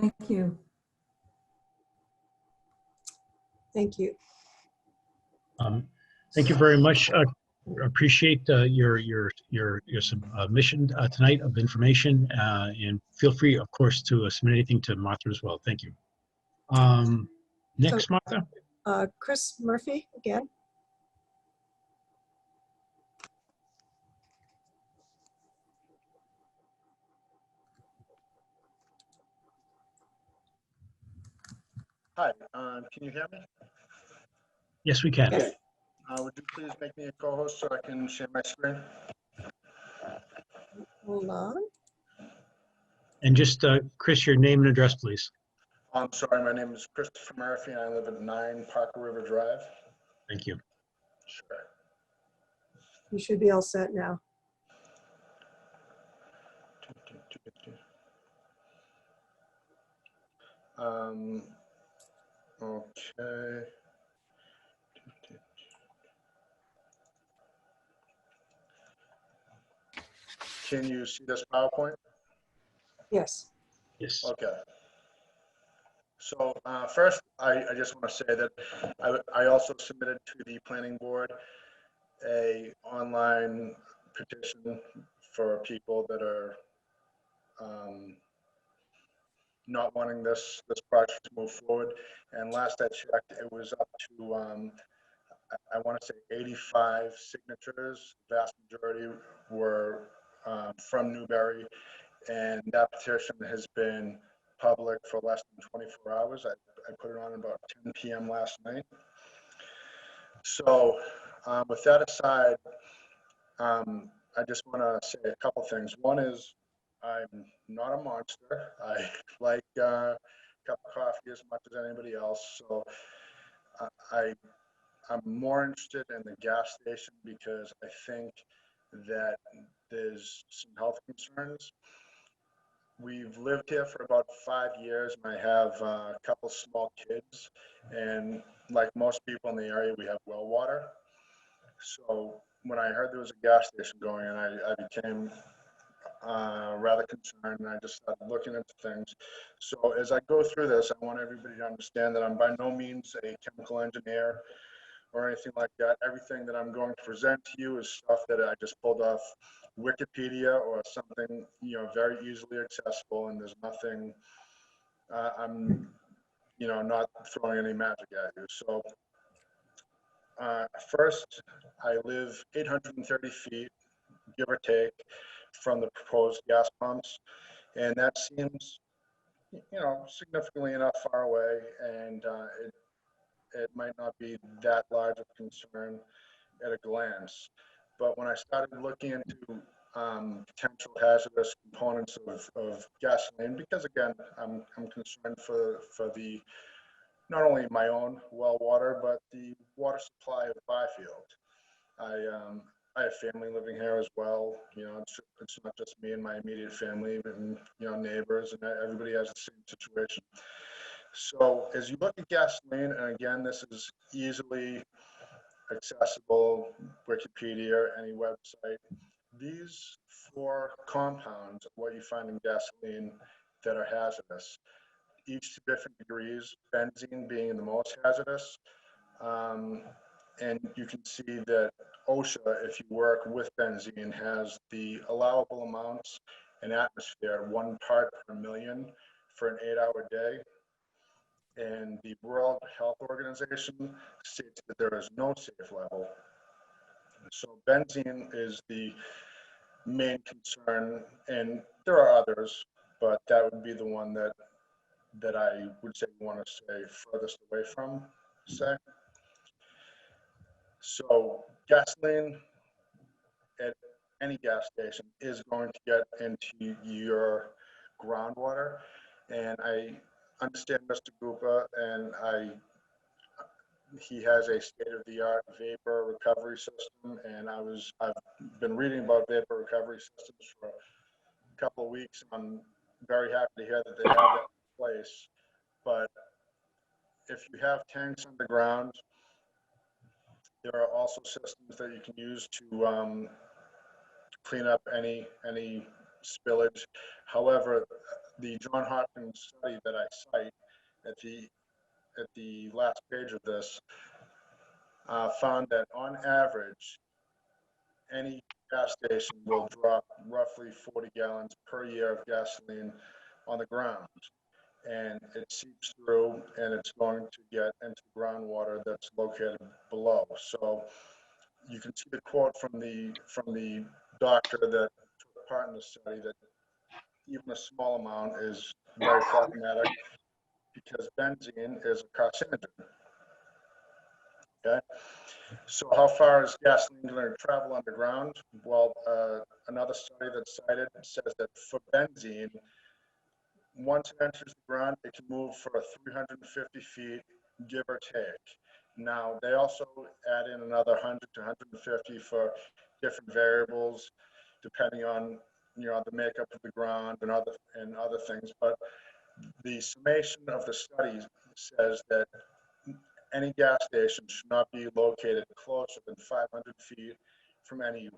Thank you. Thank you. Thank you very much. Appreciate your submission tonight of information, and feel free, of course, to submit anything to Martha as well. Thank you. Next, So, Martha. Chris Murphy again. Hi, can you hear me? Yes, we can. Yes. Would you please make me a co-host so I can share my screen? Hold on. And just, Chris, your name and address, please. I'm sorry, my name is Christopher Murphy and I live at 9 Parker River Drive. Thank you. Sure. You should be all set now. Okay. Can you see this PowerPoint? Yes. Yes. Okay. So first, I just want to say that I also submitted to the planning board a online petition for people that are not wanting this project to move forward. And last I checked, it was up to I want to say 85 signatures. The vast majority were from Newbury, and that petition has been public for less than 24 hours. I put it on about 10 p.m. last night. So with that aside, I just want to say a couple things. One is I'm not a monster. I like a cup of coffee as much as anybody else. So I'm more interested in the gas station because I think that there's some health concerns. We've lived here for about 5 years, and I have a couple small kids. And like most people in the area, we have well water. So when I heard there was a gas station going in, I became rather concerned, and I just started looking into things. So as I go through this, I want everybody to understand that I'm by no means a chemical engineer or anything like that. Everything that I'm going to present to you is stuff that I just pulled off Wikipedia or something, very easily accessible, and there's nothing, I'm, not throwing any magic at you. So first, I live 830 feet, give or take, from the proposed gas pumps, and that seems, significantly enough far away, and it might not be that large of a concern at a glance. But when I started looking into potential hazardous components of gasoline, because again, I'm concerned for the not only my own well water, but the water supply of Byfield. I have family living here as well. It's not just me and my immediate family, but neighbors, and everybody has the same situation. So as you look at gasoline, and again, this is easily accessible, Wikipedia, any website, these 4 compounds are what you find in gasoline that are hazardous, each to different degrees, benzene being the most hazardous. And you can see that OSHA, if you work with benzene, has the allowable amounts in atmosphere, 1 part per million for an 8-hour day. And the World Health Organization states that there is no safe level. So benzene is the main concern, and there are others, but that would be the one that I would say you want to stay furthest away from, say. So gasoline at any gas station is going to get into your groundwater, and I understand Mr. Gupa, and he has a state-of-the-art vapor recovery system, and I've been reading about vapor recovery systems for a couple of weeks. I'm very happy to hear that they have that in place. But if you have tanks underground, there are also systems that you can use to clean up any spillage. However, the John Hopkins study that I cite at the last page of this found that on average, any gas station will drop roughly 40 gallons per year of gasoline on the ground. And it seeps through, and it's going to get into the groundwater that's located below. So you can see the quote from the doctor that took part in the study, that even a small amount is very problematic because benzene is a carcinogen. Okay, so how far is gasoline going to travel underground? Well, another study that's cited says that for benzene, once it enters the ground, it can move for 350 feet, give or take. Now, they also add in another 100 to 150 for different variables depending on, the makeup of the ground and other things. But the summation of the study says that any gas station should not be located closer than 500 feet from any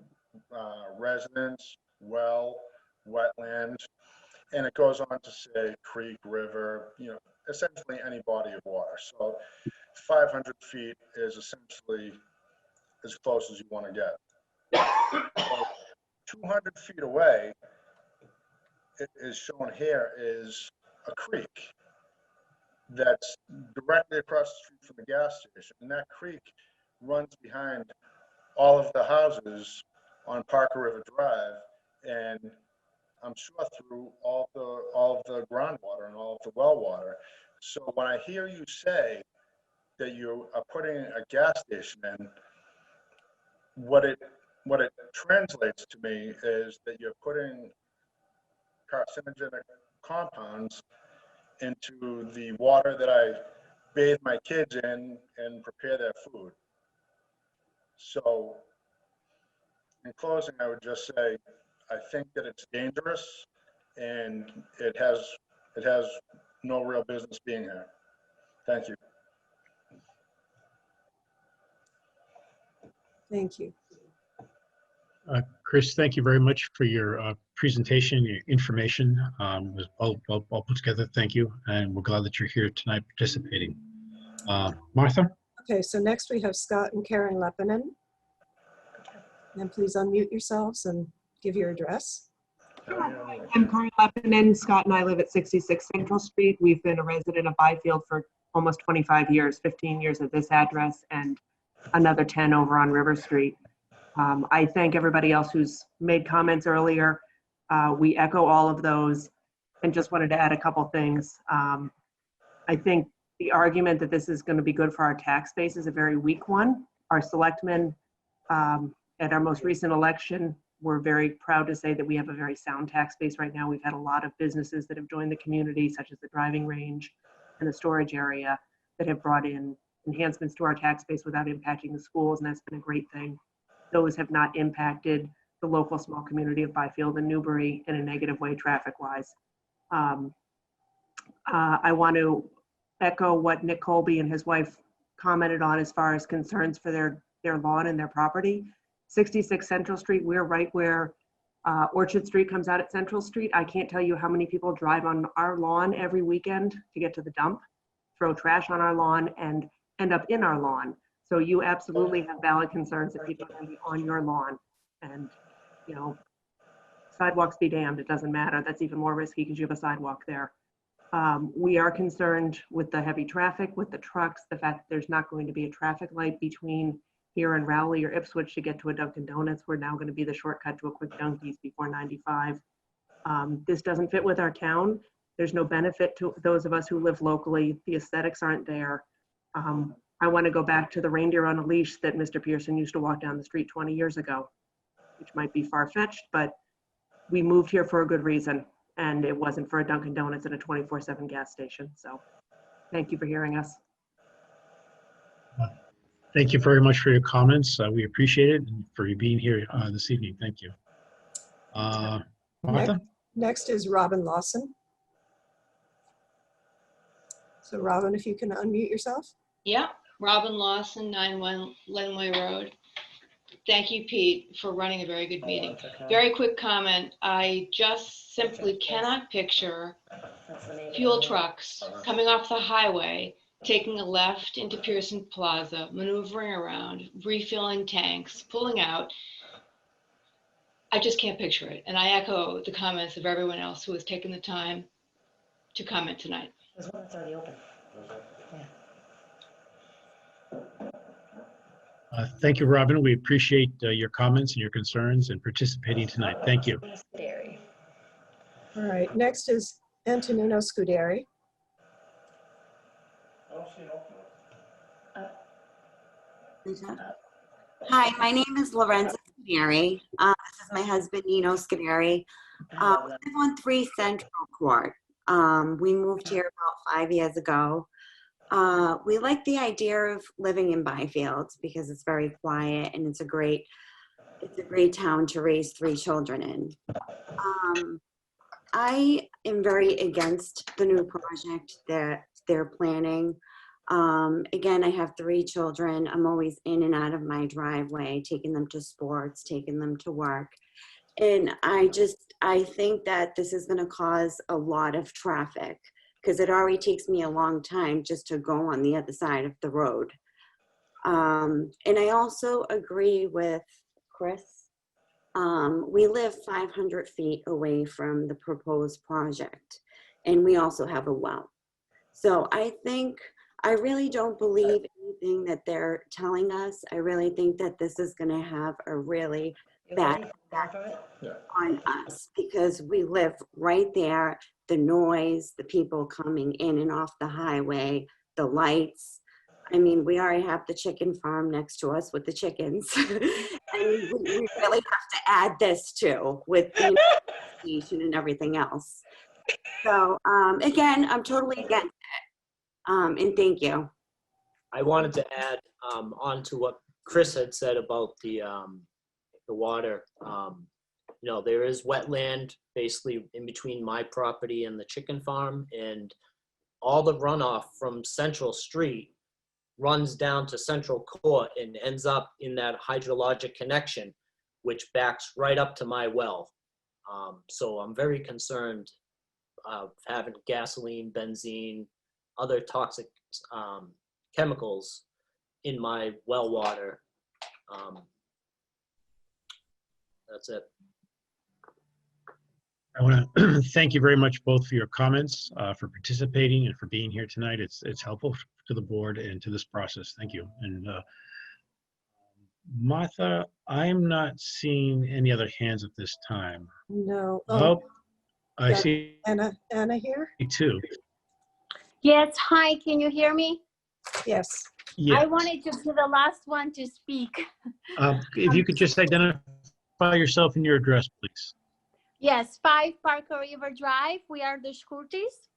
residence, well, wetland, and it goes on to say creek, river, essentially any body of water. So 500 feet is essentially as close as you want to get. So 200 feet away, it is shown here, is a creek that's directly across the street from the gas station. And that creek runs behind all of the houses on Parker River Drive, and I'm sure through all of the groundwater and all of the well water. So when I hear you say that you are putting a gas station in, what it translates to me is that you're putting carcinogenic compounds into the water that I bathe my kids in and prepare their food. So in closing, I would just say, I think that it's dangerous and it has no real business being here. Thank you. Thank you. Chris, thank you very much for your presentation, your information. It was all put together. Thank you. And we're glad that you're here tonight participating. Martha? Okay, so next we have Scott and Karen Lepinen. And please unmute yourselves and give your address. I'm Karen Lepinen. Scott and I live at 66 Central Street. We've been a resident of Byfield for almost 25 years, 15 years at this address and another 10 over on River Street. I thank everybody else who's made comments earlier. We echo all of those and just wanted to add a couple things. I think the argument that this is going to be good for our tax base is a very weak one. Our selectmen at our most recent election, we're very proud to say that we have a very sound tax base right now. We've had a lot of businesses that have joined the community, such as the driving range and the storage area, that have brought in enhancements to our tax base without impacting the schools, and that's been a great thing. Those have not impacted the local small community of Byfield and Newbury in a negative way traffic-wise. I want to echo what Nick Colby and his wife commented on as far as concerns for their lawn and their property. 66 Central Street, we're right where Orchard Street comes out at Central Street. I can't tell you how many people drive on our lawn every weekend to get to the dump, throw trash on our lawn, and end up in our lawn. So you absolutely have valid concerns that people are going to be on your lawn. And, sidewalks be damned, it doesn't matter. That's even more risky because you have a sidewalk there. We are concerned with the heavy traffic, with the trucks, the fact that there's not going to be a traffic light between here in Rowley or Ipswich to get to a Dunkin' Donuts. We're now going to be the shortcut to a quick Dunkies before 95. This doesn't fit with our town. There's no benefit to those of us who live locally. The aesthetics aren't there. I want to go back to the reindeer on a leash that Mr. Pearson used to walk down the street 20 years ago, which might be far-fetched, but we moved here for a good reason, and it wasn't for a Dunkin' Donuts and a 24/7 gas station. So thank you for hearing us. Thank you very much for your comments. We appreciate it and for you being here this evening. Thank you. Martha? Next is Robin Lawson. So Robin, if you can unmute yourself. Yeah, Robin Lawson, 91 Lenway Road. Thank you, Pete, for running a very good meeting. Very quick comment. I just simply cannot picture fuel trucks coming off the highway, taking a left into Pearson Plaza, maneuvering around, refilling tanks, pulling out. I just can't picture it. And I echo the comments of everyone else who has taken the time to comment tonight. There's one that's already open. Thank you, Robin. We appreciate your comments and your concerns and participating tonight. Thank you. All right, next is Antonino Scuderi. Hi, my name is Lorenza Scuderi. This is my husband, Nino Scuderi. We live on 3 Central Court. We moved here about 5 years ago. We like the idea of living in Byfield because it's very quiet and it's a great it's a great town to raise 3 children in. I am very against the new project that they're planning. Again, I have 3 children. I'm always in and out of my driveway, taking them to sports, taking them to work. And I think that this is going to cause a lot of traffic because it already takes me a long time just to go on the other side of the road. And I also agree with Chris. We live 500 feet away from the proposed project, and we also have a well. So I really don't believe anything that they're telling us. I really think that this is going to have a really bad effect on us because we live right there. The noise, the people coming in and off the highway, the lights. I mean, we already have the chicken farm next to us with the chickens. And we really have to add this too with the station and everything else. So again, I'm totally against it. And thank you. I wanted to add on to what Chris had said about the water. You know, there is wetland basically in between my property and the chicken farm, and all the runoff from Central Street runs down to Central Court and ends up in that hydrologic connection, which backs right up to my well. So I'm very concerned of having gasoline, benzene, other toxic chemicals in my well water. That's it. I want to thank you very much both for your comments, for participating and for being here tonight. It's helpful to the board and to this process. Thank you. And Martha, I'm not seeing any other hands at this time. No. Oh, I see Anna here? two. Yes, hi, can you hear me? Yes. Yes. I wanted to be the last one to speak. If you could just identify yourself and your address, please. Yes, 5 Parker River Drive. We are the Scuderi's.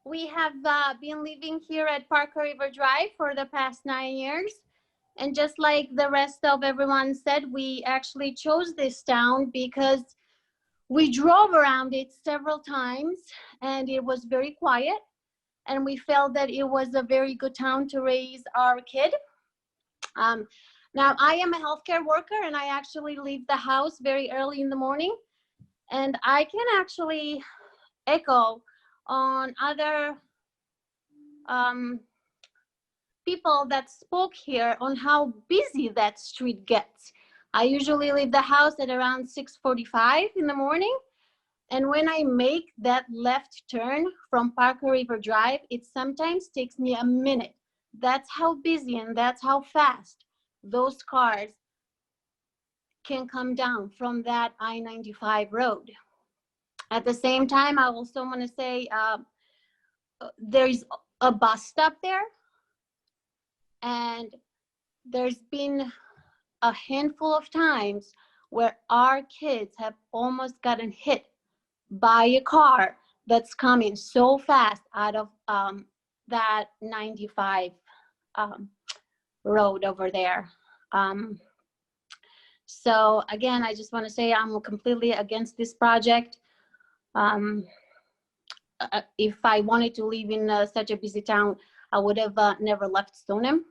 We have been living here at Parker River Drive for the past 9 years. And just like the rest of everyone said, we actually chose this town because we drove around it several times and it was very quiet. And we felt that it was a very good town to raise our kid. Now, I am a healthcare worker and I actually leave the house very early in the morning. And I can actually echo on other people that spoke here on how busy that street gets. I usually leave the house at around 6:45 in the morning. And when I make that left turn from Parker River Drive, it sometimes takes me a minute. That's how busy and that's how fast those cars can come down from that I-95 road. At the same time, I also want to say there's a bus stop there. And there's been a handful of times where our kids have almost gotten hit by a car that's coming so fast out of that 95 road over there. So again, I just want to say I'm completely against this project. If I wanted to live in such a busy town, I would have never left Stoneham.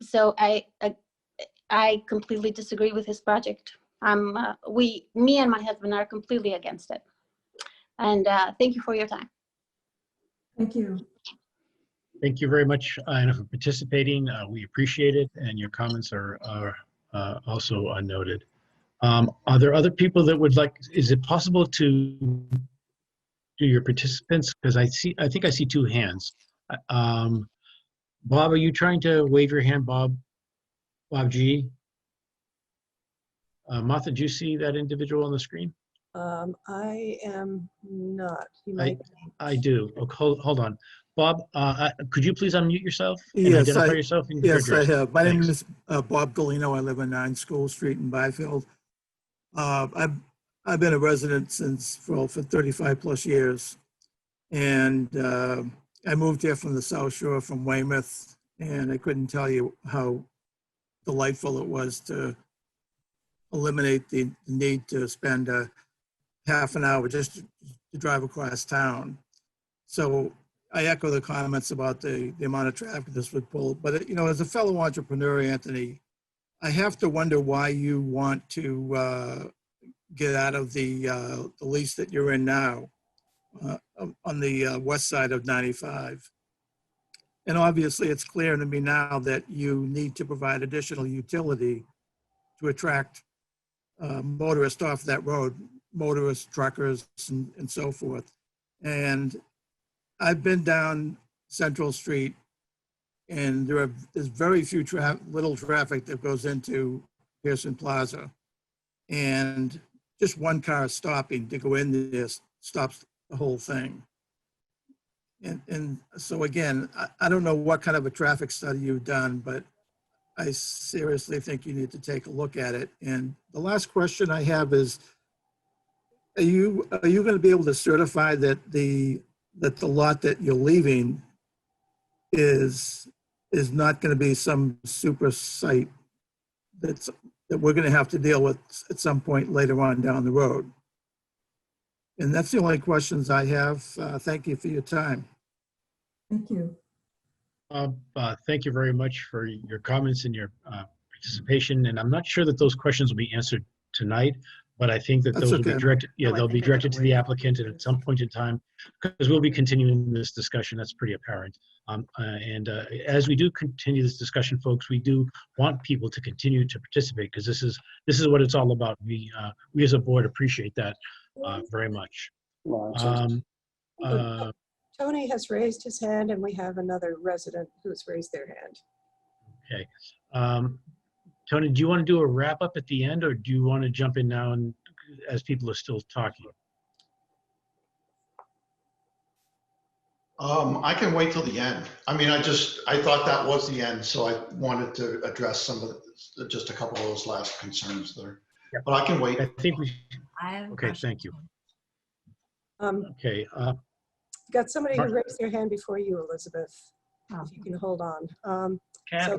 So I completely disagree with this project. Me and my husband are completely against it. And thank you for your time. Thank you. Thank you very much, Anna, for participating. We appreciate it, and your comments are also noted. Are there other people that would like? Is it possible to do your participants? Because I think I see 2 hands. Bob, are you trying to wave your hand, Bob? Bob G. Martha, do you see that individual on the screen? I am not. You might. I do. Okay, hold on. Bob, could you please unmute yourself and Yes, identify yourself? And your yes, I address? have. My Thanks. name is Bob Galino. I live on 9 School Street in Byfield. I've been a resident for 35 plus years. And I moved here from the South Shore, from Weymouth, And I couldn't tell you how delightful it was to eliminate the need to spend a half an hour just to drive across town. So I echo the comments about the amount of traffic this would pull. But, you know, as a fellow entrepreneur, Anthony, I have to wonder why you want to get out of the lease that you're in now on the west side of 95. And obviously, it's clear to me now that you need to provide additional utility to attract motorists off that road, motorists, truckers, and so forth. And I've been down Central Street, and there's very few little traffic that goes into Pearson Plaza. And just one car stopping to go in there stops the whole thing. And so again, I don't know what kind of a traffic study you've done, but I seriously think you need to take a look at it. And the last question I have is, are you going to be able to certify that the lot that you're leaving is not going to be some super site that we're going to have to deal with at some point later on down the road? And that's the only questions I have. Thank you for your time. Thank you. Thank you very much for your comments and your participation. And I'm not sure that those questions will be answered tonight, but I think that That's those will be okay. directed. Yeah, they'll be directed to the applicant at some point in time, because we'll be continuing this discussion. That's pretty apparent. As we do continue this discussion, folks, we do want people to continue to participate, because this is what it's all about. We as a board appreciate that very much. Tony has raised his hand, and we have another resident who's raised their hand. Okay. Tony, do you want to do a wrap up at the end, or do you want to jump in now and as people are still talking? I can wait till the end. I mean, I thought that was the end, so I wanted to address just a couple of those last concerns there. Yeah. But I can wait. I think we. Okay, thank you. Okay. Got somebody who raised their hand before you, Elizabeth. If you can hold on. So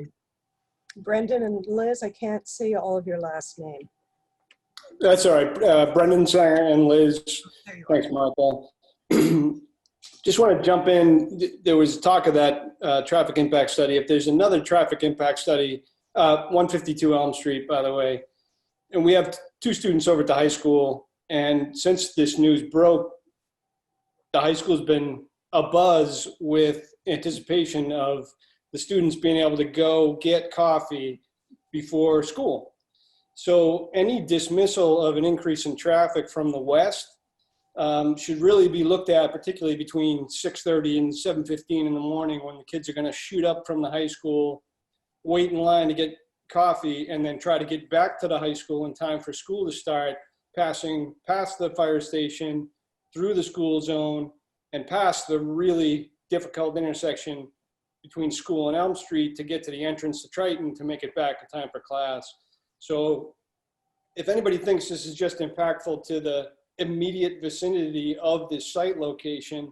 Brendan and Liz, I can't see all of your last name. That's all right. Brendan Sanger and Liz. Thanks, Martha. Just want to jump in. There was talk of that traffic impact study. If there's another traffic impact study, 152 Elm Street, by the way, and we have 2 students over at the high school. And since this news broke, the high school's been abuzz with anticipation of the students being able to go get coffee before school. So any dismissal of an increase in traffic from the west should really be looked at, particularly between 6:30 and 7:15 in the morning, when the kids are going to shoot up from the high school, wait in line to get coffee, and then try to get back to the high school in time for school to start, passing past the fire station, through the school zone, and past the really difficult intersection between School and Elm Street to get to the entrance to Triton to make it back in time for class. So if anybody thinks this is just impactful to the immediate vicinity of this site location,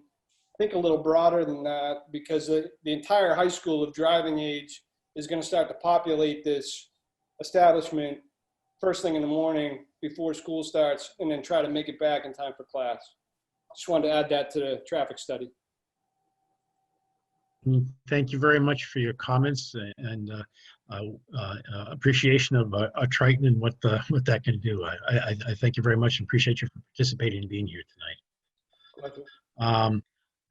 think a little broader than that, because the entire high school of driving age is going to start to populate this establishment first thing in the morning before school starts, and then try to make it back in time for class. Just wanted to add that to the traffic study. Thank you very much for your comments and appreciation of Triton and what that can do. I thank you very much and appreciate you for participating and being here tonight.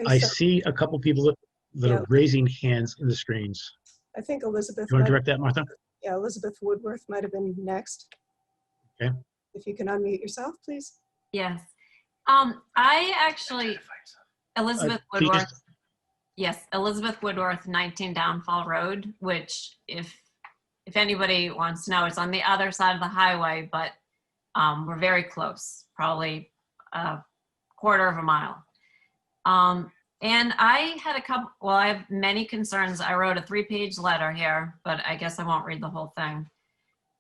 I see a couple people that are raising hands in the screens. I think Elizabeth. You want to direct that, Martha? Yeah, Elizabeth Woodworth might have been next. Okay. If you can unmute yourself, please. Yes. I actually, Elizabeth Woodworth. Yes, Elizabeth Woodworth, 19 Downfall Road, which if anybody wants to know, it's on the other side of the highway, but we're very close, probably a quarter of a mile. And I had I have many concerns. I wrote a 3-page letter here, but I guess I won't read the whole thing.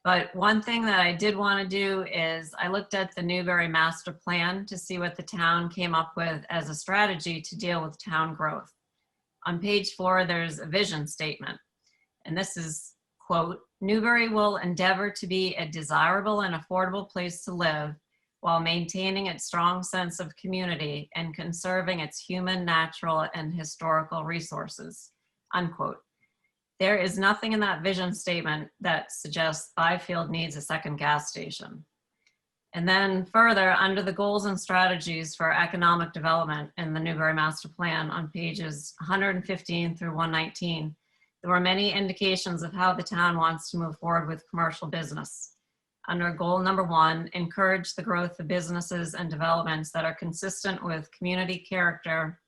But one thing that I did want to do is I looked at the Newbury Master Plan to see what the town came up with as a strategy to deal with town growth. On page 4, there's a vision statement. And this is, quote, Newbury will endeavor to be a desirable and affordable place to live while maintaining its strong sense of community and conserving its human, natural, and historical resources, unquote. There is nothing in that vision statement that suggests Byfield needs a second gas station. And then further, under the goals and strategies for economic development in the Newbury Master Plan on pages 115 through 119, there were many indications of how the town wants to move forward with commercial business. Under goal number 1, encourage the growth of businesses and developments that are consistent with community character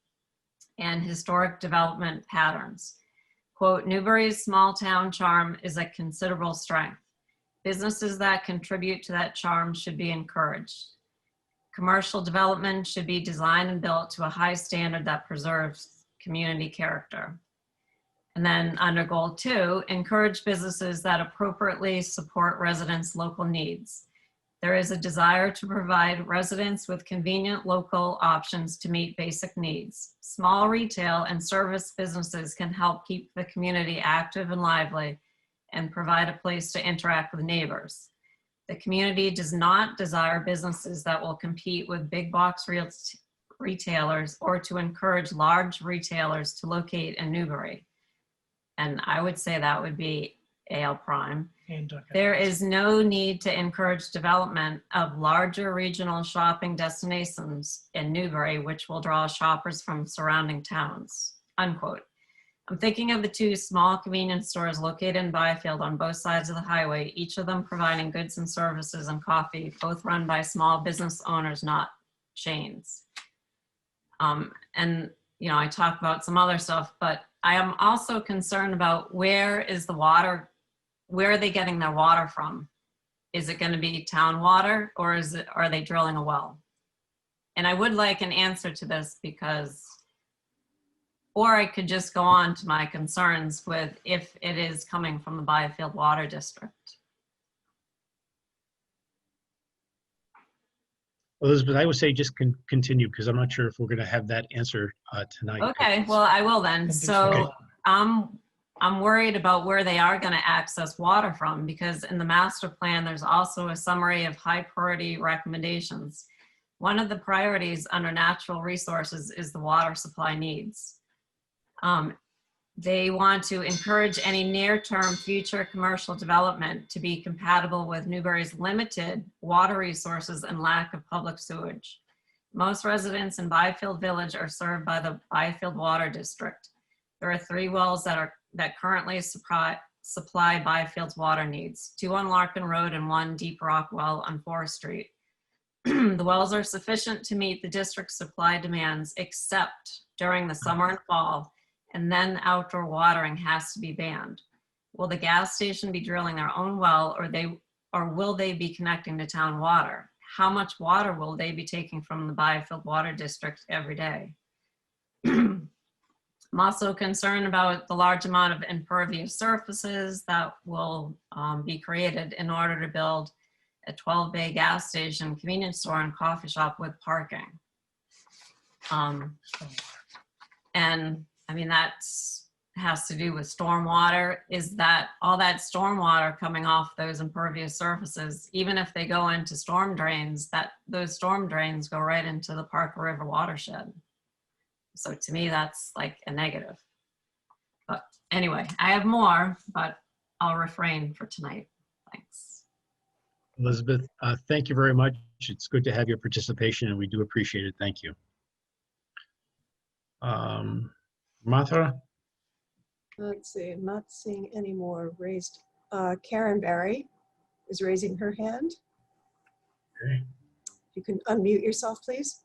and historic development patterns. Quote, Newbury's small town charm is a considerable strength. Businesses that contribute to that charm should be encouraged. Commercial development should be designed and built to a high standard that preserves community character. And then under goal 2, encourage businesses that appropriately support residents' local needs. There is a desire to provide residents with convenient local options to meet basic needs. Small retail and service businesses can help keep the community active and lively and provide a place to interact with neighbors. The community does not desire businesses that will compete with big box retailers or to encourage large retailers to locate in Newbury. And I would say that would be AL Prime. There is no need to encourage development of larger regional shopping destinations in Newbury, which will draw shoppers from surrounding towns, unquote. I'm thinking of the 2 small convenience stores located in Byfield on both sides of the highway, each of them providing goods and services and coffee, both run by small business owners, not chains. And, you know, I talk about some other stuff, but I am also concerned about where are they getting their water from? Is it going to be town water, or are they drilling a well? And I would like an answer to this, because, or I could just go on to my concerns with if it is coming from the Byfield Water District. Elizabeth, I would say just continue, because I'm not sure if we're going to have that answer tonight. Okay, well, I will then. So I'm worried about where they are going to access water from, because in the master plan, there's also a summary of high priority recommendations. One of the priorities under natural resources is the water supply needs. They want to encourage any near-term future commercial development to be compatible with Newbury's limited water resources and lack of public sewage. Most residents in Byfield Village are served by the Byfield Water District. There are 3 wells that currently supply Byfield's water needs, 2 on Larkin Road and 1 Deep Rock well on Forest Street. The wells are sufficient to meet the district's supply demands, except during the summer and fall, and then outdoor watering has to be banned. Will the gas station be drilling their own well, or will they be connecting to town water? How much water will they be taking from the Byfield Water District every day? I'm also concerned about the large amount of impervious surfaces that will be created in order to build a 12-bay gas station, convenience store, and coffee shop with parking. And I mean, that has to do with stormwater. Is that all that stormwater coming off those impervious surfaces, even if they go into storm drains, those storm drains go right into the Parker River watershed. So to me, that's like a negative. But anyway, I have more, but I'll refrain for tonight. Thanks. Elizabeth, thank you very much. It's good to have your participation, and we do appreciate it. Thank you. Martha? Let's see, I'm not seeing any more raised. Karen Barry is raising her hand. Okay. You can unmute yourself, please.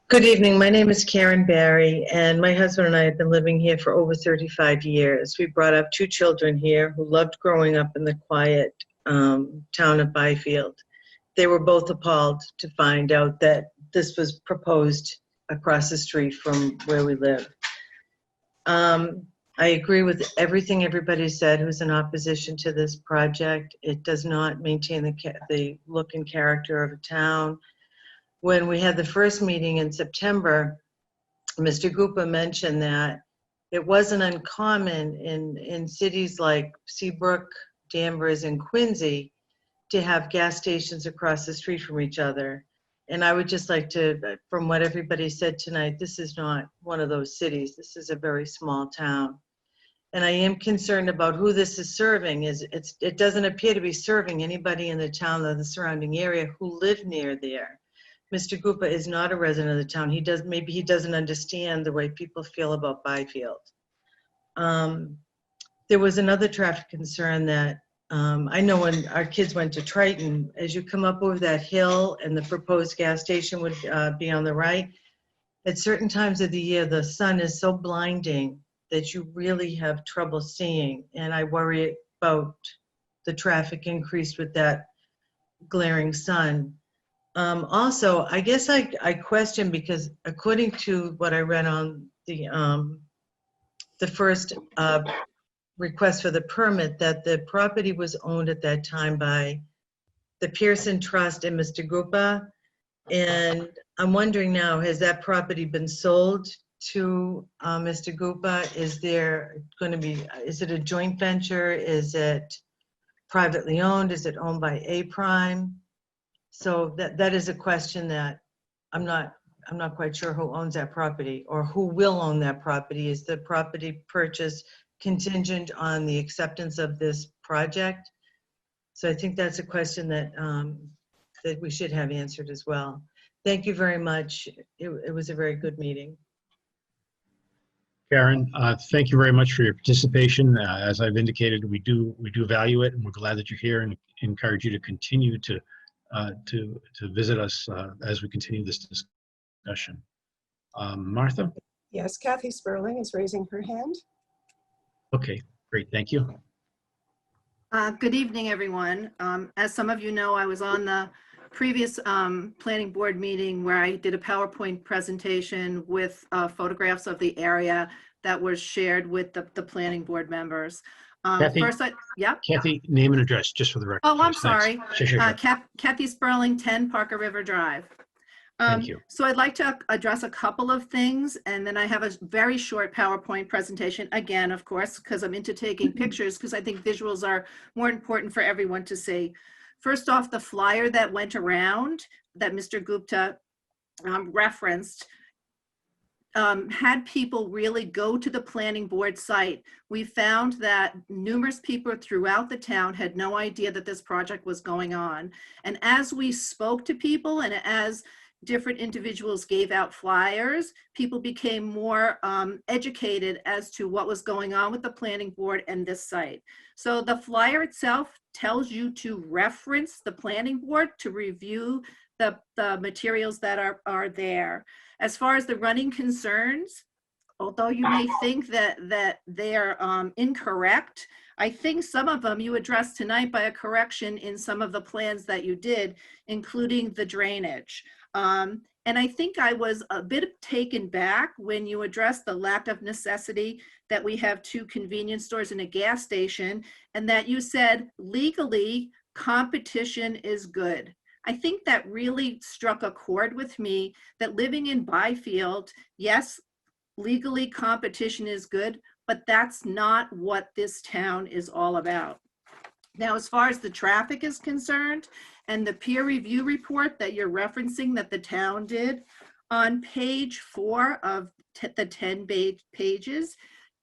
Good evening. My name is Karen Barry, and my husband and I have been living here for over 35 years. We brought up 2 children here who loved growing up in the quiet town of Byfield. They were both appalled to find out that this was proposed across the street from where we live. I agree with everything everybody said who's in opposition to this project. It does not maintain the look and character of a town. when we had the first meeting in September, Mr. Gupa mentioned that it wasn't uncommon in cities like Seabrook, Danvers, and Quincy to have gas stations across the street from each other. And I would just like to, from what everybody said tonight, this is not one of those cities. This is a very small town. And I am concerned about who this is serving. It doesn't appear to be serving anybody in the town or the surrounding area who live near there. Mr. Gupa is not a resident of the town. Maybe he doesn't understand the way people feel about Byfield. There was another traffic concern that I know when our kids went to Triton, as you come up over that hill and the proposed gas station would be on the right, at certain times of the year, the sun is so blinding that you really have trouble seeing. And I worry about the traffic increase with that glaring sun. Also, I guess I question, because according to what I read on the first request for the permit, that the property was owned at that time by the Pearson Trust and Mr. Gupa. And I'm wondering now, has that property been sold to Mr. Gupa? Is there going to be, is it a joint venture? Is it privately owned? Is it owned by A-Prime? So that is a question that I'm not quite sure who owns that property or who will own that property. Is the property purchase contingent on the acceptance of this project? So I think that's a question that that we should have answered as well. Thank you very much. It was a very good meeting. Karen, thank you very much for your participation. As I've indicated, we do value it, and we're glad that you're here, and encourage you to continue to visit us as we continue this discussion. Martha? Yes, Kathy Sperling is raising her hand. Okay, great, thank you. Good evening, everyone. As some of you know, I was on the previous planning board meeting where I did a PowerPoint presentation with photographs of the area that was shared with the planning board members. Kathy, Kathy, name and address, just for the record. Oh, I'm please. sorry. Sure. Kathy Sperling, 10 Parker River Drive. Thank you. So I'd like to address a couple of things, and then I have a very short PowerPoint presentation, again, of course, because I'm into taking pictures, because I think visuals are more important for everyone to see. First off, the flyer that went around that Mr. Gupta referenced had people really go to the planning board site. We found that numerous people throughout the town had no idea that this project was going on. And as we spoke to people and as different individuals gave out flyers, people became more educated as to what was going on with the planning board and this site. So the flyer itself tells you to reference the planning board to review the materials that are there. As far as the running concerns, although you may think that they're incorrect, I think some of them you addressed tonight by a correction in some of the plans that you did, including the drainage. And I think I was a bit taken back when you addressed the lack of necessity that we have 2 convenience stores and a gas station, and that you said legally competition is good. I think that really struck a chord with me, that living in Byfield, yes, legally competition is good, but that's not what this town is all about. Now, as far as the traffic is concerned, and the peer review report that you're referencing that the town did, on page 4 of the 10 pages,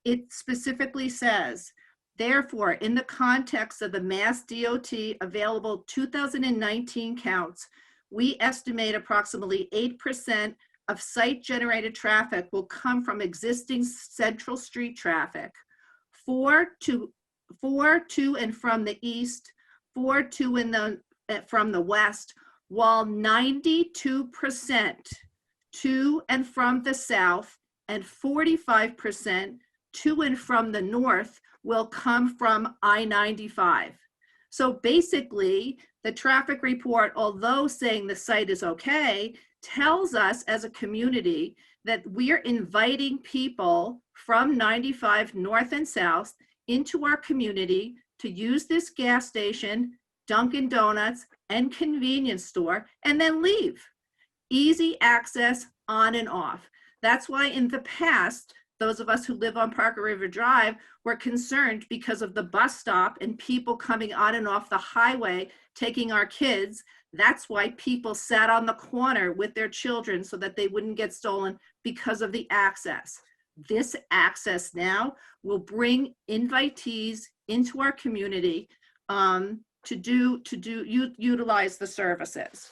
it specifically says, therefore, in the context of the Mass DOT available 2019 counts, we estimate approximately 8% of site-generated traffic will come from existing Central Street traffic, 4 to and from the east, 4 to from the west, while 92% to and from the south and 45% to and from the north will come from I-95. So basically, the traffic report, although saying the site is okay, tells us as a community that we're inviting people from 95 north and south into our community to use this gas station, Dunkin' Donuts, and convenience store, and then leave. Easy access on and off. That's why in the past, those of us who live on Parker River Drive were concerned because of the bus stop and people coming on and off the highway, taking our kids. That's why people sat on the corner with their children so that they wouldn't get stolen, because of the access. This access now will bring invitees into our community to utilize the services.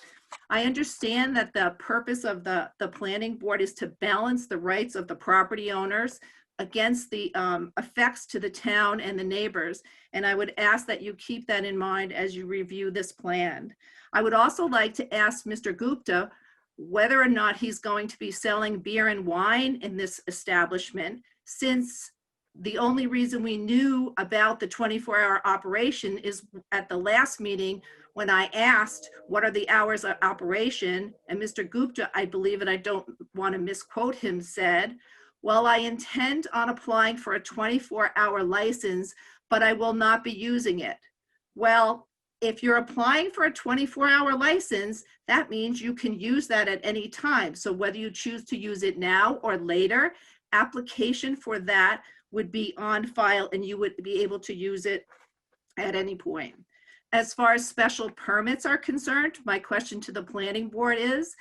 I understand that the purpose of the planning board is to balance the rights of the property owners against the effects to the town and the neighbors. And I would ask that you keep that in mind as you review this plan. I would also like to ask Mr. Gupta whether or not he's going to be selling beer and wine in this establishment, since the only reason we knew about the 24-hour operation is at the last meeting when I asked what are the hours of operation, and Mr. Gupta, I believe, and I don't want to misquote him, said, well, I intend on applying for a 24-hour license, but I will not be using it. Well, if you're applying for a 24-hour license, that means you can use that at any time. So whether you choose to use it now or later, application for that would be on file and you would be able to use it at any point. As far as special permits are concerned, my question to the planning board is,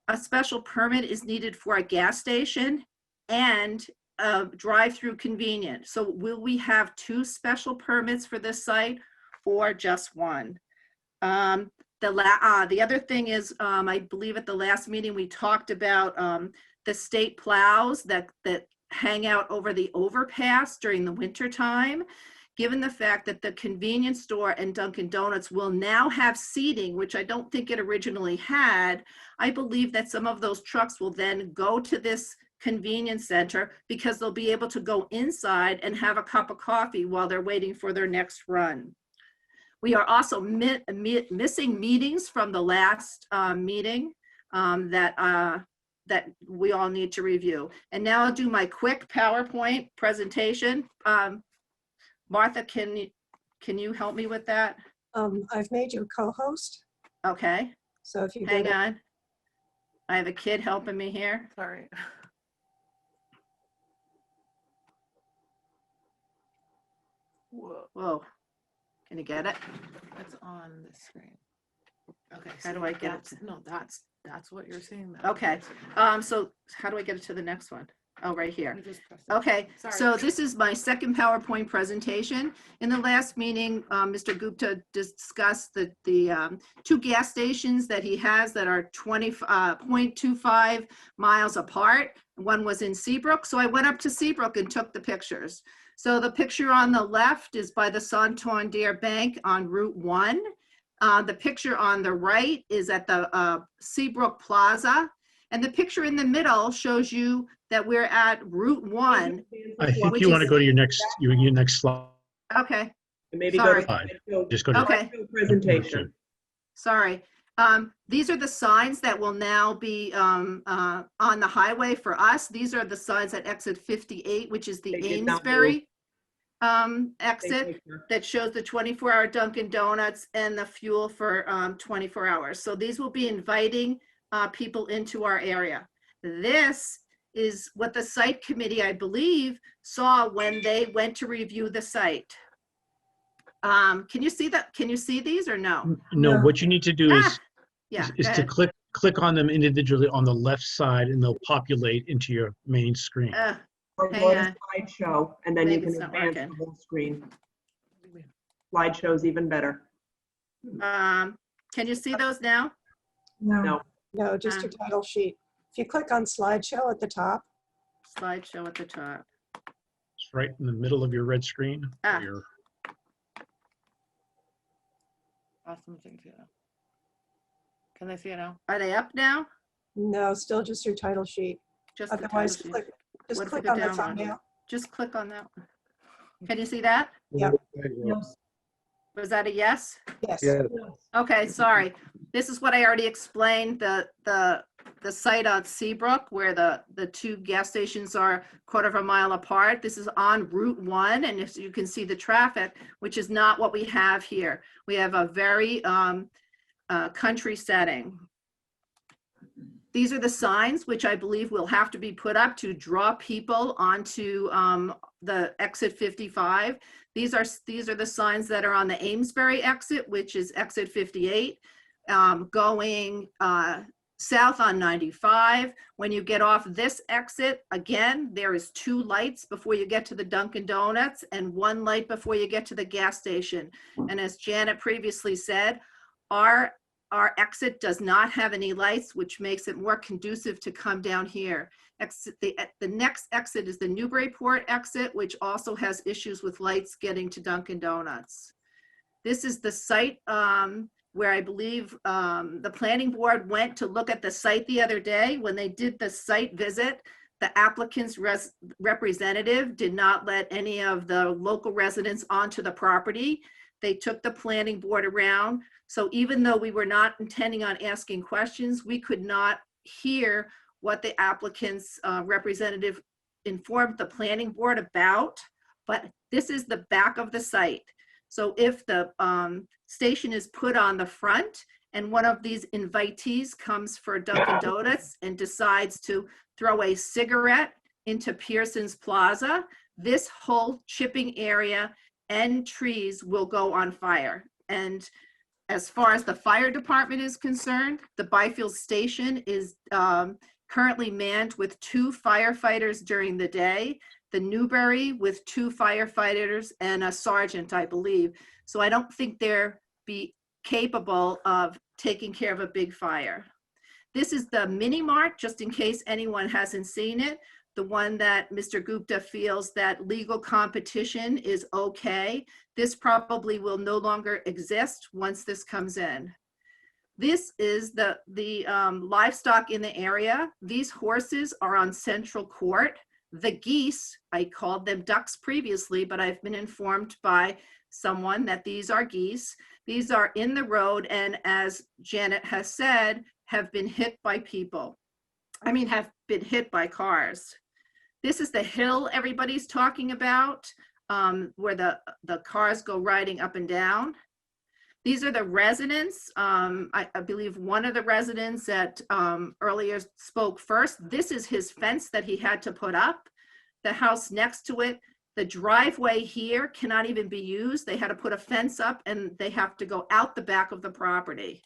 a special permit is needed for a gas station and a drive-through convenience. So will we have 2 special permits for this site or just 1? The other thing is, I believe at the last meeting we talked about the state plows that hang out over the overpass during the winter time. Given the fact that the convenience store and Dunkin' Donuts will now have seating, which I don't think it originally had, I believe that some of those trucks will then go to this convenience center because they'll be able to go inside and have a cup of coffee while they're waiting for their next run. We are also missing meetings from the last meeting that we all need to review. And now I'll do my quick PowerPoint presentation. Martha, can you help me with that? I've made you a co-host. Okay. So if you hang on. I have a kid helping me here. Sorry. Whoa. Can you get it? It's on the screen. Okay. How do I get it? No, that's what you're seeing. Okay. So how do I get it to the next one? Oh, right here. Just press it. Okay, Sorry. so this is my second PowerPoint presentation. In the last meeting, Mr. Gupta discussed the 2 gas stations that he has that are 0.25 miles apart. One was in Seabrook, so I went up to Seabrook and took the pictures. So the picture on the left is by the Santander Bank on Route 1. The picture on the right is at the Seabrook Plaza. And the picture in the middle shows you that we're at Route 1. I think you want to go to your next slide. Okay. Maybe Sorry. go to Just go to Okay. presentation. Sorry. These are the signs that will now be on the highway for us. These are the signs at exit 58, which is the Amesbury exit that shows the 24-hour Dunkin' Donuts and the fuel for 24 hours. So these will be inviting people into our area. This is what the site committee, I believe, saw when they went to review the site. Can you see that? Can you see these or no? No, what you need to do is Yeah, is go to ahead. click on them individually on the left side, and they'll populate into your main screen. Or Hang go to on. slideshow, and then Maybe you can it's not advance working. the whole screen. Slideshow's even better. Can you see those now? No. No, just your title sheet. If you click on slideshow at the top. Slideshow at the top. It's right in the middle of your red screen. Ah. Your- Awesome. Thank you. Can they see it now? Are they up now? No, still just your title sheet. Just the Otherwise, title sheet. click, just What if click we go on the down one? thumbnail. Just click on that one. Can you see that? Yep. Was that a yes? Yes. Okay, sorry. This is what I already explained, the site on Seabrook where the 2 gas stations are 1/4 mile apart. This is on Route 1, and if you can see the traffic, which is not what we have here. We have a very country setting. These are the signs which I believe will have to be put up to draw people onto the exit 55. These are the signs that are on the Amesbury exit, which is exit 58, going south on 95. When you get off this exit, again, there is 2 lights before you get to the Dunkin' Donuts and 1 light before you get to the gas station. And as Janet previously said, our exit does not have any lights, which makes it more conducive to come down here. The next exit is the Newburyport exit, which also has issues with lights getting to Dunkin' Donuts. This is the site where I believe the planning board went to look at the site the other day. When they did the site visit, the applicant's representative did not let any of the local residents onto the property. They took the planning board around. So even though we were not intending on asking questions, we could not hear what the applicant's representative informed the planning board about, but this is the back of the site. So if the station is put on the front and one of these invitees comes for Dunkin' Donuts and decides to throw a cigarette into Pearson's Plaza, this whole chipping area and trees will go on fire. And as far as the fire department is concerned, the Byfield station is currently manned with 2 firefighters during the day, the Newbury with 2 firefighters and a sergeant, I believe. So I don't think they're be capable of taking care of a big fire. This is the mini mart, just in case anyone hasn't seen it, the one that Mr. Gupta feels that legal competition is okay. This probably will no longer exist once this comes in. This is the livestock in the area. These horses are on Central Court. The geese, I called them ducks previously, but I've been informed by someone that these are geese. These are in the road, and as Janet has said, have been hit by people. I mean, have been hit by cars. This is the hill everybody's talking about, where the cars go riding up and down. These are the residents. I believe one of the residents that earlier spoke first. This is his fence that he had to put up. The house next to it, the driveway here cannot even be used. They had to put a fence up and they have to go out the back of the property.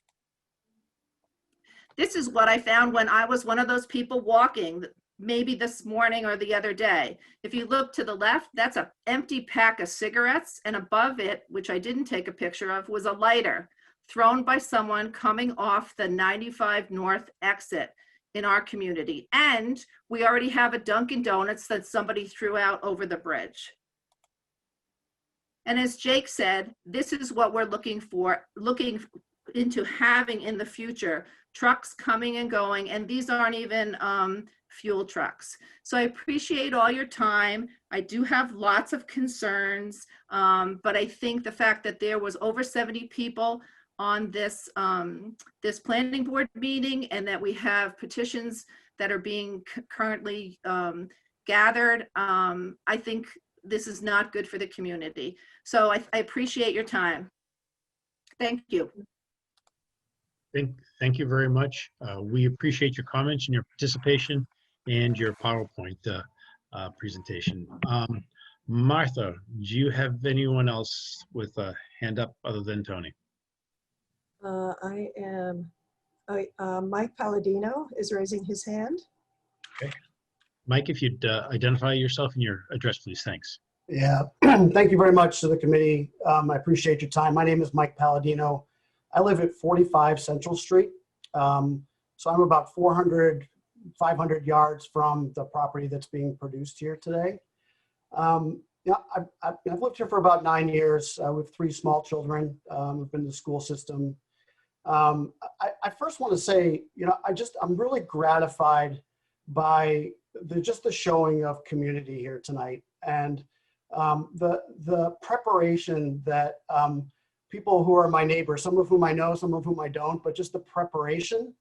This is what I found when I was one of those people walking, maybe this morning or the other day. If you look to the left, that's an empty pack of cigarettes, and above it, which I didn't take a picture of, was a lighter thrown by someone coming off the 95 North exit in our community. And we already have a Dunkin' Donuts that somebody threw out over the bridge. And as Jake said, this is what we're looking into having in the future, trucks coming and going, and these aren't even fuel trucks. So I appreciate all your time. I do have lots of concerns, but I think the fact that there was over 70 people on this this planning board meeting, and that we have petitions that are being currently gathered, I think this is not good for the community. So I appreciate your time. Thank you. Thank you very much. We appreciate your comments and your participation and your PowerPoint presentation. Martha, do you have anyone else with a hand up other than Tony? Mike Palladino is raising his hand. Okay. Mike, if you'd identify yourself and your address, please. Thanks. Yeah, thank you very much to the committee. I appreciate your time. My name is Mike Palladino. I live at 45 Central Street. So I'm about 500 yards from the property that's being produced here today. Yeah, I've lived here for about 9 years with 3 small children. We've been in the school system. I first want to say, I'm really gratified by just the showing of community here tonight, and the preparation that people who are my neighbors, some of whom I know, some of whom I don't, but just the preparation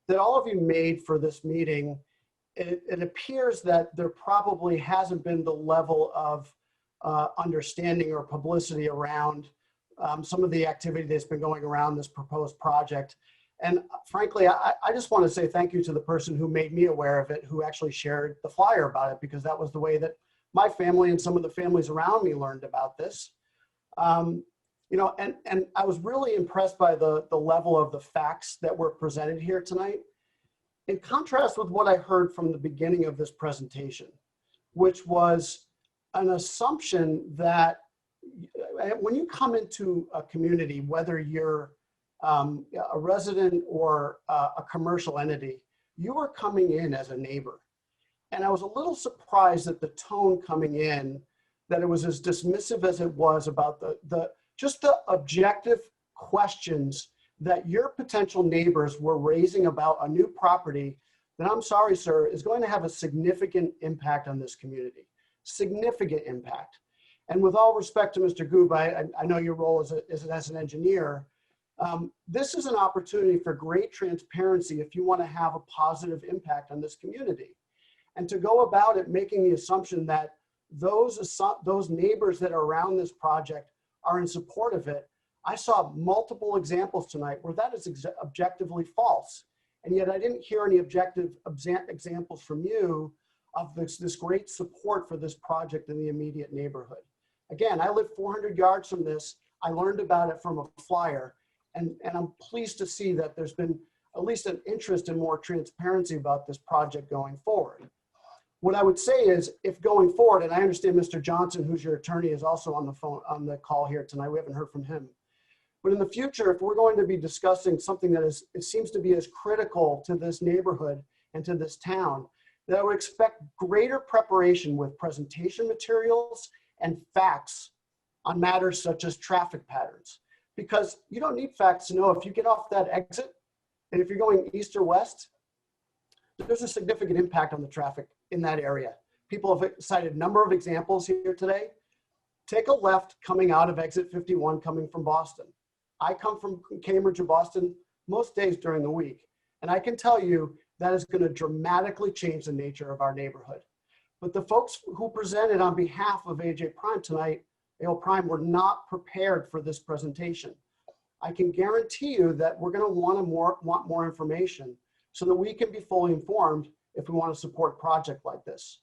that all of you made for this meeting. It appears that there probably hasn't been the level of understanding or publicity around some of the activity that's been going around this proposed project. And frankly, I just want to say thank you to the person who made me aware of it, who actually shared the flyer about it, because that was the way that my family and some of the families around me learned about this. You know, and I was really impressed by the level of the facts that were presented here tonight, in contrast with what I heard from the beginning of this presentation, which was an assumption that when you come into a community, whether you're a resident or a commercial entity, you are coming in as a neighbor. And I was a little surprised at the tone coming in, that it was as dismissive as it was about just the objective questions that your potential neighbors were raising about a new property that, I'm sorry, sir, is going to have a significant impact on this community. Significant impact. And with all respect to Mr. Goob, I know your role as an engineer. This is an opportunity for great transparency if you want to have a positive impact on this community. And to go about it making the assumption that those neighbors that are around this project are in support of it, I saw multiple examples tonight where that is objectively false. And yet I didn't hear any objective examples from you of this great support for this project in the immediate neighborhood. Again, I live 400 yards from this. I learned about it from a flyer, and I'm pleased to see that there's been at least an interest in more transparency about this project going forward. What I would say is, if going forward, and I understand Mr. Johnson, who's your attorney, is also on the call here tonight. We haven't heard from him. But in the future, if we're going to be discussing something that it seems to be as critical to this neighborhood and to this town, that I would expect greater preparation with presentation materials and facts on matters such as traffic patterns. Because you don't need facts to know if you get off that exit, and if you're going east or west, there's a significant impact on the traffic in that area. People have cited a number of examples here today. Take a left coming out of exit 51 coming from Boston. I come from Cambridge or Boston most days during the week, and I can tell you that is going to dramatically change the nature of our neighborhood. But the folks who presented on behalf of AJ Prime tonight, AO Prime, were not prepared for this presentation. I can guarantee you that we're going to want more information so that we can be fully informed if we want to support a project like this.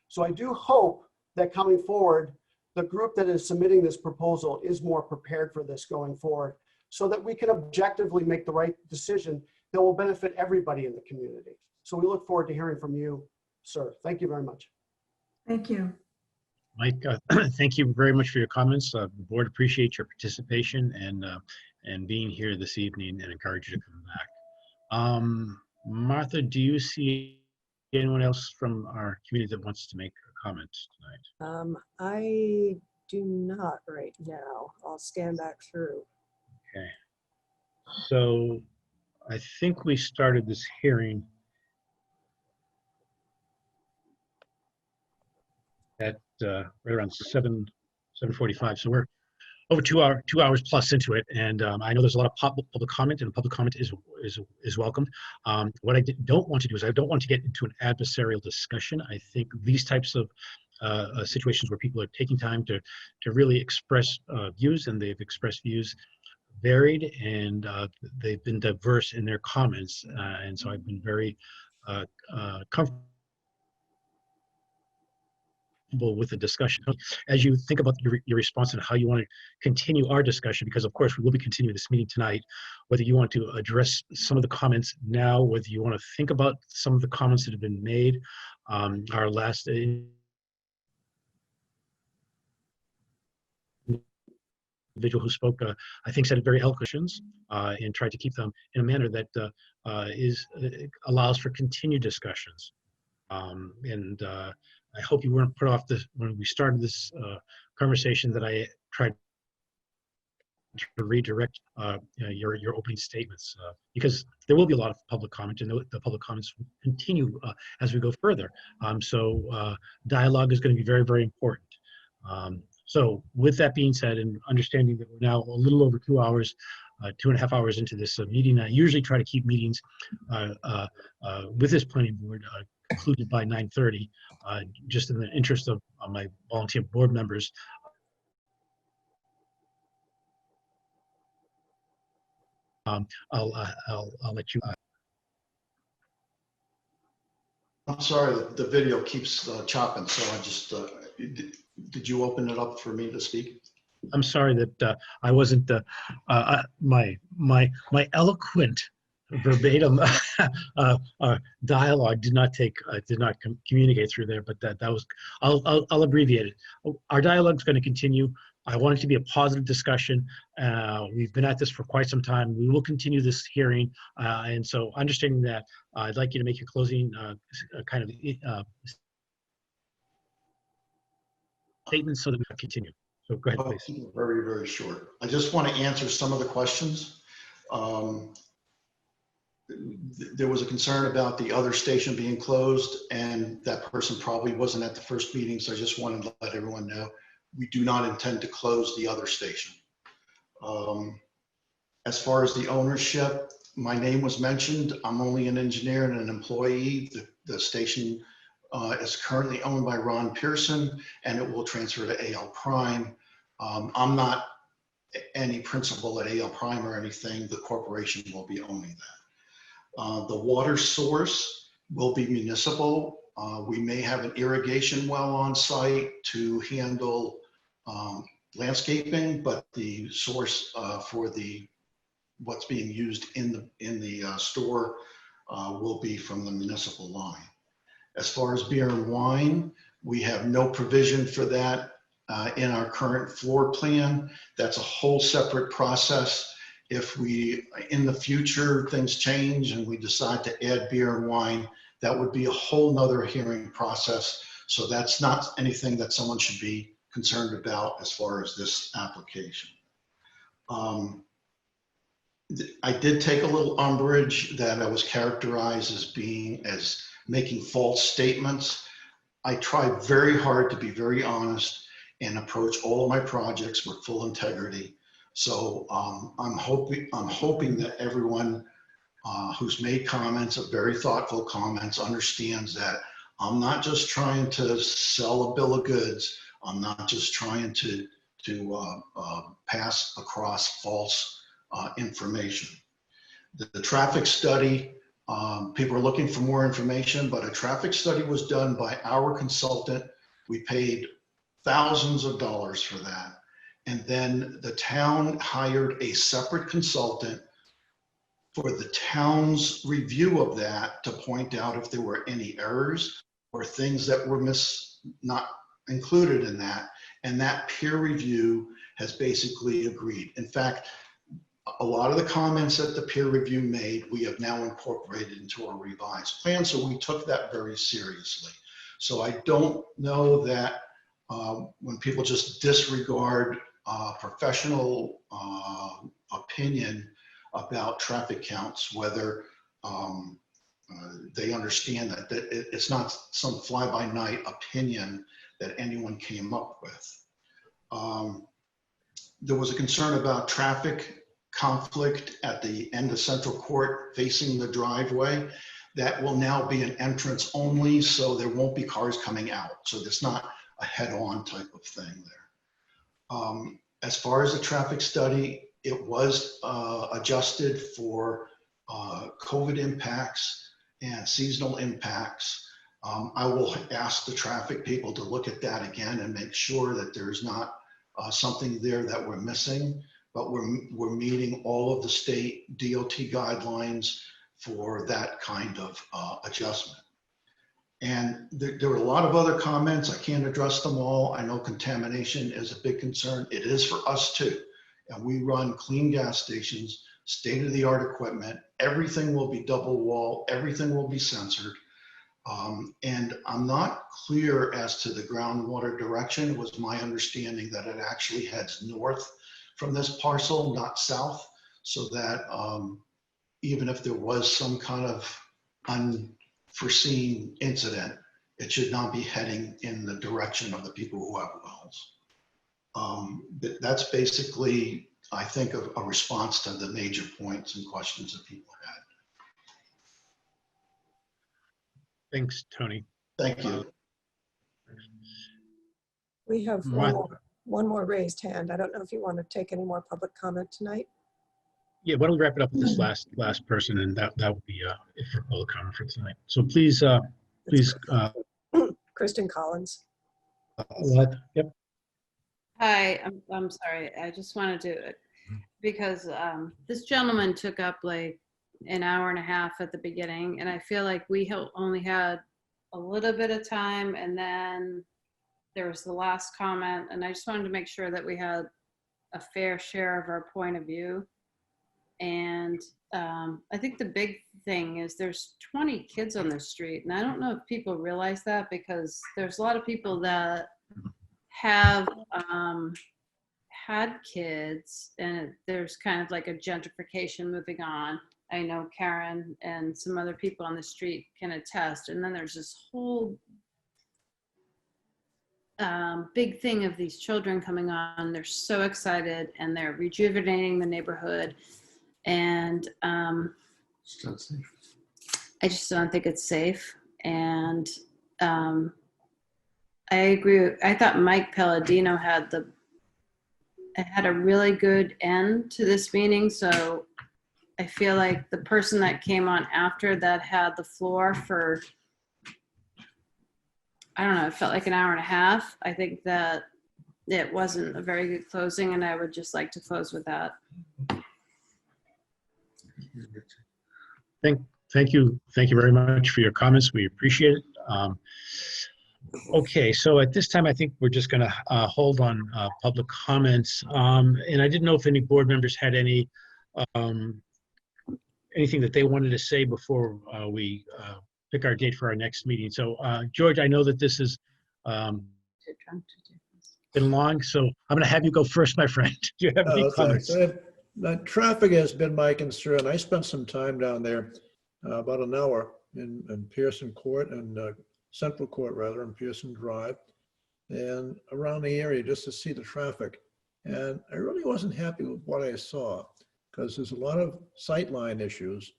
So I do hope that coming forward, the group that is submitting this proposal is more prepared for this going forward, so that we can objectively make the right decision that will benefit everybody in the community. So we look forward to hearing from you, sir. Thank you very much. Thank you. Mike, thank you very much for your comments. The board appreciates your participation and being here this evening, and encourage you to come back. Martha, do you see anyone else from our community that wants to make a comment tonight? I do not right now. I'll scan back through. Okay. So I think we started this hearing at right around 7:45. So we're over 2 hours plus into it, and I know there's a lot of public comment, and public comment is welcomed. What I don't want to do is I don't want to get into an adversarial discussion. I think these types of situations where people are taking time to really express views, and they've expressed views varied, and they've been diverse in their comments, and so I've been very comfortable with the discussion. As you think about your response and how you want to continue our discussion, because of course we will be continuing this meeting tonight, whether you want to address some of the comments now, whether you want to think about some of the comments that have been made. Our last individual who spoke, I think, said it very eloquent, and tried to keep them in a manner that allows for continued discussions. I hope you weren't put off when we started this conversation that I tried to redirect your opening statements, because there will be a lot of public comment, and the public comments will continue as we go further. So dialogue is going to be very, very important. So with that being said, and understanding that we're now a little over 2 hours, 2.5 hours into this meeting, I usually try to keep meetings with this planning board concluded by 9:30, just in the interest of my volunteer board members. I'll let you. I'm sorry, the video keeps chopping, so I just, did you open it up for me to speak? I'm sorry that I wasn't my eloquent verbatim dialogue did not communicate through there, but that was I'll abbreviate it. Our dialogue is going to continue. I want it to be a positive discussion. We've been at this for quite some time. We will continue this hearing, and so understanding that, I'd like you to make your closing kind of statements so that we can continue. So go ahead, please. Very, very short. I just want to answer some of the questions. There was a concern about the other station being closed, and that person probably wasn't at the first meeting, so I just wanted to let everyone know we do not intend to close the other station. As far as the ownership, my name was mentioned. I'm only an engineer and an employee. The station is currently owned by Ron Pearson, and it will transfer to AL Prime. I'm not any principal at AL Prime or anything. The corporation will be owning that. The water source will be municipal. We may have an irrigation well on site to handle landscaping, but the source for what's being used in the store will be from the municipal line. As far as beer and wine, we have no provision for that in our current floor plan. That's a whole separate process. If we, in the future, things change and we decide to add beer and wine, that would be a whole nother hearing process. So that's not anything that someone should be concerned about as far as this application. I did take a little umbrage that I was characterized as making false statements. I try very hard to be very honest and approach all of my projects with full integrity. So I'm hoping that everyone who's made comments, very thoughtful comments, understands that I'm not just trying to sell a bill of goods. I'm not just trying to pass across false information. The traffic study, people are looking for more information, but a traffic study was done by our consultant. We paid thousands of dollars for that. And then the town hired a separate consultant for the town's review of that to point out if there were any errors or things that were not included in that. And that peer review has basically agreed. In fact, a lot of the comments that the peer review made, we have now incorporated into our revised plan. So we took that very seriously. So I don't know that when people just disregard professional opinion about traffic counts, whether they understand that it's not some fly-by-night opinion that anyone came up with. There was a concern about traffic conflict at the end of Central Court facing the driveway. That will now be an entrance only, so there won't be cars coming out. So it's not a head-on type of thing there. As far as the traffic study, it was adjusted for COVID impacts and seasonal impacts. I will ask the traffic people to look at that again and make sure that there's not something there that we're missing, but we're meeting all of the state DOT guidelines for that kind of adjustment. And there were a lot of other comments. I can't address them all. I know contamination is a big concern. It is for us too. And we run clean gas stations, state-of-the-art equipment. Everything will be double wall. Everything will be censored. And I'm not clear as to the groundwater direction. It was my understanding that it actually heads north from this parcel, not south, so that even if there was some kind of unforeseen incident, it should not be heading in the direction of the people who have wells. That's basically, I think, a response to the major points and questions that people had. Thanks, Tony. Thank you. We have one more raised hand. I don't know if you want to take any more public comment tonight. Yeah, why don't we wrap it up with this last person, and that would be it for public comment for tonight. So please, Kristen Collins. Yep. Hi, I'm sorry. I just wanted to, because this gentleman took up like an hour and a half at the beginning, and I feel like we only had a little bit of time, and then there was the last comment, and I just wanted to make sure that we had a fair share of our point of view. And I think the big thing is there's 20 kids on the street, and I don't know if people realize that, because there's a lot of people that have had kids, and there's kind of like a gentrification moving on. I know Karen and some other people on the street can attest. And then there's this whole big thing of these children coming on. They're so excited, and they're rejuvenating the neighborhood. And I just don't think it's safe. And I agree. I thought Mike Palladino had a really good end to this meeting. So I feel like the person that came on after that had the floor for, I don't know, it felt like an hour and a half. I think that it wasn't a very good closing, and I would just like to close with that. Thank you very much for your comments. We appreciate it. Okay, so at this time, I think we're just going to hold on public comments. And I didn't know if any board members had any anything that they wanted to say before we pick our date for our next meeting. So George, I know that this has been long, so I'm going to have you go first, my friend. Do you have any comments? Traffic has been my concern. I spent some time down there, about an hour in Pearson Court and Central Court rather, and Pearson Drive, and around the area just to see the traffic. And I really wasn't happy with what I saw, because there's a lot of sightline issues,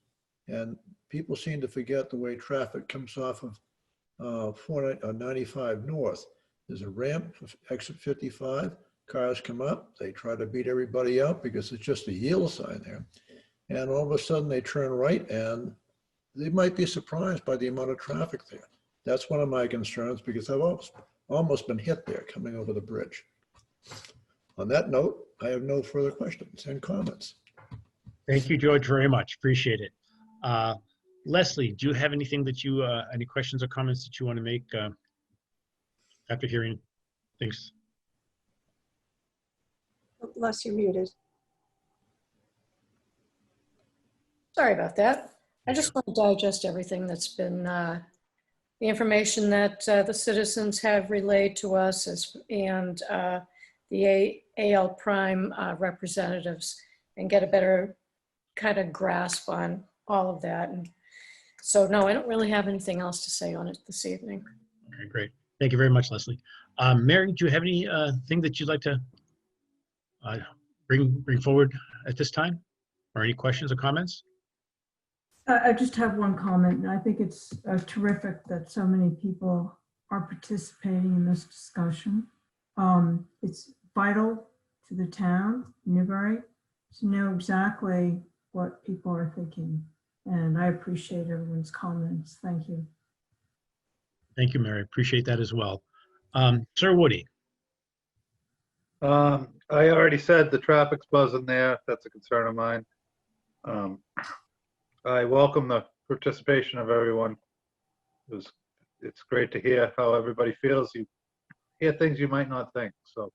and people seem to forget the way traffic comes off of 95 North. There's a ramp, exit 55. Cars come up, they try to beat everybody up because it's just a yield sign there. And all of a sudden they turn right, and they might be surprised by the amount of traffic there. That's one of my concerns, because I've almost been hit there coming over the bridge. On that note, I have no further questions and comments. Thank you, George, very much. Appreciate it. Leslie, do you have anything that you, any questions or comments that you want to make after hearing things? Les, you're muted. Sorry about that. I just want to digest everything that's been, the information that the citizens have relayed to us and the AL Prime representatives, and get a better kind of grasp on all of that. And so, no, I don't really have anything else to say on it this evening. Okay, great. Thank you very much, Leslie. Mary, do you have any thing that you'd like to bring forward at this time, or any questions or comments? I just have one comment. I think it's terrific that so many people are participating in this discussion. It's vital to the town, Newbury, to know exactly what people are thinking. And I appreciate everyone's comments. Thank you. Thank you, Mary. Appreciate that as well. Sir Woody. I already said the traffic's buzzing there. That's a concern of mine. I welcome the participation of everyone. It's great to hear how everybody feels. You hear things you might not think, so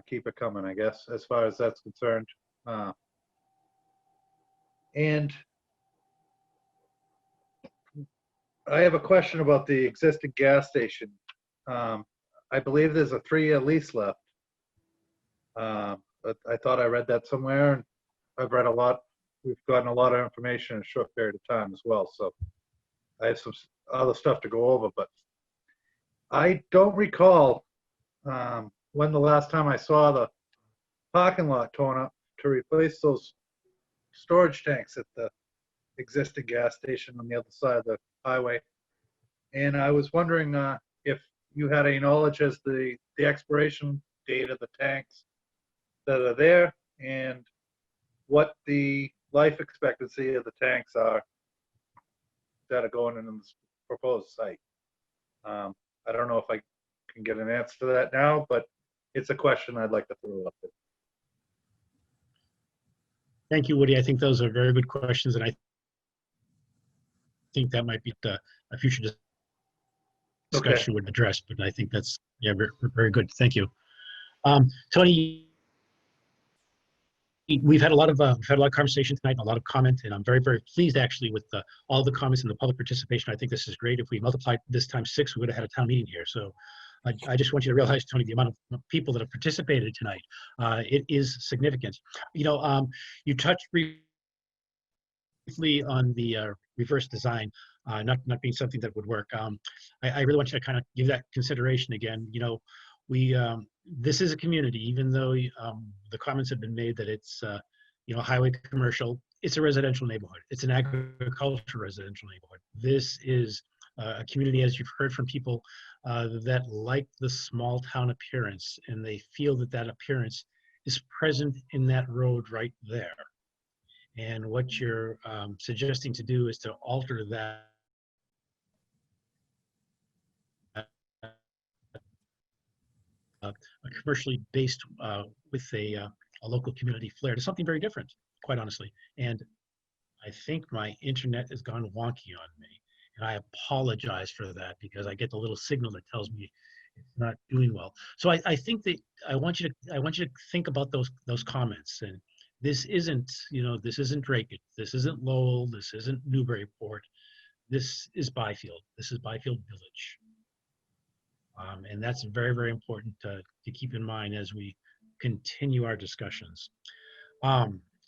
keep it coming, I guess, as far as that's concerned. And I have a question about the existing gas station. I believe there's a 3-year lease left. But I thought I read that somewhere, and I've read a lot. We've gotten a lot of information in a short period of time as well. So I have some other stuff to go over, but I don't recall when the last time I saw the parking lot torn up to replace those storage tanks at the existing gas station on the other side of the highway. And I was wondering if you had any knowledge as the expiration date of the tanks that are there, and what the life expectancy of the tanks are that are going in this proposed site. I don't know if I can get an answer to that now, but it's a question I'd like to throw up there. Thank you, Woody. I think those are very good questions, and I think that might be a future discussion would address, but I think that's, yeah, very, very good. Thank you. Tony, we've had a lot of conversation tonight, and a lot of comment, and I'm very, very pleased actually with all the comments and the public participation. I think this is great. If we multiplied this times 6, we would have had a town meeting here. So I just want you to realize, Tony, the amount of people that have participated tonight, it is significant. You know, you touched briefly on the reverse design, not being something that would work. I really want you to kind of give that consideration again. You know, we this is a community, even though the comments have been made that it's you know, highway commercial, it's a residential neighborhood. It's an agricultural residential neighborhood. This is a community, as you've heard from people, that like the small town appearance, and they feel that that appearance is present in that road right there. And what you're suggesting to do is to alter that commercially based with a local community flair to something very different, quite honestly. And I think my internet has gone wonky on me, and I apologize for that, because I get the little signal that tells me it's not doing well. So I think that I want you to think about those comments. And this isn't, you know, this isn't Drake, this isn't Lowell, this isn't Newburyport, this is Byfield. This is Byfield Village. And that's very, very important to keep in mind as we continue our discussions.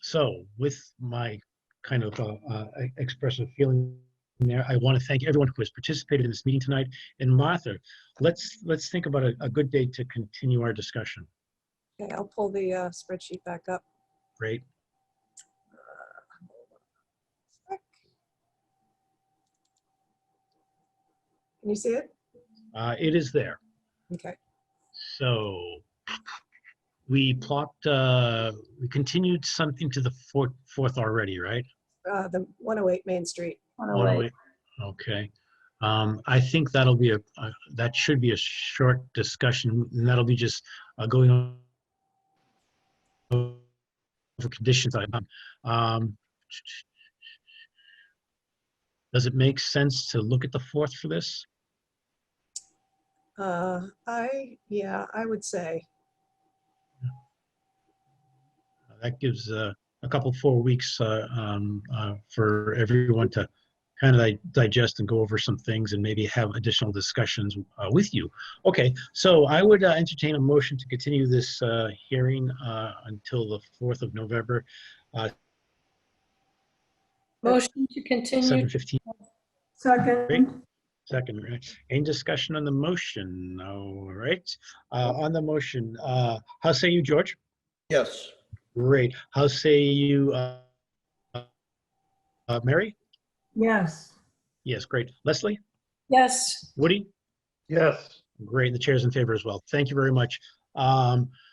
So with my kind of expressive feeling there, I want to thank everyone who has participated in this meeting tonight. And Martha, let's think about a good day to continue our discussion. Okay, I'll pull the spreadsheet back up. Great. Can you see it? It is there. Okay. So we plopped, we continued something to the fourth already, right? The 108 Main Street. 108. Okay. I think that'll be that should be a short discussion, and that'll be just going over conditions. Does it make sense to look at the 4th for this? Yeah, I would say. That gives a couple 4 weeks for everyone to kind of digest and go over some things and maybe have additional discussions with you. Okay, so I would entertain a motion to continue this hearing until the 4th of November. Motion to continue. 7:15. Second. Second, right? Any discussion on the motion? All right. On the motion, how say you, George? Yes. Great. How say you, Mary? Yes. Yes, great. Leslie? Yes. Woody? Yes. Great. The chair's in favor as well. Thank you very much.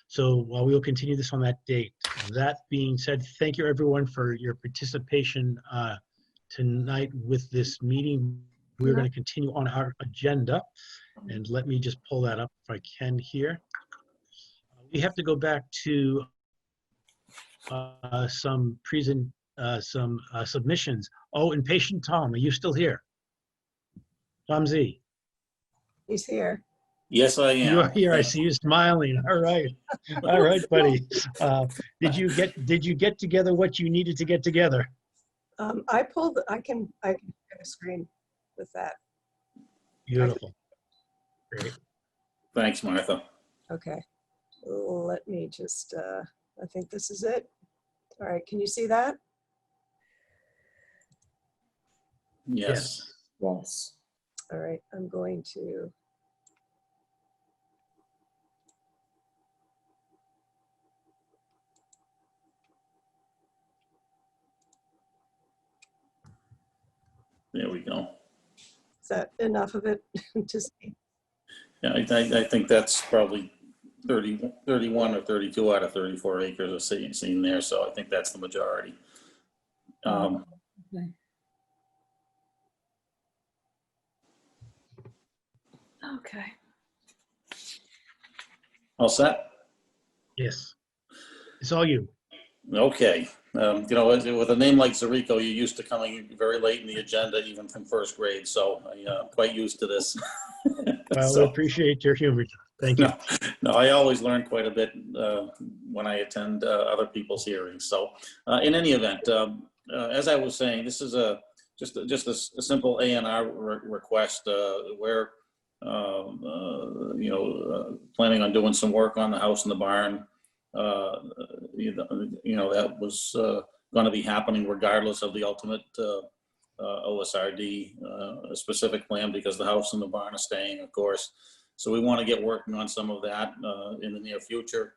So we will continue this on that date. That being said, thank you everyone for your participation tonight with this meeting. We're going to continue on our agenda, and let me just pull that up if I can here. We have to go back to some submissions. Oh, and patient Tom, are you still here? Tom Z. He's here. Yes, I am. You're here. I see you smiling. All right. All right, buddy. Did you get together what you needed to get together? I can get a screen with that. Beautiful. Great. Thanks, Martha. Okay. Let me just, I think this is it. All right, can you see that? Yes. Yes. All right, I'm going to. There we go. Is that enough of it to see? Yeah, I think that's probably 31 or 32 out of 34 acres are seen there, so I think that's the majority. Okay. Okay. All set? Yes. It's all you. Okay. You know, with a name like Zarico, you're used to coming very late in the agenda, even from first grade, so I'm quite used to this. Well, So- we appreciate your humor. Thank you. No, I always learn quite a bit when I attend other people's hearings. So in any event, as I was saying, this is just a simple A&R request. We're planning on doing some work on the house and the barn. That was going to be happening regardless of the ultimate OSRD specific plan, because the house and the barn are staying, of course. So we want to get working on some of that in the near future.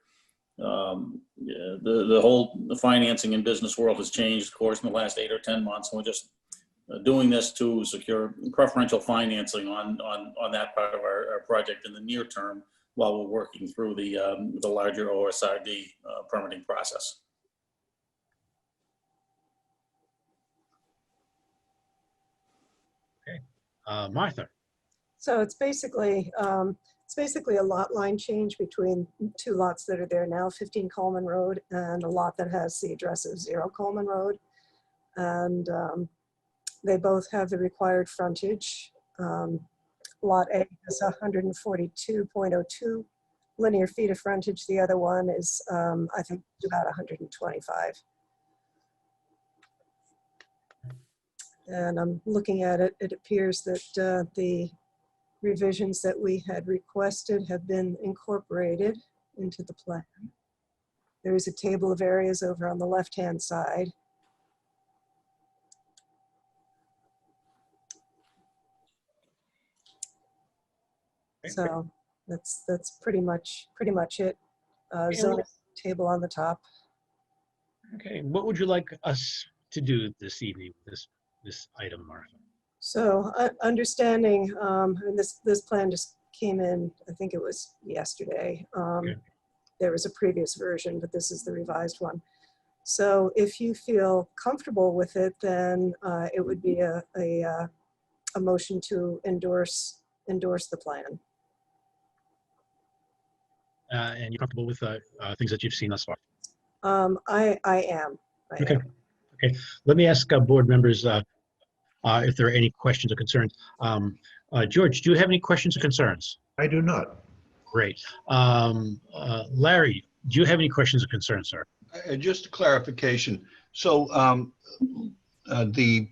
The whole financing and business world has changed, of course, in the last 8 or 10 months. And we're just doing this to secure preferential financing on that part of our project in the near term, while we're working through the larger OSRD permitting process. Okay. Martha. So it's basically a lot line change between two lots that are there now, 15 Coleman Road and a lot that has the address of 0 Coleman Road. And they both have the required frontage. Lot A is 142.02 linear feet of frontage. The other one is, I think, about 125. And I'm looking at it, it appears that the revisions that we had requested have been incorporated into the plan. There is a table of areas over on the left-hand side. So that's pretty much it. Zoning table on the top. Okay. What would you like us to do this evening with this item, Martha? So understanding, and this plan just came in, I think it was yesterday. Okay. There was a previous version, but this is the revised one. So if you feel comfortable with it, then it would be a motion to endorse the plan. And you're comfortable with things that you've seen thus far? I am. Okay. Okay. Let me ask board members if there are any questions or concerns. George, do you have any questions or concerns? I do not. Great. Larry, do you have any questions or concerns, sir? Just a clarification. So the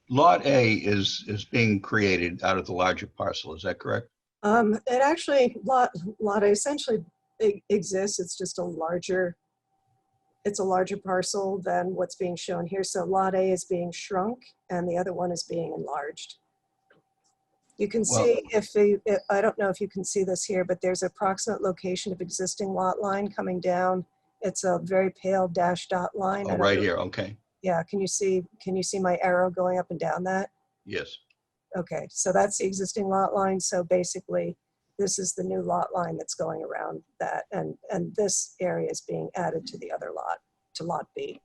Lot A is being created out of the larger parcel. Is that correct? It actually, lot A essentially exists. It's just a larger parcel than what's being shown here. So Lot A is being shrunk and the other one is being enlarged. You can see, I don't know if you can see this here, but there's approximate location of existing lot line coming down. It's a very pale dashed dot line. Oh, right here, okay. Yeah, can you see my arrow going up and down that? Yes. Okay, so that's the existing lot line. So basically, this is the new lot line that's going around that, and this area is being added to the other lot, to Lot B.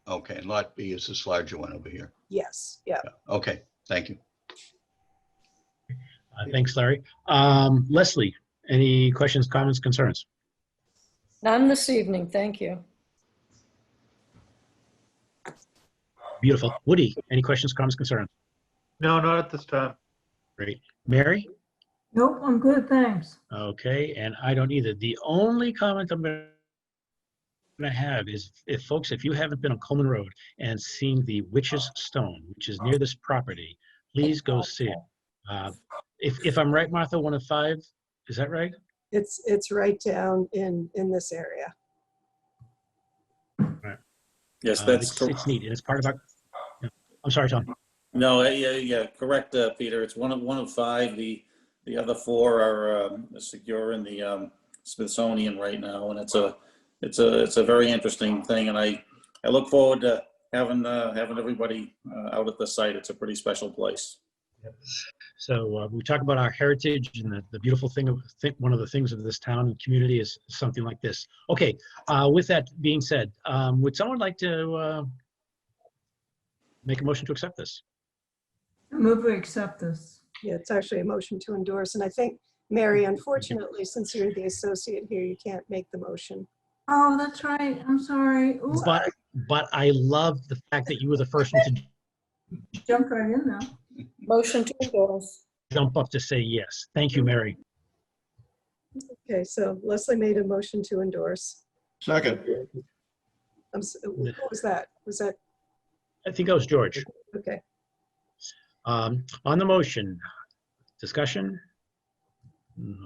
Okay, and Lot B is this larger one over here. Yes, yeah. Okay, thank you. Thanks, Larry. Leslie, any questions, comments, concerns? None this evening, thank you. Beautiful. Woody, any questions, comments, concerns? No, not at this time. Great. Mary? Nope, I'm good, thanks. Okay, and I don't either. The only comment I'm going to have is, if you haven't been on Coleman Road and seen the Witch's Stone, which is near this property, please go see it. If I'm right, Martha, 1 of 5, is that right? It's right down in this area. Right. Yes, that's correct. It's neat, and it's part of our. Yeah. I'm sorry, Tom. No, yeah, correct, Peter. It's one of 5. The other 4 are secure in the Smithsonian right now, and it's a very interesting thing. And I look forward to having everybody out at the site. It's a pretty special place. So we talk about our heritage and the beautiful thing of, I think one of the things of this town and community is something like this. Okay, with that being said, would someone like to make a motion to accept this? I move we accept this. Yeah, it's actually a motion to endorse. And I think, Mary, unfortunately, since you're the associate here, you can't make the motion. Oh, that's right. I'm sorry. Ooh, But I love the fact that you were the first one to jumped right in there. Motion to endorse. jump up to say yes. Thank you, Mary. Okay, so Leslie made a motion to endorse. Second. Who was that? Was that, I think that was George. okay. On the motion, discussion?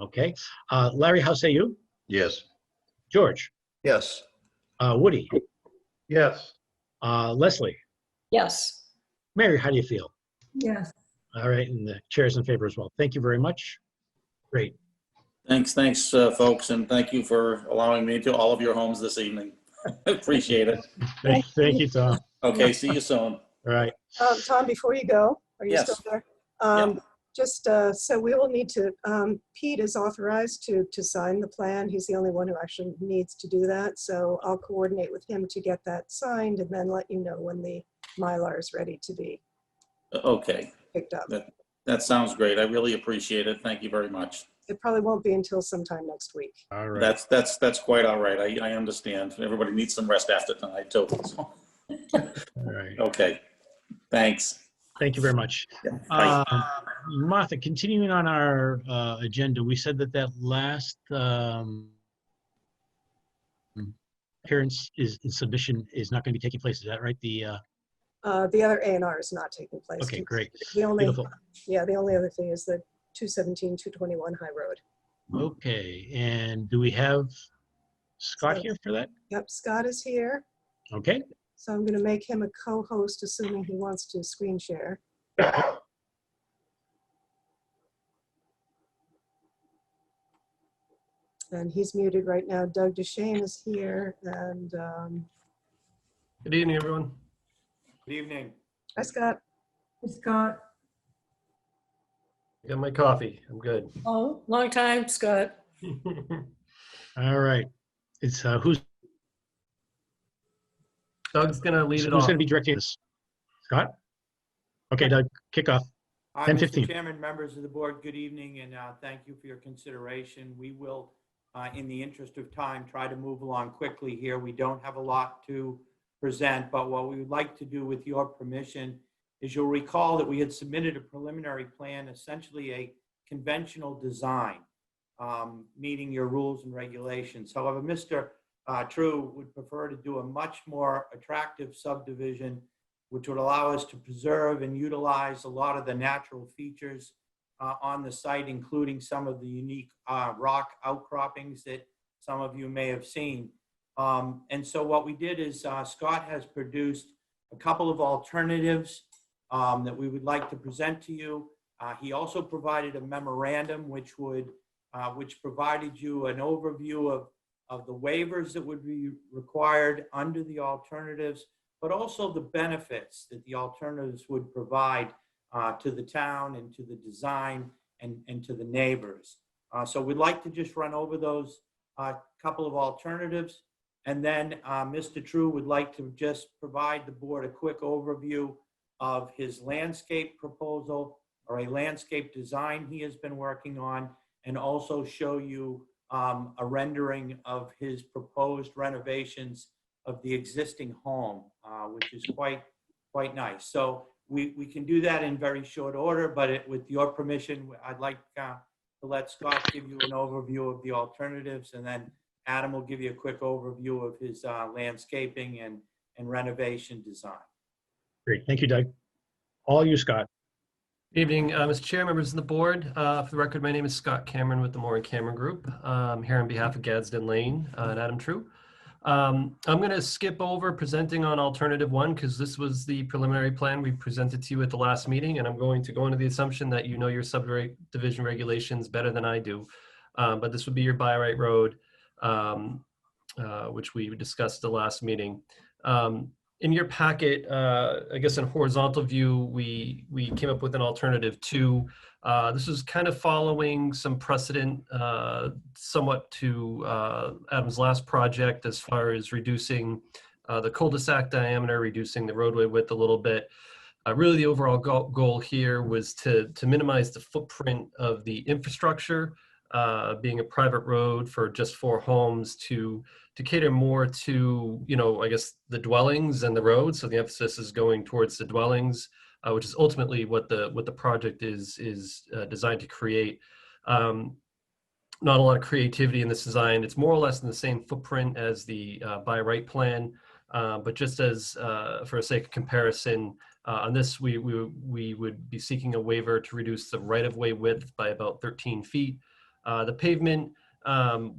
Okay. Larry, how say you? Yes. George? Yes. Woody? Yes. Leslie? Yes. Mary, how do you feel? Yes. All right, and the chair's in favor as well. Thank you very much. Great. Thanks, folks, and thank you for allowing me into all of your homes this evening. Appreciate it. Thank you, Tom. Okay, see you soon. All right. Tom, before you go, are you Yes. still there? Just so we will need to, Pete is authorized to sign the plan. He's the only one who actually needs to do that. So I'll coordinate with him to get that signed and then let you know when the Mylar is ready to be Okay. picked up. That sounds great. I really appreciate it. Thank you very much. It probably won't be until sometime next week. All right. That's quite all right. I understand. Everybody needs some rest after tonight too. So. All right. Okay. Thanks. Thank you very much. Bye. Martha, continuing on our agenda, we said that last appearance is submission is not going to be taking place. Is that right? The other A&R is not taking place. Okay, great. The only, Beautiful. yeah, the only other thing is the 217, 221 High Road. Okay, and do we have Scott here for that? Yep, Scott is here. Okay. So I'm going to make him a co-host, assuming he wants to screen share. And he's muted right now. Doug Duchesne is here, and Good evening, everyone. Good evening. hi, Scott. Hey, Scott. I got my coffee. I'm good. Oh, long time, Scott. All right. It's who's Doug's gonna lead it going off. to be directing this? Scott? Okay, Doug, kick off. Hi, 10:15. Mr. Chairman, members of the board, good evening, and thank you for your consideration. We will, in the interest of time, try to move along quickly here. We don't have a lot to present, but what we would like to do with your permission is you'll recall that we had submitted a preliminary plan, essentially a conventional design, meeting your rules and regulations. However, Mr. True would prefer to do a much more attractive subdivision, which would allow us to preserve and utilize a lot of the natural features on the site, including some of the unique rock outcroppings that some of you may have seen. And so what we did is Scott has produced a couple of alternatives that we would like to present to you. He also provided a memorandum which provided you an overview of the waivers that would be required under the alternatives, but also the benefits that the alternatives would provide to the town and to the design and to the neighbors. So we'd like to just run over those couple of alternatives. And then Mr. True would like to just provide the board a quick overview of his landscape proposal or a landscape design he has been working on, and also show you a rendering of his proposed renovations of the existing home, which is quite nice. So we can do that in very short order, but with your permission, I'd like to let Scott give you an overview of the alternatives, and then Adam will give you a quick overview of his landscaping and renovation design. Great. Thank you, Doug. All you, Scott. Evening, Mr. Chair, members of the board. For the record, my name is Scott Cameron with the Moore & Cameron Group. I'm here on behalf of Gadsden Lane and Adam True. I'm going to skip over presenting on alternative one because this was the preliminary plan we presented to you at the last meeting, and I'm going to go into the assumption that you know your subdivision regulations better than I do. But this would be your by right road, which we discussed at the last meeting. in your packet, I guess in horizontal view, we came up with an alternative to, this is kind of following some precedent somewhat to Adam's last project as far as reducing the cul-de-sac diameter, reducing the roadway width a little bit. Really the overall goal here was to minimize the footprint of the infrastructure, being a private road for just 4 homes, to cater more to, you know, I guess the dwellings and the roads. So the emphasis is going towards the dwellings, which is ultimately what the project is designed to create. Not a lot of creativity in this design. It's more or less in the same footprint as the by right plan, but just as for a sake of comparison, on this we would be seeking a waiver to reduce the right-of-way width by about 13 feet. The pavement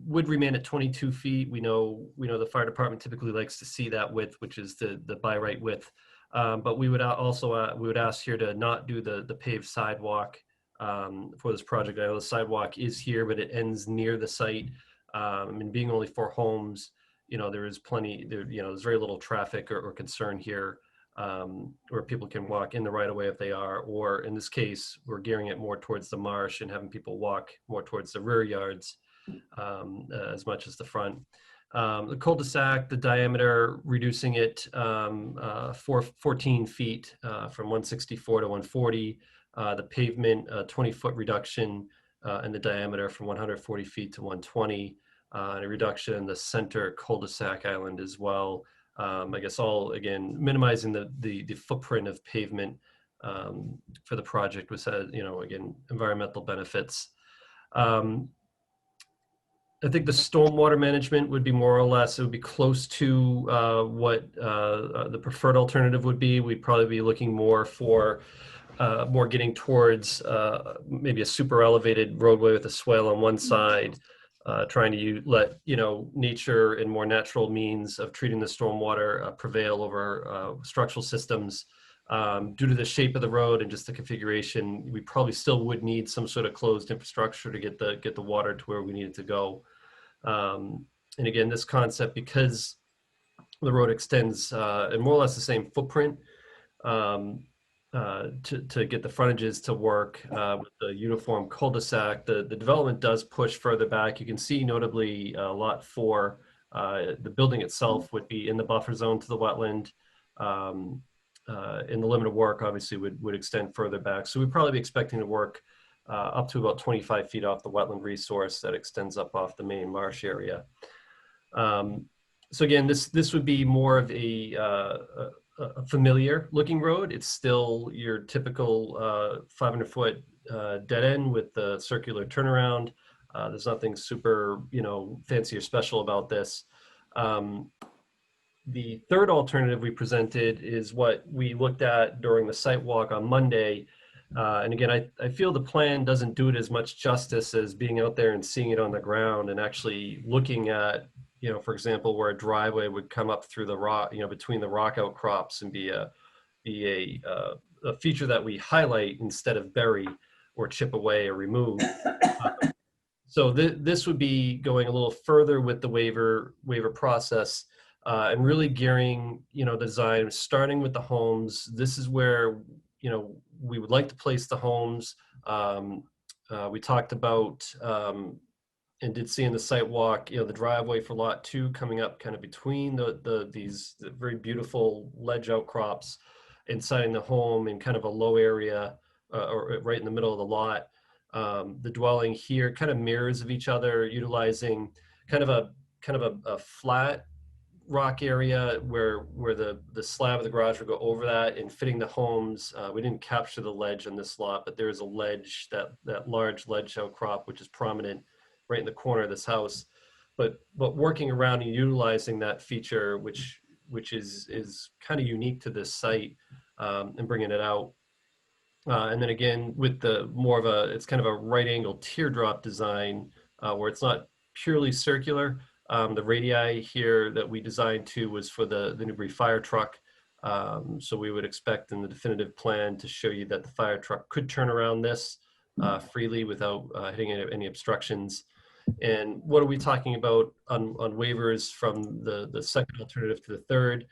would remain at 22 feet. We know the fire department typically likes to see that width, which is the by right width. But we would also we would ask here to not do the paved sidewalk for this project. I know the sidewalk is here, but it ends near the site. And being only 4 homes, you know, there is plenty. There's very little traffic or concern here, where people can walk in the right of way if they are, or in this case, we're gearing it more towards the marsh and having people walk more towards the rear yards as much as the front. The cul-de-sac, the diameter, reducing it 14 feet from 164 to 140. The pavement, 20-foot reduction in the diameter from 140 feet to 120, and a reduction in the center cul-de-sac island as well. I guess all, again, minimizing the footprint of pavement for the project, which has, you know, again, environmental benefits. I think the stormwater management would be more or less, it would be close to what the preferred alternative would be. We'd probably be looking more for more getting towards maybe a super elevated roadway with a swale on one side, trying to let, you know, nature and more natural means of treating the stormwater prevail over structural systems. Due to the shape of the road and just the configuration, we probably still would need some sort of closed infrastructure to get the water to where we need it to go. And again, this concept, because the road extends in more or less the same footprint, to get the frontages to work with the uniform cul-de-sac, the development does push further back. You can see notably lot 4, the building itself would be in the buffer zone to the wetland. And the limit of work obviously would extend further back. So we'd probably be expecting to work up to about 25 feet off the wetland resource that extends up off the main marsh area. So again, this would be more of a familiar looking road. It's still your typical 500-foot dead end with the circular turnaround. There's nothing super, you know, fancy or special about this. The third alternative we presented is what we looked at during the site walk on Monday. And again, I feel the plan doesn't do it as much justice as being out there and seeing it on the ground and actually looking at, you know, for example, where a driveway would come up through the rock, you know, between the rock outcrops and be a feature that we highlight instead of bury or chip away or remove. So this would be going a little further with the waiver process. And really gearing, you know, the design, starting with the homes. This is where, you know, we would like to place the homes. We talked about and did see in the site walk, you know, the driveway for lot 2 coming up kind of between these very beautiful ledge outcrops, inside the home in kind of a low area or right in the middle of the lot. The dwelling here kind of mirrors of each other, utilizing kind of a flat rock area where the slab of the garage would go over that and fitting the homes. We didn't capture the ledge on this lot, but there is a ledge, that large ledge outcrop, which is prominent right in the corner of this house. But working around and utilizing that feature, which is kind of unique to this site, and bringing it out. And then again, with it's kind of a right angle teardrop design, where it's not purely circular. The radii here that we designed was for the Newbury fire truck. So we would expect in the definitive plan to show you that the fire truck could turn around this freely without hitting any obstructions. And what are we talking about on waivers from the second alternative to the third?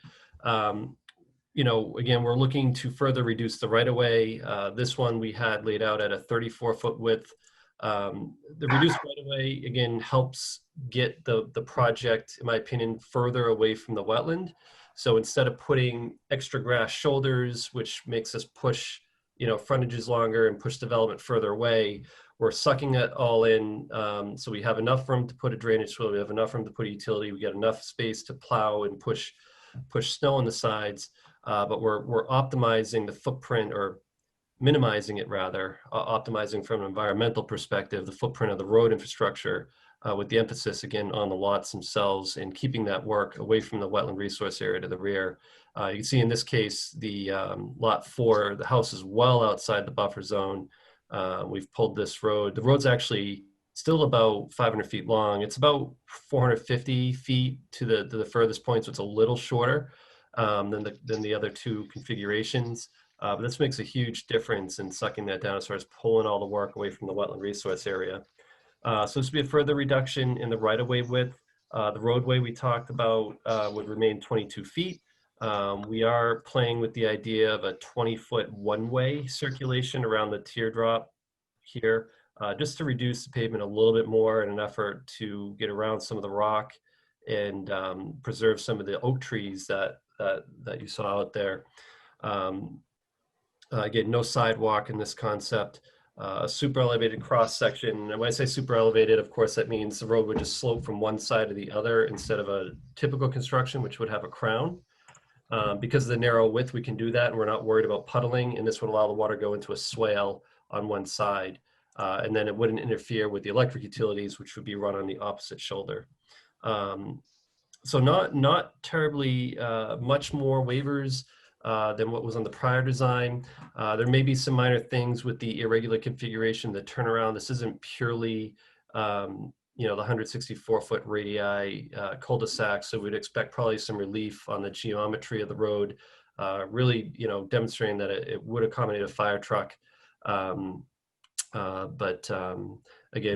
you know, again, we're looking to further reduce the right-of-way. This one we had laid out at a 34-foot width. The reduced right-of-way, again, helps get the project, in my opinion, further away from the wetland. So instead of putting extra grass shoulders, which makes us push, you know, frontages longer and push development further away, we're sucking it all in. So we have enough room to put a drainage swale, we have enough room to put a utility, we get enough space to plow and push snow on the sides, but we're optimizing the footprint, or minimizing it rather, optimizing from an environmental perspective, the footprint of the road infrastructure, with the emphasis again on the lots themselves and keeping that work away from the wetland resource area to the rear. You can see in this case, the lot 4, the house is well outside the buffer zone. We've pulled this road. The road's actually still about 500 feet long. It's about 450 feet to the furthest point, so it's a little shorter than the other 2 configurations. But this makes a huge difference in sucking that down as far as pulling all the work away from the wetland resource area. So this would be a further reduction in the right-of-way width. The roadway we talked about would remain 22 feet. We are playing with the idea of a 20-foot one-way circulation around the teardrop here, just to reduce the pavement a little bit more in an effort to get around some of the rock and preserve some of the oak trees that you saw out there. Again, no sidewalk in this concept. A super elevated cross section. And when I say super elevated, of course, that means the road would just slope from one side to the other instead of a typical construction, which would have a crown. Because of the narrow width, we can do that, and we're not worried about puddling, and this would allow the water to go into a swale on one side. And then it wouldn't interfere with the electric utilities, which would be run on the opposite shoulder. So not terribly much more waivers than what was on the prior design. There may be some minor things with the irregular configuration, the turnaround. This isn't purely, you know, the 164-foot radii cul-de-sac, so we'd expect probably some relief on the geometry of the road, really, you know, demonstrating that it would accommodate a fire truck. Again,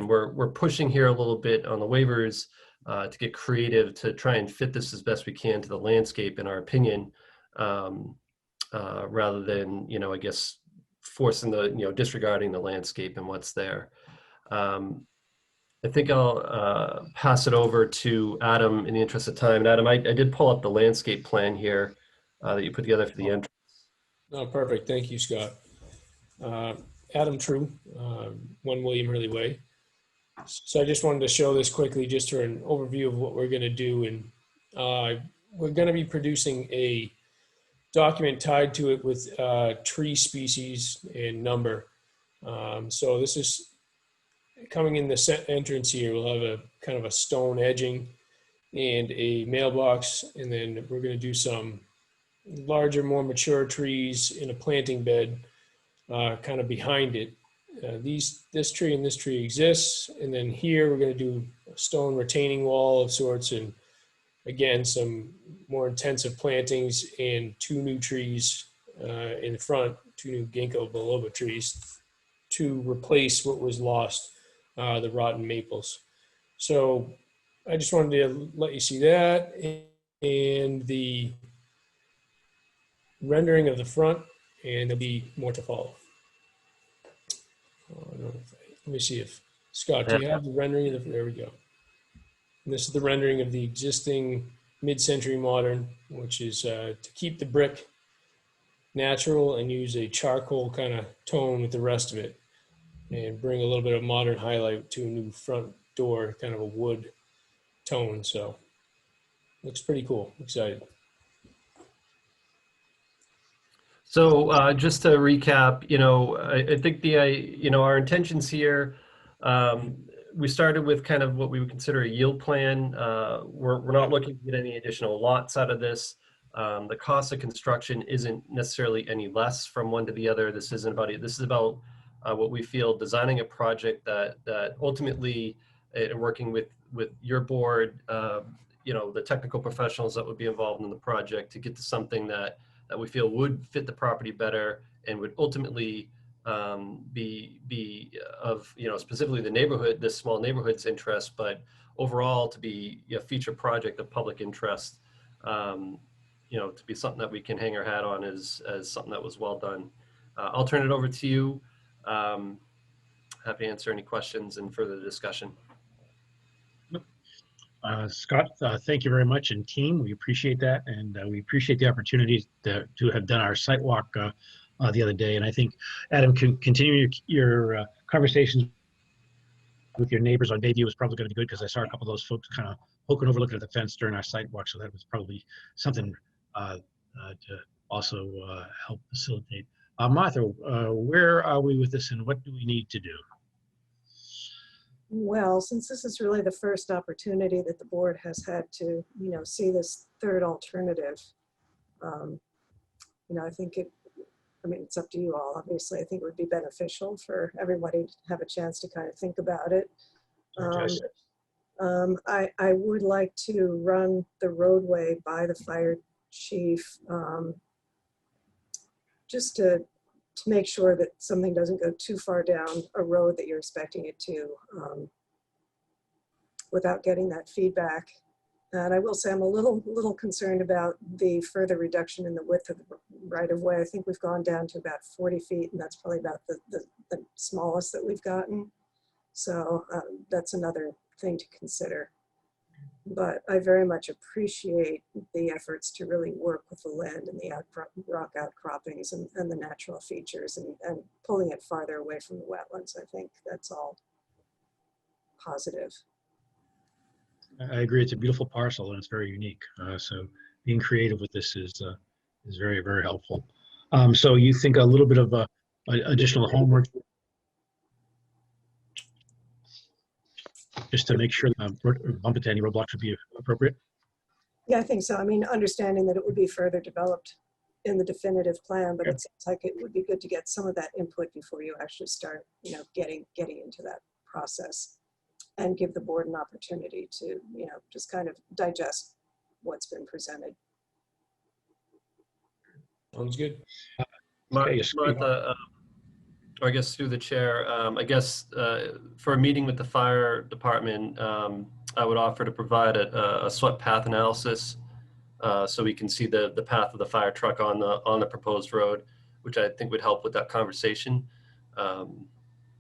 we're pushing here a little bit on the waivers to get creative to try and fit this as best we can to the landscape, in our opinion. Rather than, you know, I guess forcing the, you know, disregarding the landscape and what's there. I think I'll pass it over to Adam in the interest of time. And Adam, I did pull up the landscape plan here that you put together for the entrance. Oh, perfect. Thank you, Scott. Adam True, 1 William Hurley Way. So I just wanted to show this quickly, just for an overview of what we're going to do. And we're going to be producing a document tied to it with tree species and number. So this is coming in the entrance here. We'll have a kind of a stone edging and a mailbox, and then we're going to do some larger, more mature trees in a planting bed kind of behind it. This tree and this tree exists, and then here we're going to do a stone retaining wall of sorts, and again, some more intensive plantings and 2 new trees in the front, 2 new ginkgo biloba trees to replace what was lost, the rotten maples. So I just wanted to let you see that, and the rendering of the front, and there'll be more to follow. Let me see if, Scott, do you have the rendering of the, there we go. And this is the rendering of the existing mid-century modern, which is to keep the brick natural and use a charcoal kind of tone with the rest of it, and bring a little bit of modern highlight to a new front door, kind of a wood tone. So looks pretty cool. Excited. So just to recap, you know, I think you know, our intentions here, we started with kind of what we would consider a yield plan. We're not looking to get any additional lots out of this. The cost of construction isn't necessarily any less from one to the other. This isn't about it. This is about what we feel designing a project that ultimately, working with your board, you know, the technical professionals that would be involved in the project, to get to something that we feel would fit the property better and would ultimately be of, you know, specifically the neighborhood, this small neighborhood's interest, but overall to be a feature project of public interest. to be something that we can hang our hat on as something that was well done. I'll turn it over to you. Happy to answer any questions and further discussion. Scott, thank you very much, and team, we appreciate that, and we appreciate the opportunity to have done our site walk the other day. And I think, Adam, can continue your conversations with your neighbors on Bayview is probably going to be good, because I saw a couple of those folks kind of poking over, looking at the fence during our site walk, so that was probably something to also help facilitate. Martha, where are we with this, and what do we need to do? Well, since this is really the first opportunity that the board has had to, see this third alternative, I think it's up to you all. Obviously, I think it would be beneficial for everybody to have a chance to kind of think about it. I would like to run the roadway by the fire chief, just to make sure that something doesn't go too far down a road that you're expecting it to, without getting that feedback. And I will say I'm a little concerned about the further reduction in the width of the right of way. I think we've gone down to about 40 feet, and that's probably about the smallest that we've gotten. So that's another thing to consider. But I very much appreciate the efforts to really work with the land and the rock outcroppings and the natural features, and pulling it farther away from the wetlands. I think that's all positive. I agree. It's a beautiful parcel, and it's very unique. So being creative with this is very, very helpful. So you think a little bit of additional homework just to make sure bump into any roadblocks would be appropriate? Yeah, I think so. I mean, understanding that it would be further developed in the definitive plan, but it seems like it would be good to get some of that input before you actually start, getting into that process, and give the board an opportunity to, just kind of digest what's been presented. Sounds good. Martha, or I guess through the chair, I guess for a meeting with the fire department, I would offer to provide a swept path analysis so we can see the path of the fire truck on the proposed road, which I think would help with that conversation.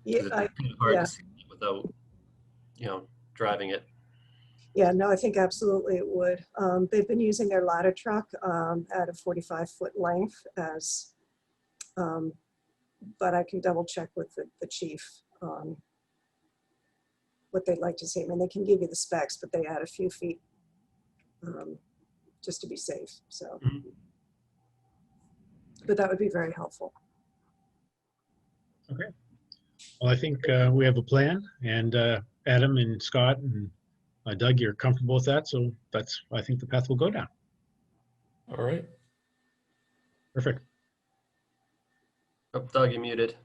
It's hard to see it without, driving it. Yeah, no, I think absolutely it would. They've been using their ladder truck at a 45-foot length as, but I can double check with the chief on what they'd like to see. I mean, they can give you the specs, but they add a few feet just to be safe. So, but that would be very helpful. Okay. Well, I think we have a plan, and Adam and Scott and Doug, you're comfortable with that. So I think the path will go down. All right. Perfect. Oh, Doug, you're muted.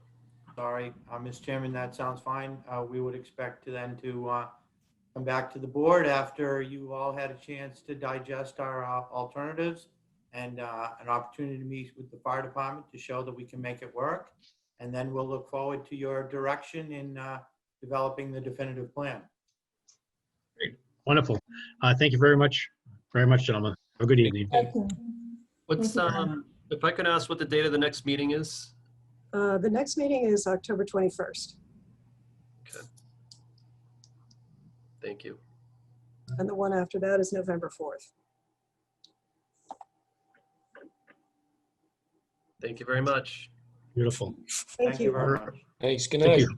Sorry, Mr. Chairman, that sounds fine. We would expect to then come back to the board after you all had a chance to digest our alternatives, and an opportunity to meet with the fire department to show that we can make it work. And then we'll look forward to your direction in developing the definitive plan. Great. Wonderful. Thank you very much, gentlemen. Have a good evening. What's if I can ask what the date of the next meeting is? The next meeting is October 21st. Okay. Thank you. And the one after that is November 4th. Thank you very much. Beautiful. Thank you very much. Thanks. Good night. Thank you.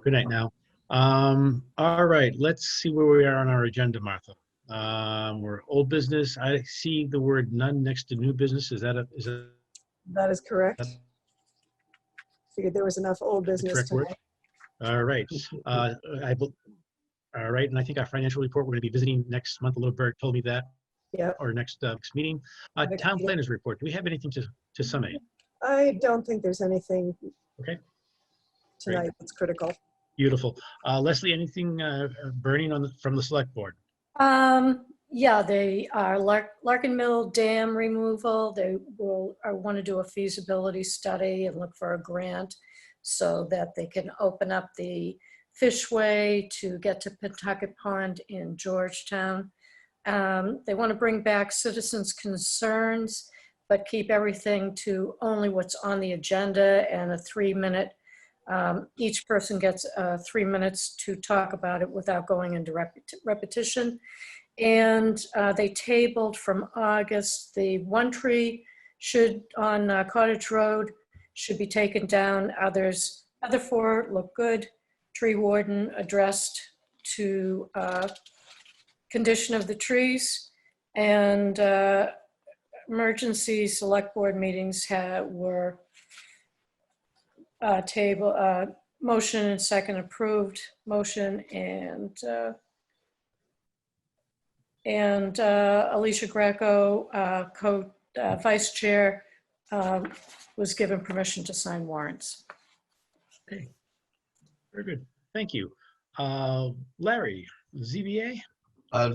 Good night now. All right, let's see where we are on our agenda, Martha. We're old business. I see the word none next to new business. Is that That is correct. Figured there was enough old business word? tonight. All right. All right, and I think our financial report, we're going to be visiting next month. A little bird told me that. Yeah. Or next meeting. Town planners report. Do we have anything to summate? I don't think there's anything Okay. tonight Great. that's critical. Beautiful. Leslie, anything burning from the select board? Yeah, they are Larkin Mill Dam removal. They want to do a feasibility study and look for a grant so that they can open up the fishway to get to Pentucket Pond in Georgetown. They want to bring back citizens' concerns, but keep everything to only what's on the agenda and a 3-minute. Each person gets 3 minutes to talk about it without going into repetition. And they tabled from August, the one tree on Cottage Road should be taken down. Other 4 look good. Tree warden addressed to condition of the trees, and emergency select board meetings were motion and second approved motion, and Alicia Greco, vice chair, was given permission to sign warrants. Okay, very good. Thank you. Larry, ZBA?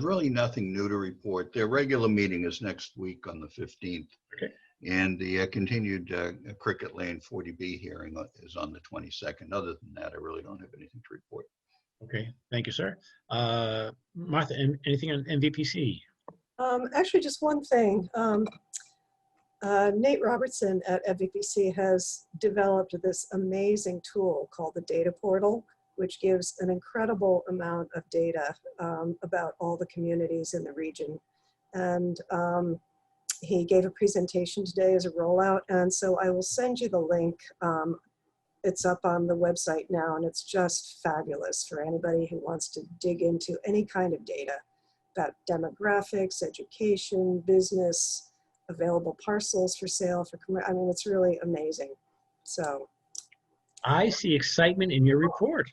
Really nothing new to report. Their regular meeting is next week on the 15th. Okay. And the continued Cricket Lane 40B hearing is on the 22nd. Other than that, I really don't have anything to report. Okay, thank you, sir. Martha, anything on MVPC? Actually, just one thing. Nate Robertson at MVPC has developed this amazing tool called the Data Portal, which gives an incredible amount of data about all the communities in the region. And he gave a presentation today as a rollout, and so I will send you the link. It's up on the website now, and it's just fabulous for anybody who wants to dig into any kind of data about demographics, education, business, available parcels for sale, I mean, it's really amazing. So I see excitement in your report.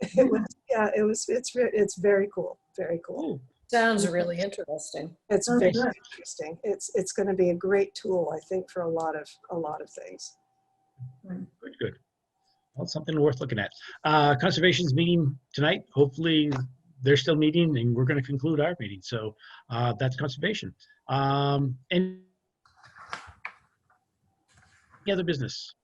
it was, yeah, it's very cool, very cool. Sounds really interesting. It's very interesting. It's going to be a great tool, I think, for a lot of things. Good. Well, something worth looking at. Conservation's meeting tonight. Hopefully they're still meeting and we're going to conclude our meeting. So that's conservation. Any other business?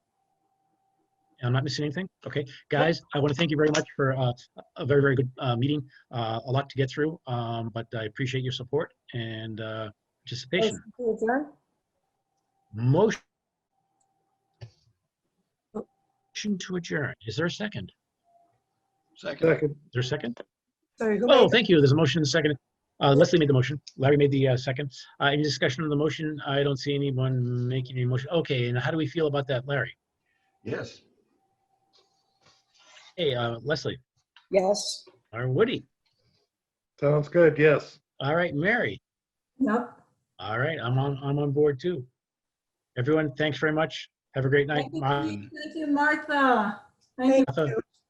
I'm not missing anything? Okay, guys, I want to thank you very much for a very, very good meeting. A lot to get through, but I appreciate your support and participation. Motion to adjourn. Is there a second? Second. Is there a second? Sorry, who Oh, made thank you. There's a motion and a second. Leslie made the motion. Larry made the second. Any discussion on the motion? I don't see anyone making any motion. Okay, and how do we feel about that, Larry? Yes. Hey, Leslie. Yes. Or Woody. Sounds good, yes. All right, Mary. Yep. All right, I'm on board too. Everyone, thanks very much. Have a great night. Thank you, Martha. Thank you. Martha.